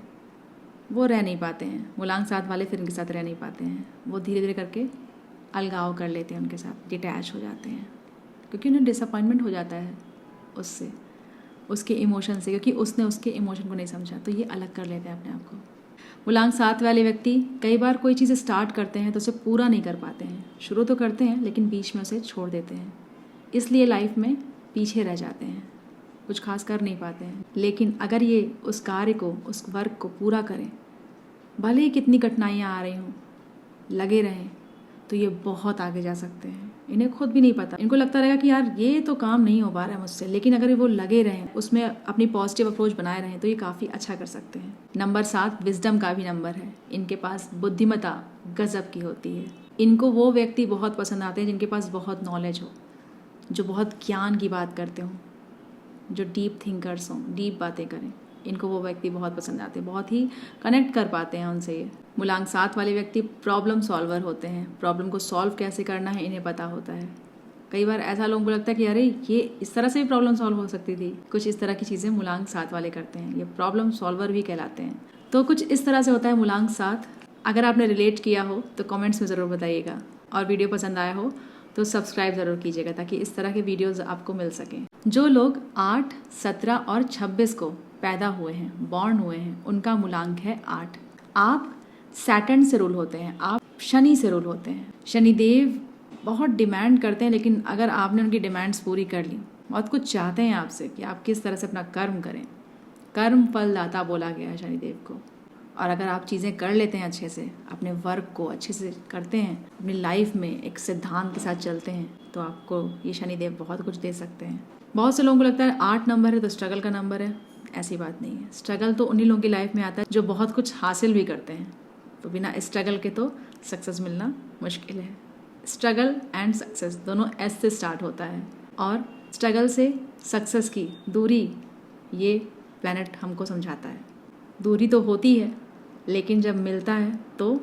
वो रह नहीं पाते हैं। मूलांक 7 वाले फिर इनके साथ रह नहीं पाते हैं, वो धीरे धीरे करके अलगाव कर लेते हैं, उनके साथ डिटैच हो जाते हैं, क्योंकि उन्हें डिसअपॉइंटमेंट हो जाता है उससे, उसके इमोशन से, क्योंकि उसने उसके इमोशन को नहीं समझा, तो ये अलग कर लेते हैं अपने आप को। मूलांक 7 वाले व्यक्ति कई बार कोई चीज़ स्टार्ट करते हैं तो उसे पूरा नहीं कर पाते हैं। शुरू तो करते हैं लेकिन बीच में उसे छोड़ देते हैं, इसलिए लाइफ में पीछे रह जाते हैं, कुछ खास कर नहीं पाते हैं। लेकिन अगर ये उस कार्य को, उस वर्क को पूरा करें, भले ही कितनी कठिनाइयाँ आ रही हों, लगे रहें, तो ये बहुत आगे जा सकते हैं। इन्हें खुद भी नहीं पता, इनको लगता रहेगा कि यार ये तो काम नहीं हो पा रहा है मुझसे, लेकिन अगर वो लगे रहें, उसमें अपनी पॉजिटिव अप्रोच बनाए रहें, तो ये काफ़ी अच्छा कर सकते हैं। नंबर 7 विजडम का भी नंबर है। इनके पास बुद्धिमत्ता गजब की होती है। इनको वो व्यक्ति बहुत पसंद आते हैं जिनके पास बहुत नॉलेज हो, जो बहुत ज्ञान की बात करते हों, जो डीप थिंकर्स हों, डीप बातें करें। इनको वो व्यक्ति बहुत पसंद आते हैं, बहुत ही कनेक्ट कर पाते हैं उनसे ये। मूलांक 7 वाले व्यक्ति प्रॉब्लम सॉल्वर होते हैं, प्रॉब्लम को सॉल्व कैसे करना है इन्हें पता होता है। कई बार ऐसा लोगों को लगता है कि अरे ये इस तरह से भी प्रॉब्लम सॉल्व हो सकती थी। कुछ इस तरह की चीज़ें मूलांक 7 वाले करते हैं, ये प्रॉब्लम सॉल्वर भी कहलाते हैं। तो कुछ इस तरह से होता है मूलांक 7। अगर आपने रिलेट किया हो तो कमेंट्स में ज़रूर बताइएगा, और वीडियो पसंद आया हो तो सब्सक्राइब ज़रूर कीजिएगा ताकि इस तरह के वीडियोज़ आपको मिल सकें। जो लोग 8, 17 और 26 को पैदा हुए हैं, बॉर्न हुए हैं, उनका मूलांक है 8। आप सैटर्न से रूल होते हैं, आप शनि से रूल होते हैं। शनिदेव बहुत डिमांड करते हैं, लेकिन अगर आपने उनकी डिमांड्स पूरी कर ली, बहुत कुछ चाहते हैं आपसे कि आप किस तरह से अपना कर्म करें। कर्म फलदाता बोला गया है शनिदेव को। और अगर आप चीज़ें कर लेते हैं अच्छे से, अपने वर्क को अच्छे से करते हैं, अपनी लाइफ में एक सिद्धांत के साथ चलते हैं, तो आपको ये शनिदेव बहुत कुछ दे सकते हैं। बहुत से लोगों को लगता है 8 नंबर है तो स्ट्रगल का नंबर है। ऐसी बात नहीं है। स्ट्रगल तो उन्हीं लोगों की लाइफ में आता है जो बहुत कुछ हासिल भी करते हैं। तो बिना स्ट्रगल के तो सक्सेस मिलना मुश्किल है। स्ट्रगल एंड सक्सेस दोनों एस से स्टार्ट होता है, और स्ट्रगल से सक्सेस की दूरी ये प्लैनेट हमको समझाता है। दूरी तो होती है, लेकिन जब मिलता है तो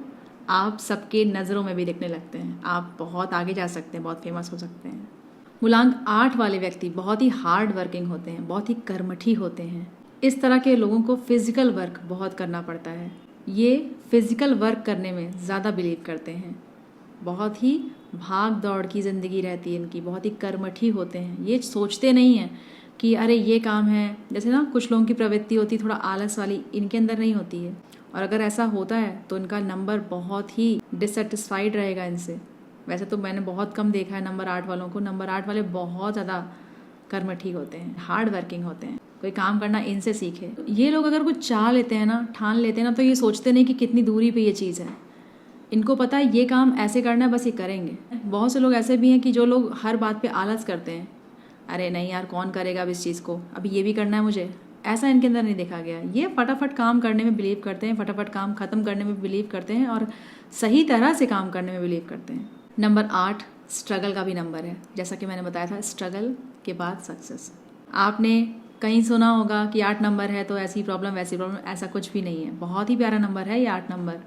आप सबके नज़रों में भी दिखने लगते हैं। आप बहुत आगे जा सकते हैं, बहुत फेमस हो सकते हैं। मूलांक 8 वाले व्यक्ति बहुत ही हार्ड वर्किंग होते हैं, बहुत ही कर्मठी होते हैं। इस तरह के लोगों को फिजिकल वर्क बहुत करना पड़ता है। ये फिजिकल वर्क करने में ज़्यादा बिलीव करते हैं। बहुत ही भाग दौड़ की ज़िंदगी रहती है इनकी, बहुत ही कर्मठी होते हैं। ये सोचते नहीं हैं कि अरे ये काम है, जैसे ना कुछ लोगों की प्रवृत्ति होती है थोड़ा आलस वाली, इनके अंदर नहीं होती है। और अगर ऐसा होता है तो इनका नंबर बहुत ही डिससेटिस्फाइड रहेगा इनसे। वैसे तो मैंने बहुत कम देखा है नंबर 8 वालों को। नंबर 8 वाले बहुत ज़्यादा कर्मठी होते हैं, हार्ड वर्किंग होते हैं। कोई काम करना इनसे सीखे। ये लोग अगर कुछ चाह लेते हैं ना, ठान लेते हैं ना, तो ये सोचते नहीं कि कितनी दूरी पे ये चीज़ है। इनको पता है ये काम ऐसे करना है, बस ये करेंगे। बहुत से लोग ऐसे भी हैं कि जो लोग हर बात पे आलस करते हैं, अरे नहीं यार कौन करेगा अब इस चीज़ को, अभी ये भी करना है मुझे, ऐसा इनके अंदर नहीं देखा गया। ये फटाफट काम करने में बिलीव करते हैं, फटाफट काम ख़त्म करने में बिलीव करते हैं, और सही तरह से काम करने में बिलीव करते हैं। नंबर 8 स्ट्रगल का भी नंबर है। जैसा कि मैंने बताया था, स्ट्रगल के बाद सक्सेस। आपने कहीं सुना होगा कि 8 नंबर है तो ऐसी प्रॉब्लम वैसी प्रॉब्लम, ऐसा कुछ भी नहीं है। बहुत ही प्यारा नंबर है ये 8 नंबर।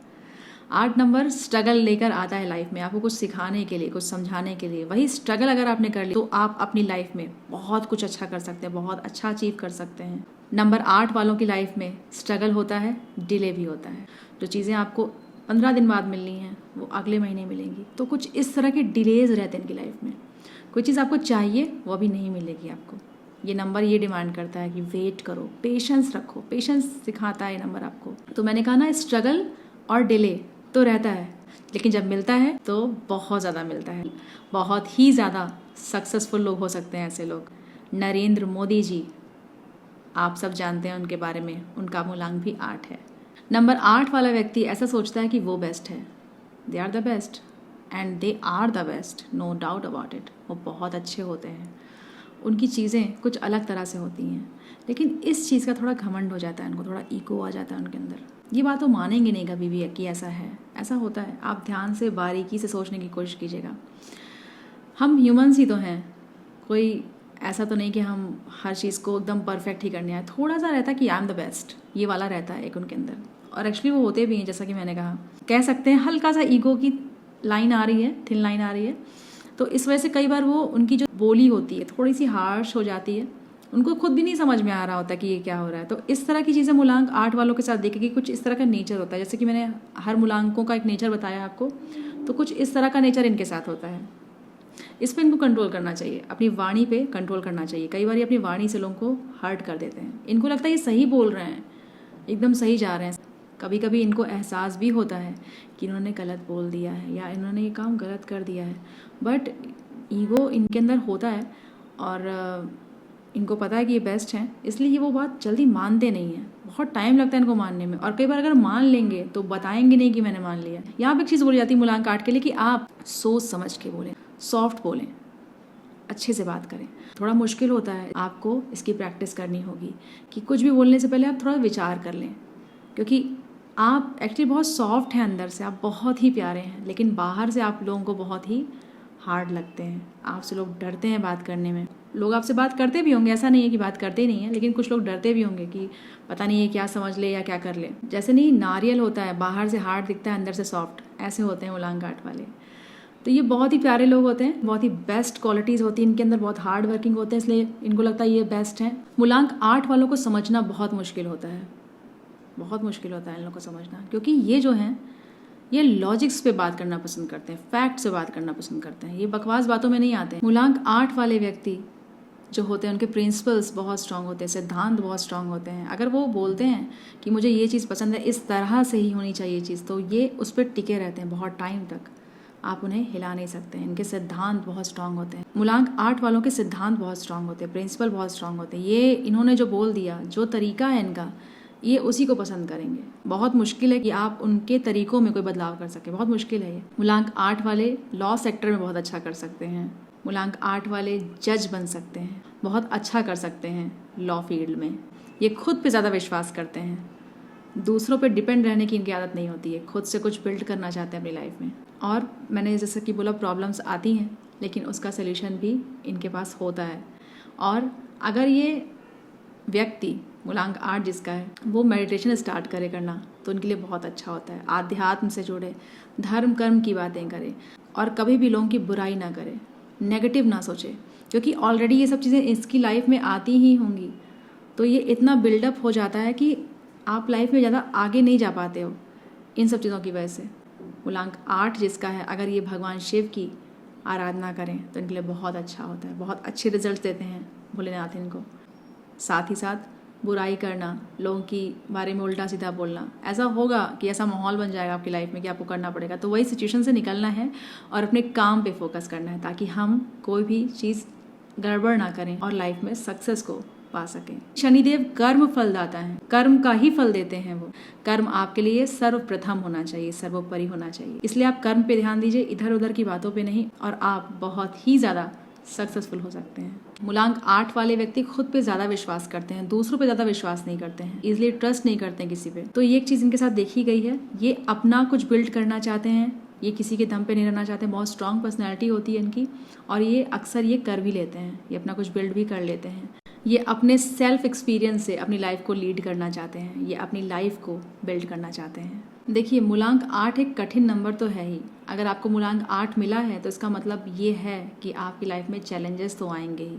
8 नंबर स्ट्रगल लेकर आता है लाइफ में, आपको कुछ सिखाने के लिए, कुछ समझाने के लिए। वही स्ट्रगल अगर आपने कर ली तो आप अपनी लाइफ में बहुत कुछ अच्छा कर सकते हैं, बहुत अच्छा अचीव कर सकते हैं। नंबर 8 वालों की लाइफ में स्ट्रगल होता है, डिले भी होता है। जो चीज़ें आपको 15 दिन बाद मिलनी हैं वो अगले महीने मिलेंगी। तो कुछ इस तरह के डिलेज रहते हैं इनकी लाइफ में। कोई चीज़ आपको चाहिए वो अभी नहीं मिलेगी आपको। ये नंबर ये डिमांड करता है कि वेट करो, पेशेंस रखो। पेशेंस सिखाता है ये नंबर आपको। तो मैंने कहा ना, स्ट्रगल और डिले तो रहता है, लेकिन जब मिलता है तो बहुत ज़्यादा मिलता है। बहुत ही ज़्यादा सक्सेसफुल लोग हो सकते हैं ऐसे लोग। नरेंद्र मोदी जी, आप सब जानते हैं उनके बारे में। उनका मूलांक भी 8 है। नंबर 8 वाला व्यक्ति ऐसा सोचता है कि वो बेस्ट है। They are the best and they are the best, no doubt about it. वो बहुत अच्छे होते हैं, उनकी चीज़ें कुछ अलग तरह से होती हैं, लेकिन इस चीज़ का थोड़ा घमंड हो जाता है उनको, थोड़ा ईगो आ जाता है उनके अंदर। ये बात वो मानेंगे नहीं कभी भी कि ऐसा है, ऐसा होता है। आप ध्यान से बारीकी से सोचने की कोशिश कीजिएगा। हम ह्यूमंस ही तो हैं, कोई ऐसा तो नहीं कि हम हर चीज़ को एकदम परफेक्ट ही करने आए। थोड़ा सा रहता है कि आई एम द बेस्ट, ये वाला रहता है एक उनके अंदर। और एक्चुअली वो होते भी हैं, जैसा कि मैंने कहा, कह सकते हैं हल्का सा ईगो की लाइन आ रही है, थिन लाइन आ रही है। तो इस वजह से कई बार वो उनकी जो बोली होती है थोड़ी सी हार्श हो जाती है। उनको खुद भी नहीं समझ में आ रहा होता कि ये क्या हो रहा है। तो इस तरह की चीज़ें मूलांक 8 वालों के साथ देखेगी। कुछ इस तरह का नेचर होता है, जैसे कि मैंने हर मूलांकों का एक नेचर बताया आपको, तो कुछ इस तरह का नेचर इनके साथ होता है। इस पर इनको कंट्रोल करना चाहिए, अपनी वाणी पे कंट्रोल करना चाहिए। कई बार ये अपनी वाणी से लोगों को हर्ट कर देते हैं। इनको लगता है ये सही बोल रहे हैं, एकदम सही जा रहे हैं। कभी कभी इनको एहसास भी होता है कि इन्होंने गलत बोल दिया है या इन्होंने ये काम गलत कर दिया है, बट ईगो इनके अंदर होता है और इनको पता है कि ये बेस्ट हैं, इसलिए ये वो बात जल्दी मानते नहीं हैं। बहुत टाइम लगता है इनको मानने में। और कई बार अगर मान लेंगे तो बताएंगे नहीं कि मैंने मान लिया। यहाँ पर एक चीज़ बोली जाती है मूलांक 8 के लिए कि आप सोच समझ के बोलें, सॉफ्ट बोलें, अच्छे से बात करें। थोड़ा मुश्किल होता है, आपको इसकी प्रैक्टिस करनी होगी कि कुछ भी बोलने से पहले आप थोड़ा विचार कर लें, क्योंकि आप एक्चुअली बहुत सॉफ्ट हैं अंदर से, आप बहुत ही प्यारे हैं, लेकिन बाहर से आप लोगों को बहुत ही हार्ड लगते हैं, आपसे लोग डरते हैं बात करने में। लोग आपसे बात करते भी होंगे, ऐसा नहीं है कि बात करते नहीं है, लेकिन कुछ लोग डरते भी होंगे कि पता नहीं है क्या समझ ले या क्या कर ले। जैसे नहीं नारियल होता है, बाहर से हार्ड दिखता है अंदर से सॉफ्ट, ऐसे होते हैं मूलांक 8 वाले। तो ये बहुत ही प्यारे लोग होते हैं, बहुत ही बेस्ट क्वालिटीज़ होती हैं इनके अंदर, बहुत हार्ड वर्किंग होते हैं, इसलिए इनको लगता है ये बेस्ट हैं। मूलांक 8 वालों को समझना बहुत मुश्किल होता है, बहुत मुश्किल होता है इन लोगों को समझना, क्योंकि ये जो हैं ये लॉजिक्स पे बात करना पसंद करते हैं, फैक्ट से बात करना पसंद करते हैं, ये बकवास बातों में नहीं आते हैं। मूलांक 8 वाले व्यक्ति जो होते हैं उनके प्रिंसिपल्स बहुत स्ट्रांग होते हैं, सिद्धांत बहुत स्ट्रांग होते हैं। अगर वो बोलते हैं कि मुझे ये चीज़ पसंद है, इस तरह से ही होनी चाहिए चीज़, तो ये उस पर टिके रहते हैं बहुत टाइम तक, आप उन्हें हिला नहीं सकते हैं। इनके सिद्धांत बहुत स्ट्रांग होते हैं। मूलांक 8 वालों के सिद्धांत बहुत स्ट्रांग होते हैं, प्रिंसिपल बहुत स्ट्रांग होते हैं। ये इन्होंने जो बोल दिया, जो तरीका है इनका, ये उसी को पसंद करेंगे। बहुत मुश्किल है कि आप उनके तरीकों में कोई बदलाव कर सके, बहुत मुश्किल है ये। मूलांक 8 वाले लॉ सेक्टर में बहुत अच्छा कर सकते हैं। मूलांक 8 वाले जज बन सकते हैं, बहुत अच्छा कर सकते हैं लॉ फील्ड में। ये खुद पे ज़्यादा विश्वास करते हैं, दूसरों पे डिपेंड रहने की इनकी आदत नहीं होती है, खुद से कुछ बिल्ड करना चाहते हैं अपनी लाइफ में। और मैंने जैसे कि बोला प्रॉब्लम्स आती हैं, लेकिन उसका सलूशन भी इनके पास होता है। और अगर ये व्यक्ति मूलांक 8 जिसका है वो मेडिटेशन स्टार्ट करे करना, तो उनके लिए बहुत अच्छा होता है। आध्यात्म से जुड़े, धर्म कर्म की बातें करे और कभी भी लोगों की बुराई ना करे, नेगेटिव ना सोचे, क्योंकि ऑलरेडी ये सब चीज़ें इसकी लाइफ में आती ही होंगी। तो ये इतना बिल्डअप हो जाता है कि आप लाइफ में ज़्यादा आगे नहीं जा पाते हो इन सब चीज़ों की वजह से। मूलांक 8 जिसका है, अगर ये भगवान शिव की आराधना करें तो इनके लिए बहुत अच्छा होता है, बहुत अच्छे रिजल्ट देते हैं भोलेनाथ इनको। साथ ही साथ बुराई करना, लोगों की बारे में उल्टा सीधा बोलना, ऐसा होगा कि ऐसा माहौल बन जाएगा आपकी लाइफ में कि आपको करना पड़ेगा। तो वही सिचुएशन से निकलना है और अपने काम पे फोकस करना है, ताकि हम कोई भी चीज़ गड़बड़ ना करें और लाइफ में सक्सेस को पा सकें। शनिदेव कर्म फलदाता है, कर्म का ही फल देते हैं वो। कर्म आपके लिए सर्वप्रथम होना चाहिए, सर्वोपरि होना चाहिए, इसलिए आप कर्म पे ध्यान दीजिए, इधर उधर की बातों पे नहीं, और आप बहुत ही ज़्यादा सक्सेसफुल हो सकते हैं। मूलांक 8 वाले व्यक्ति खुद पे ज़्यादा विश्वास करते हैं, दूसरों पे ज़्यादा विश्वास नहीं करते हैं, इसलिए ट्रस्ट नहीं करते हैं किसी पे। तो ये एक चीज़ इनके साथ देखी गई है, ये अपना कुछ बिल्ड करना चाहते हैं, ये किसी के दम पे नहीं रहना चाहते, बहुत स्ट्रांग पर्सनैलिटी होती है इनकी, और ये अक्सर ये कर भी लेते हैं, ये अपना कुछ बिल्ड भी कर लेते हैं। ये अपने सेल्फ एक्सपीरियंस से अपनी लाइफ को लीड करना चाहते हैं, ये अपनी लाइफ को बिल्ड करना चाहते हैं। देखिए मूलांक 8 एक कठिन नंबर तो है ही, अगर आपको मूलांक 8 मिला है तो इसका मतलब ये है कि आपकी लाइफ में चैलेंजेस तो आएंगे ही।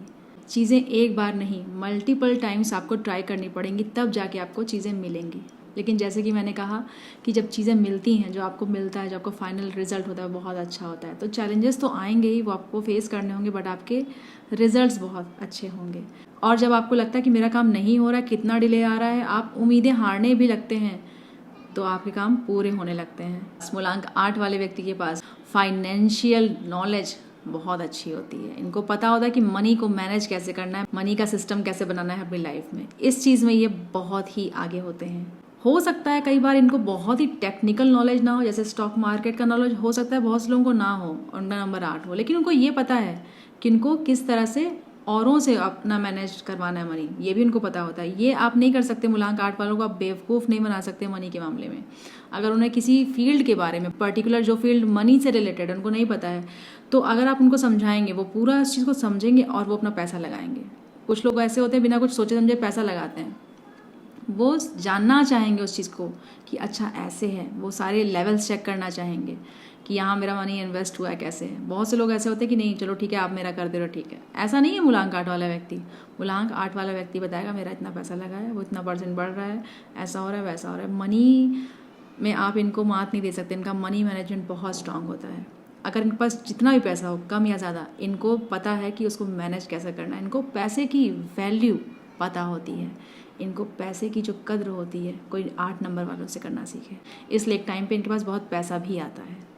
चीज़ें एक बार नहीं, मल्टीपल टाइम्स आपको ट्राई करनी पड़ेंगी, तब जाके आपको चीज़ें मिलेंगी। लेकिन जैसे कि मैंने कहा कि जब चीज़ें मिलती हैं, जो आपको मिलता है, जो आपको फाइनल रिजल्ट होता है, वो बहुत अच्छा होता है। तो चैलेंजेस तो आएंगे ही, वो आपको फेस करने होंगे, बट आपके रिजल्ट्स बहुत अच्छे होंगे। और जब आपको लगता है कि मेरा काम नहीं हो रहा है, कितना डिले आ रहा है, आप उम्मीदें हारने भी लगते हैं, तो आपके काम पूरे होने लगते हैं। मूलांक 8 वाले व्यक्ति के पास फाइनेंशियल नॉलेज बहुत अच्छी होती है, इनको पता होता है कि मनी को मैनेज कैसे करना है, मनी का सिस्टम कैसे बनाना है अपनी लाइफ में। इस चीज़ में ये बहुत ही आगे होते हैं। हो सकता है कई बार इनको बहुत ही टेक्निकल नॉलेज ना हो, जैसे स्टॉक मार्केट का नॉलेज हो सकता है बहुत से लोगों को ना हो, उनका नंबर 8 हो, लेकिन उनको ये पता है कि इनको किस तरह से औरों से अपना मैनेज करवाना है मनी, ये भी उनको पता होता है। ये आप नहीं कर सकते, मूलांक 8 वालों को आप बेवकूफ़ नहीं बना सकते मनी के मामले में। अगर उन्हें किसी फील्ड के बारे में, पर्टिकुलर जो फील्ड मनी से रिलेटेड उनको नहीं पता है, तो अगर आप उनको समझाएंगे, वो पूरा इस चीज़ को समझेंगे और वो अपना पैसा लगाएंगे। कुछ लोग ऐसे होते हैं बिना कुछ सोचे समझे पैसा लगाते हैं, वो जानना चाहेंगे उस चीज़ को कि अच्छा ऐसे है, वो सारे लेवल्स चेक करना चाहेंगे कि यहाँ मेरा मनी इन्वेस्ट हुआ है कैसे है। बहुत से लोग ऐसे होते हैं कि नहीं चलो ठीक है आप मेरा कर दे रहे हो, ठीक है। ऐसा नहीं है मूलांक 8 वाला व्यक्ति। मूलांक 8 वाला व्यक्ति बताएगा मेरा इतना पैसा लगा है, वो इतना % बढ़ रहा है, ऐसा हो रहा है, वैसा हो रहा है। मनी में आप इनको मात नहीं दे सकते, इनका मनी मैनेजमेंट बहुत स्ट्रांग होता है। अगर इनके पास जितना भी पैसा हो, कम या ज़्यादा, इनको पता है कि उसको मैनेज कैसे करना है। इनको पैसे की वैल्यू पता होती है, इनको पैसे की जो कद्र होती है कोई 8 नंबर वालों से करना सीखे, इसलिए एक टाइम पे इनके पास बहुत पैसा भी आता है।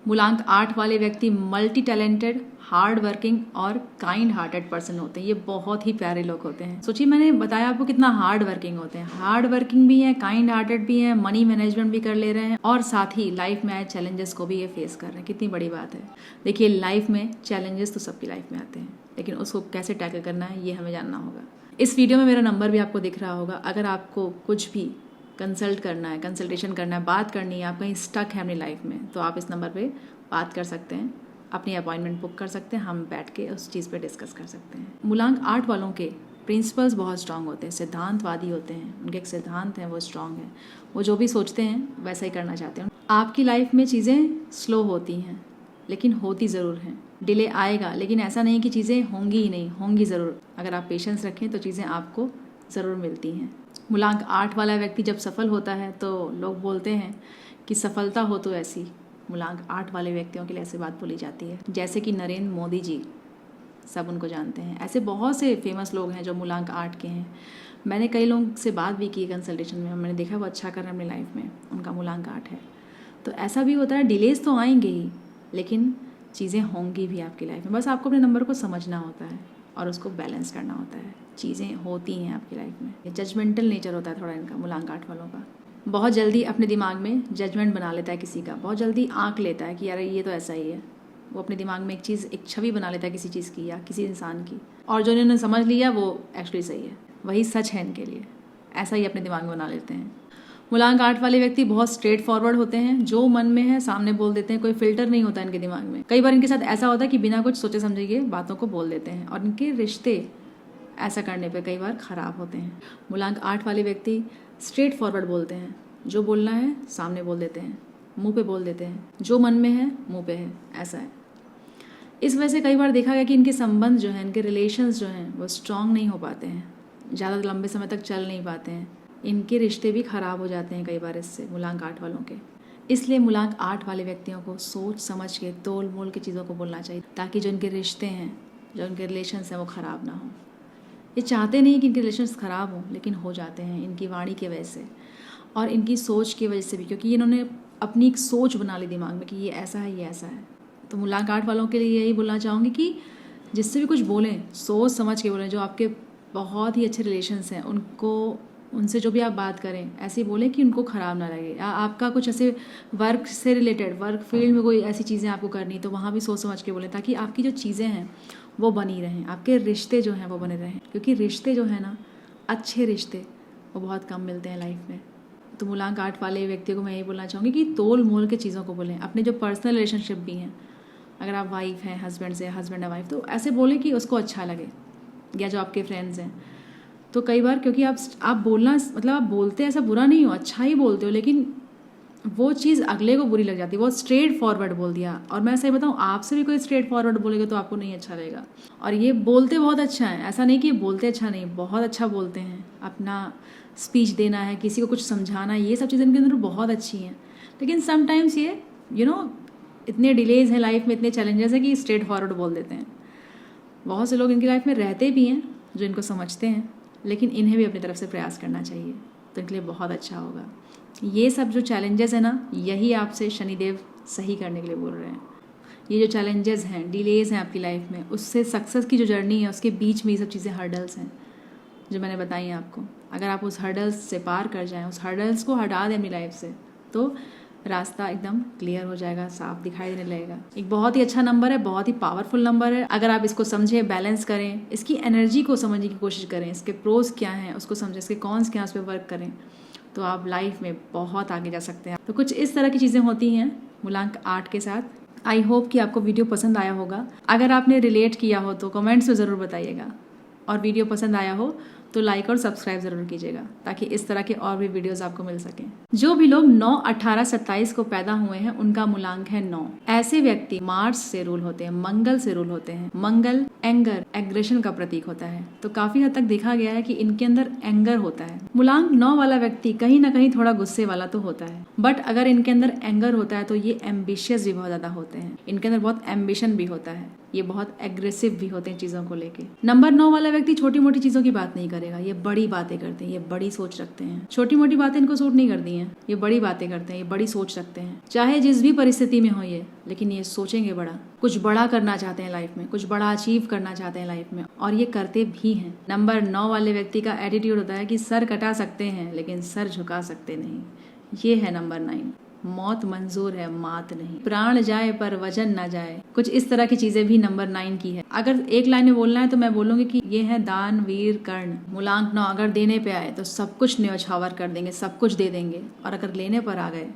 मूलांक 8 वाले व्यक्ति मल्टी टैलेंटेड, हार्ड वर्किंग और काइंड हार्टेड पर्सन होते हैं। ये बहुत ही प्यारे लोग होते हैं। सोचिए मैंने बताया आपको कितना हार्ड वर्किंग होते हैं, हार्ड वर्किंग भी हैं, काइंड हार्टेड भी हैं, मनी मैनेजमेंट भी कर ले रहे हैं, और साथ ही लाइफ में आए चैलेंजेस को भी ये फेस कर रहे हैं। कितनी बड़ी बात है। देखिए लाइफ में चैलेंजेस तो सबकी लाइफ में आते हैं, लेकिन उसको कैसे टैकल करना है ये हमें जानना होगा। इस वीडियो में मेरा नंबर भी आपको दिख रहा होगा। अगर आपको कुछ भी कंसल्ट करना है, कंसल्टेशन करना है, बात करनी है, आप कहीं स्टक है अपनी लाइफ में, तो आप इस नंबर पे बात कर सकते हैं। अपनी अपॉइंटमेंट बुक कर सकते हैं, हम बैठ के उस चीज़ पे डिस्कस कर सकते हैं। मूलांक 8 वालों के प्रिंसिपल्स बहुत स्ट्रांग होते हैं, सिद्धांतवादी होते हैं, उनके एक सिद्धांत हैं वो स्ट्रांग है, वो जो भी सोचते हैं वैसा ही करना चाहते हैं। आपकी लाइफ में चीज़ें स्लो होती हैं लेकिन होती ज़रूर हैं, डिले आएगा लेकिन ऐसा नहीं कि चीज़ें होंगी ही नहीं, होंगी ज़रूर। अगर आप पेशेंस रखें तो चीज़ें आपको ज़रूर मिलती हैं। मूलांक 8 वाला व्यक्ति जब सफल होता है तो लोग बोलते हैं कि सफलता हो तो ऐसी। मूलांक 8 वाले व्यक्तियों के लिए ऐसी बात बोली जाती है, जैसे कि नरेंद्र मोदी जी, सब उनको जानते हैं। ऐसे बहुत से फेमस लोग हैं जो मूलांक 8 के हैं। मैंने कई लोगों से बात भी की कंसल्टेशन में, मैंने देखा वो अच्छा कर रहे हैं अपनी लाइफ में, उनका मूलांक 8 है। तो ऐसा भी होता है, डिलेज तो आएंगे ही लेकिन चीज़ें होंगी भी आपकी लाइफ में। बस आपको अपने नंबर को समझना होता है और उसको बैलेंस करना होता है। चीज़ें होती हैं आपकी लाइफ में। जजमेंटल नेचर होता है थोड़ा इनका, मूलांक 8 वालों का। बहुत जल्दी अपने दिमाग में जजमेंट बना लेता है किसी का, बहुत जल्दी आंक लेता है कि यार ये तो ऐसा ही है। वो अपने दिमाग में एक छवि बना लेता है किसी चीज़ की या किसी इंसान की, और जो इन्होंने समझ लिया वो एक्चुअली सही है, वही सच है इनके लिए। ऐसा ही अपने दिमाग में बना लेते हैं। मूलांक 8 वाले व्यक्ति बहुत स्ट्रेट फॉरवर्ड होते हैं, जो मन में है सामने बोल देते हैं, कोई फिल्टर नहीं होता इनके दिमाग में। कई बार इनके साथ ऐसा होता है कि बिना कुछ सोचे समझे ये बातों को बोल देते हैं, और इनके रिश्ते ऐसा करने पे कई बार ख़राब होते हैं। मूलांक 8 वाले व्यक्ति स्ट्रेट फॉरवर्ड बोलते हैं, जो बोलना है सामने बोल देते हैं, मुंह पे बोल देते हैं, जो मन में है मुंह पे है, ऐसा है। इस वजह से कई बार देखा गया कि इनके संबंध जो हैं, इनके रिलेशंस जो हैं वो स्ट्रांग नहीं हो पाते हैं, ज़्यादा लंबे समय तक चल नहीं पाते हैं। इनके रिश्ते भी ख़राब हो जाते हैं कई बार इससे, मूलांक 8 वालों के। इसलिए मूलांक 8 वाले व्यक्तियों को सोच समझ के तोल मोल के चीज़ों को बोलना चाहिए, ताकि जो इनके रिश्ते हैं, जो इनके रिलेशंस हैं वो ख़राब ना हो। ये चाहते नहीं कि इनके रिलेशंस ख़राब हों, लेकिन हो जाते हैं इनकी वाणी की वजह से और इनकी सोच की वजह से भी, क्योंकि इन्होंने अपनी एक सोच बना ली दिमाग में कि ये ऐसा है, ये ऐसा है। तो मूलांक 8 वालों के लिए यही बोलना चाहूँगी कि जिससे भी कुछ बोलें सोच समझ के बोलें। जो आपके बहुत ही अच्छे रिलेशंस हैं उनसे जो भी आप बात करें ऐसे बोलें कि उनको ख़राब ना लगे। या आपका कुछ ऐसे वर्क से रिलेटेड, वर्क फील्ड में कोई ऐसी चीज़ें आपको करनी, तो वहाँ भी सोच समझ के बोलें, ताकि आपकी जो चीज़ें हैं वो बनी रहें, आपके रिश्ते जो हैं वो बने रहें। क्योंकि रिश्ते जो है ना, अच्छे रिश्ते वो बहुत कम मिलते हैं लाइफ में। तो मूलांक 8 वाले व्यक्तियों को मैं यही बोलना चाहूँगी कि तोल मोल के चीज़ों को बोलें। अपने जो पर्सनल रिलेशनशिप भी हैं, अगर आप वाइफ हैं हस्बैंड से, हस्बैंड है वाइफ, तो ऐसे बोलें कि उसको अच्छा लगे। या जो आपके फ्रेंड्स हैं, तो कई बार क्योंकि आप बोलना, मतलब आप बोलते ऐसा बुरा नहीं हो, अच्छा ही बोलते हो, लेकिन वो चीज़ अगले को बुरी लग जाती है। वो स्ट्रेट फॉरवर्ड बोल दिया, और मैं सही बताऊँ, आपसे भी कोई स्ट्रेट फॉरवर्ड बोलेगा तो आपको नहीं अच्छा लगेगा। और ये बोलते बहुत अच्छा है, ऐसा नहीं कि बोलते अच्छा नहीं, बहुत अच्छा बोलते हैं। अपना स्पीच देना है, किसी को कुछ समझाना है, ये सब चीज़ें इनके अंदर बहुत अच्छी हैं। लेकिन समटाइम्स ये इतने डिलेज हैं लाइफ में, इतने चैलेंजेस हैं कि स्ट्रेट फॉरवर्ड बोल देते हैं। बहुत से लोग इनकी लाइफ में रहते भी हैं जो इनको समझते हैं, लेकिन इन्हें भी अपनी तरफ से प्रयास करना चाहिए, तो इनके लिए बहुत अच्छा होगा। ये सब जो चैलेंजेस है ना, यही आपसे शनिदेव सही करने के लिए बोल रहे हैं। ये जो चैलेंजेस हैं, डिलेज हैं आपकी लाइफ में, उससे सक्सेस की जो जर्नी है उसके बीच में ये सब चीज़ें हर्डल्स हैं जो मैंने बताई हैं आपको। अगर आप उस हर्डल्स से पार कर जाएं, उस हर्डल्स को हटा दें अपनी लाइफ से, तो रास्ता एकदम क्लियर हो जाएगा, साफ दिखाई देने लगेगा। एक बहुत ही अच्छा नंबर है, बहुत ही पावरफुल नंबर है। अगर आप इसको समझें, बैलेंस करें, इसकी एनर्जी को समझने की कोशिश करें, इसके प्रोज क्या हैं उसको समझें, इसके कॉन्स क्या हैं उस पर वर्क करें, तो आप लाइफ में बहुत आगे जा सकते हैं। तो कुछ इस तरह की चीज़ें होती हैं मूलांक 8 के साथ। आई होप कि आपको वीडियो पसंद आया होगा। अगर आपने रिलेट किया हो तो कमेंट्स में ज़रूर बताइएगा, और वीडियो पसंद आया हो तो लाइक और सब्सक्राइब ज़रूर कीजिएगा, ताकि इस तरह के और भी वीडियोस आपको मिल सकें। जो भी लोग 9, 18, 27 को पैदा हुए हैं उनका मूलांक है 9। ऐसे व्यक्ति मार्स से रूल होते हैं, मंगल से रूल होते हैं। मंगल एंगर, एग्रेशन का प्रतीक होता है, तो काफी हद तक देखा गया है कि इनके अंदर एंगर होता है। मूलांक 9 वाला व्यक्ति कहीं ना कहीं थोड़ा गुस्से वाला तो होता है, बट अगर इनके अंदर एंगर होता है तो ये एम्बिशियस भी बहुत ज्यादा होते हैं। इनके अंदर बहुत एम्बिशन भी होता है, ये बहुत एग्रेसिव भी होते हैं चीजों को लेके। नंबर 9 वाला व्यक्ति छोटी मोटी चीजों की बात नहीं करेगा, ये बड़ी बातें करते हैं, ये बड़ी सोच रखते हैं। छोटी मोटी बातें इनको सूट नहीं करती हैं, ये बड़ी बातें करते हैं, ये बड़ी सोच रखते हैं। चाहे जिस भी परिस्थिति में हो ये, लेकिन ये सोचेंगे बड़ा, कुछ बड़ा करना चाहते हैं लाइफ में, कुछ बड़ा अचीव करना चाहते हैं लाइफ में, और ये करते भी हैं। नंबर 9 वाले व्यक्ति का एटीट्यूड होता है कि सर कटा सकते हैं लेकिन सर झुका सकते नहीं। ये है नंबर 9। मौत मंजूर है, मात नहीं। प्राण जाए पर वजन ना जाए, कुछ इस तरह की चीजें भी नंबर 9 की है। अगर एक लाइन में बोलना है तो मैं बोलूंगी कि ये है दान वीर कर्ण। मूलांक 9 अगर देने पे आए तो सब कुछ न्यौछावर कर देंगे, सब कुछ दे देंगे, और अगर लेने पर आ गए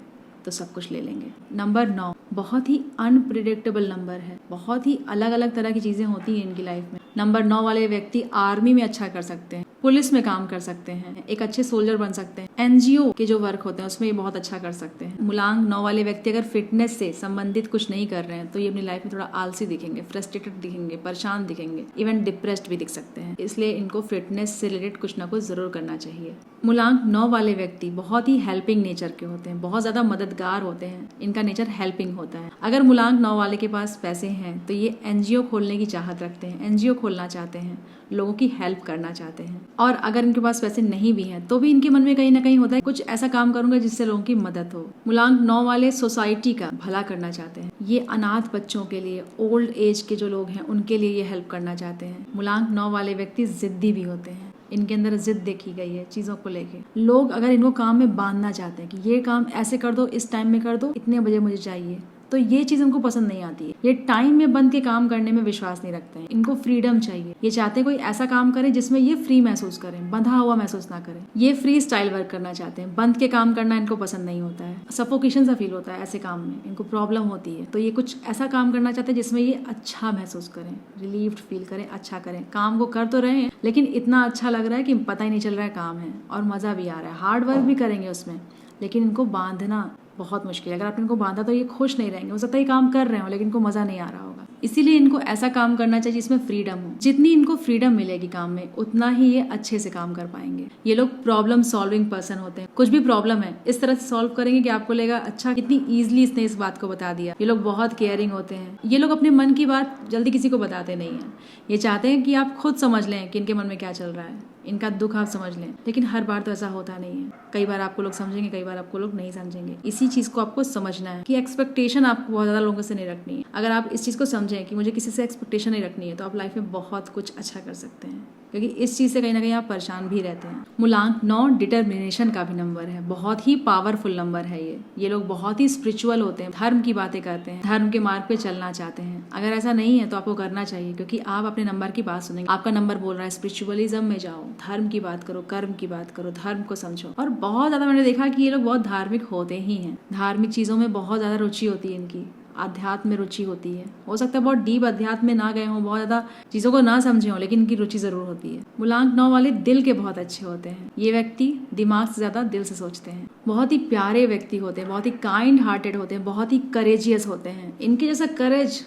तो सब कुछ ले लेंगे। नंबर 9 बहुत ही अनप्रिडिक्टेबल नंबर है, बहुत ही अलग अलग तरह की चीजें होती हैं इनकी लाइफ में। नंबर 9 वाले व्यक्ति आर्मी में अच्छा कर सकते हैं, पुलिस में काम कर सकते हैं, एक अच्छे सोल्जर बन सकते हैं, एनजीओ के जो वर्क होते हैं उसमें ये बहुत अच्छा कर सकते हैं। मूलांक 9 वाले व्यक्ति अगर फिटनेस से संबंधित कुछ नहीं कर रहे हैं तो ये अपनी लाइफ में थोड़ा आलसी दिखेंगे, फ्रस्ट्रेटेड दिखेंगे, परेशान दिखेंगे, इवन डिप्रेस्ड भी दिख सकते हैं। इसलिए इनको फिटनेस से रिलेटेड कुछ ना कुछ जरूर करना चाहिए। मूलांक 9 वाले व्यक्ति बहुत ही हेल्पिंग नेचर के होते हैं, बहुत ज्यादा मददगार होते हैं, इनका नेचर हेल्पिंग होता है। अगर मूलांक 9 वाले के पास पैसे हैं तो ये एनजीओ खोलने की चाहत रखते हैं, एनजीओ खोलना चाहते हैं, लोगों की हेल्प करना चाहते हैं। और अगर इनके पास पैसे नहीं भी हैं तो भी इनके मन में कहीं ना कहीं होता है कुछ ऐसा काम करूंगा जिससे लोगों की मदद हो। मूलांक 9 वाले सोसाइटी का भला करना चाहते हैं, ये अनाथ बच्चों के लिए, ओल्ड एज के जो लोग हैं उनके लिए ये हेल्प करना चाहते हैं। मूलांक 9 वाले व्यक्ति जिद्दी भी होते हैं, इनके अंदर जिद देखी गई है चीजों को लेके। लोग अगर इनको काम में बांधना चाहते हैं कि ये काम ऐसे कर दो, इस टाइम में कर दो, इतने बजे मुझे चाहिए, तो ये चीज उनको पसंद नहीं आती है। ये टाइम में बंद के काम करने में विश्वास नहीं रखते हैं, इनको फ्रीडम चाहिए। ये चाहते हैं कोई ऐसा काम करे जिसमें ये फ्री महसूस करें, बंधा हुआ महसूस ना करें। ये फ्री स्टाइल वर्क करना चाहते हैं, बंद के काम करना इनको पसंद नहीं होता है, सफोकेशन सा फील होता है ऐसे काम में, इनको प्रॉब्लम होती है। तो ये कुछ ऐसा काम करना चाहते हैं जिसमें ये अच्छा महसूस करें, रिलीव्ड फील करें, अच्छा करें। काम को कर तो रहे हैं लेकिन इतना अच्छा लग रहा है कि पता ही नहीं चल रहा है काम है और मजा भी आ रहा है। हार्ड वर्क भी करेंगे उसमें, लेकिन इनको बांधना बहुत मुश्किल है। अगर आपने इनको बांधा तो ये खुश नहीं रहेंगे, हो सकता है ये काम कर रहे हो लेकिन इनको मजा नहीं आ रहा होगा। इसीलिए इनको ऐसा काम करना चाहिए जिसमें फ्रीडम हो। जितनी इनको फ्रीडम मिलेगी काम में उतना ही ये अच्छे से काम कर पाएंगे। ये लोग प्रॉब्लम सॉल्विंग पर्सन होते हैं, कुछ भी प्रॉब्लम है इस तरह से सॉल्व करेंगे कि आपको लगेगा अच्छा कितनी ईजिली इसने इस बात को बता दिया। ये लोग बहुत केयरिंग होते हैं, ये लोग अपने मन की बात जल्दी किसी को बताते नहीं है। ये चाहते हैं कि आप खुद समझ लें कि इनके मन में क्या चल रहा है, इनका दुख आप समझ लें। लेकिन हर बार तो ऐसा होता नहीं है, कई बार आपको लोग समझेंगे, कई बार आपको लोग नहीं समझेंगे। इसी चीज को आपको समझना है कि एक्सपेक्टेशन आपको बहुत ज्यादा लोगों से नहीं रखनी है। अगर आप इस चीज को समझें कि मुझे किसी से एक्सपेक्टेशन नहीं रखनी है तो आप लाइफ में बहुत कुछ अच्छा कर सकते हैं, क्योंकि इस चीज से कहीं ना कहीं आप परेशान भी रहते हैं। मूलांक 9 डिटर्मिनेशन का भी नंबर है, बहुत ही पावरफुल नंबर है ये लोग बहुत ही स्पिरिचुअल होते हैं, धर्म की बातें करते हैं, धर्म के मार्ग पे चलना चाहते हैं। अगर ऐसा नहीं है तो आपको करना चाहिए, क्योंकि आप अपने नंबर की बात सुनेंगे। आपका नंबर बोल रहा है स्पिरिचुअलिज्म में जाओ, धर्म की बात करो, कर्म की बात करो, धर्म को समझो। और बहुत ज्यादा मैंने देखा कि ये लोग बहुत धार्मिक होते ही हैं, धार्मिक चीजों में बहुत ज्यादा रुचि होती है इनकी, अध्यात्म में रुचि होती है। हो सकता है बहुत डीप अध्यात्म में ना गए हों, बहुत ज्यादा चीजों को ना समझे हों, लेकिन इनकी रुचि जरूर होती है। मूलांक 9 वाले दिल के बहुत अच्छे होते हैं, ये व्यक्ति दिमाग से ज्यादा दिल से सोचते हैं, बहुत ही प्यारे व्यक्ति होते हैं, बहुत ही काइंड हार्टेड होते हैं, बहुत ही करेजियस होते हैं। इनके जैसा करेज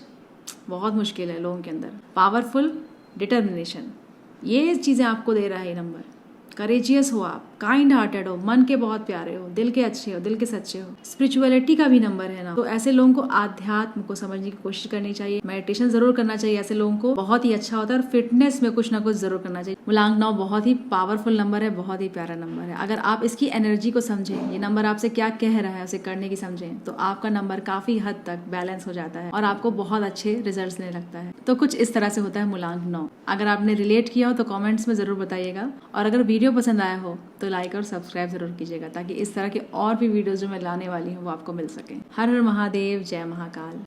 बहुत मुश्किल है लोगों के अंदर। पावरफुल, डिटर्मिनेशन, ये चीजें आपको दे रहा है ये नंबर। करेजियस हो आप, काइंड हार्टेड हो, मन के बहुत प्यारे हो, दिल के अच्छे हो, दिल के सच्चे हो। स्पिरिचुअलिटी का भी नंबर है ना, तो ऐसे लोगों को आध्यात्म को समझने की कोशिश करनी चाहिए, मेडिटेशन जरूर करना चाहिए। ऐसे लोगों को बहुत ही अच्छा होता है और फिटनेस में कुछ ना कुछ जरूर करना चाहिए। मूलांक 9 बहुत ही पावरफुल नंबर है, बहुत ही प्यारा नंबर है। अगर आप इसकी एनर्जी को समझें, ये नंबर आपसे क्या कह रहा है उसे करने की समझें, तो आपका नंबर काफी हद तक बैलेंस हो जाता है और आपको बहुत अच्छे रिजल्ट देने लगता है। तो कुछ इस तरह से होता है मूलांक 9। अगर आपने रिलेट किया हो तो कॉमेंट्स में जरूर बताइएगा, और अगर वीडियो पसंद आया हो तो लाइक और सब्सक्राइब जरूर कीजिएगा, ताकि इस तरह के और भी वीडियोस जो मैं लाने वाली हूँ वो आपको मिल सके। हर हर महादेव, जय महाकाल।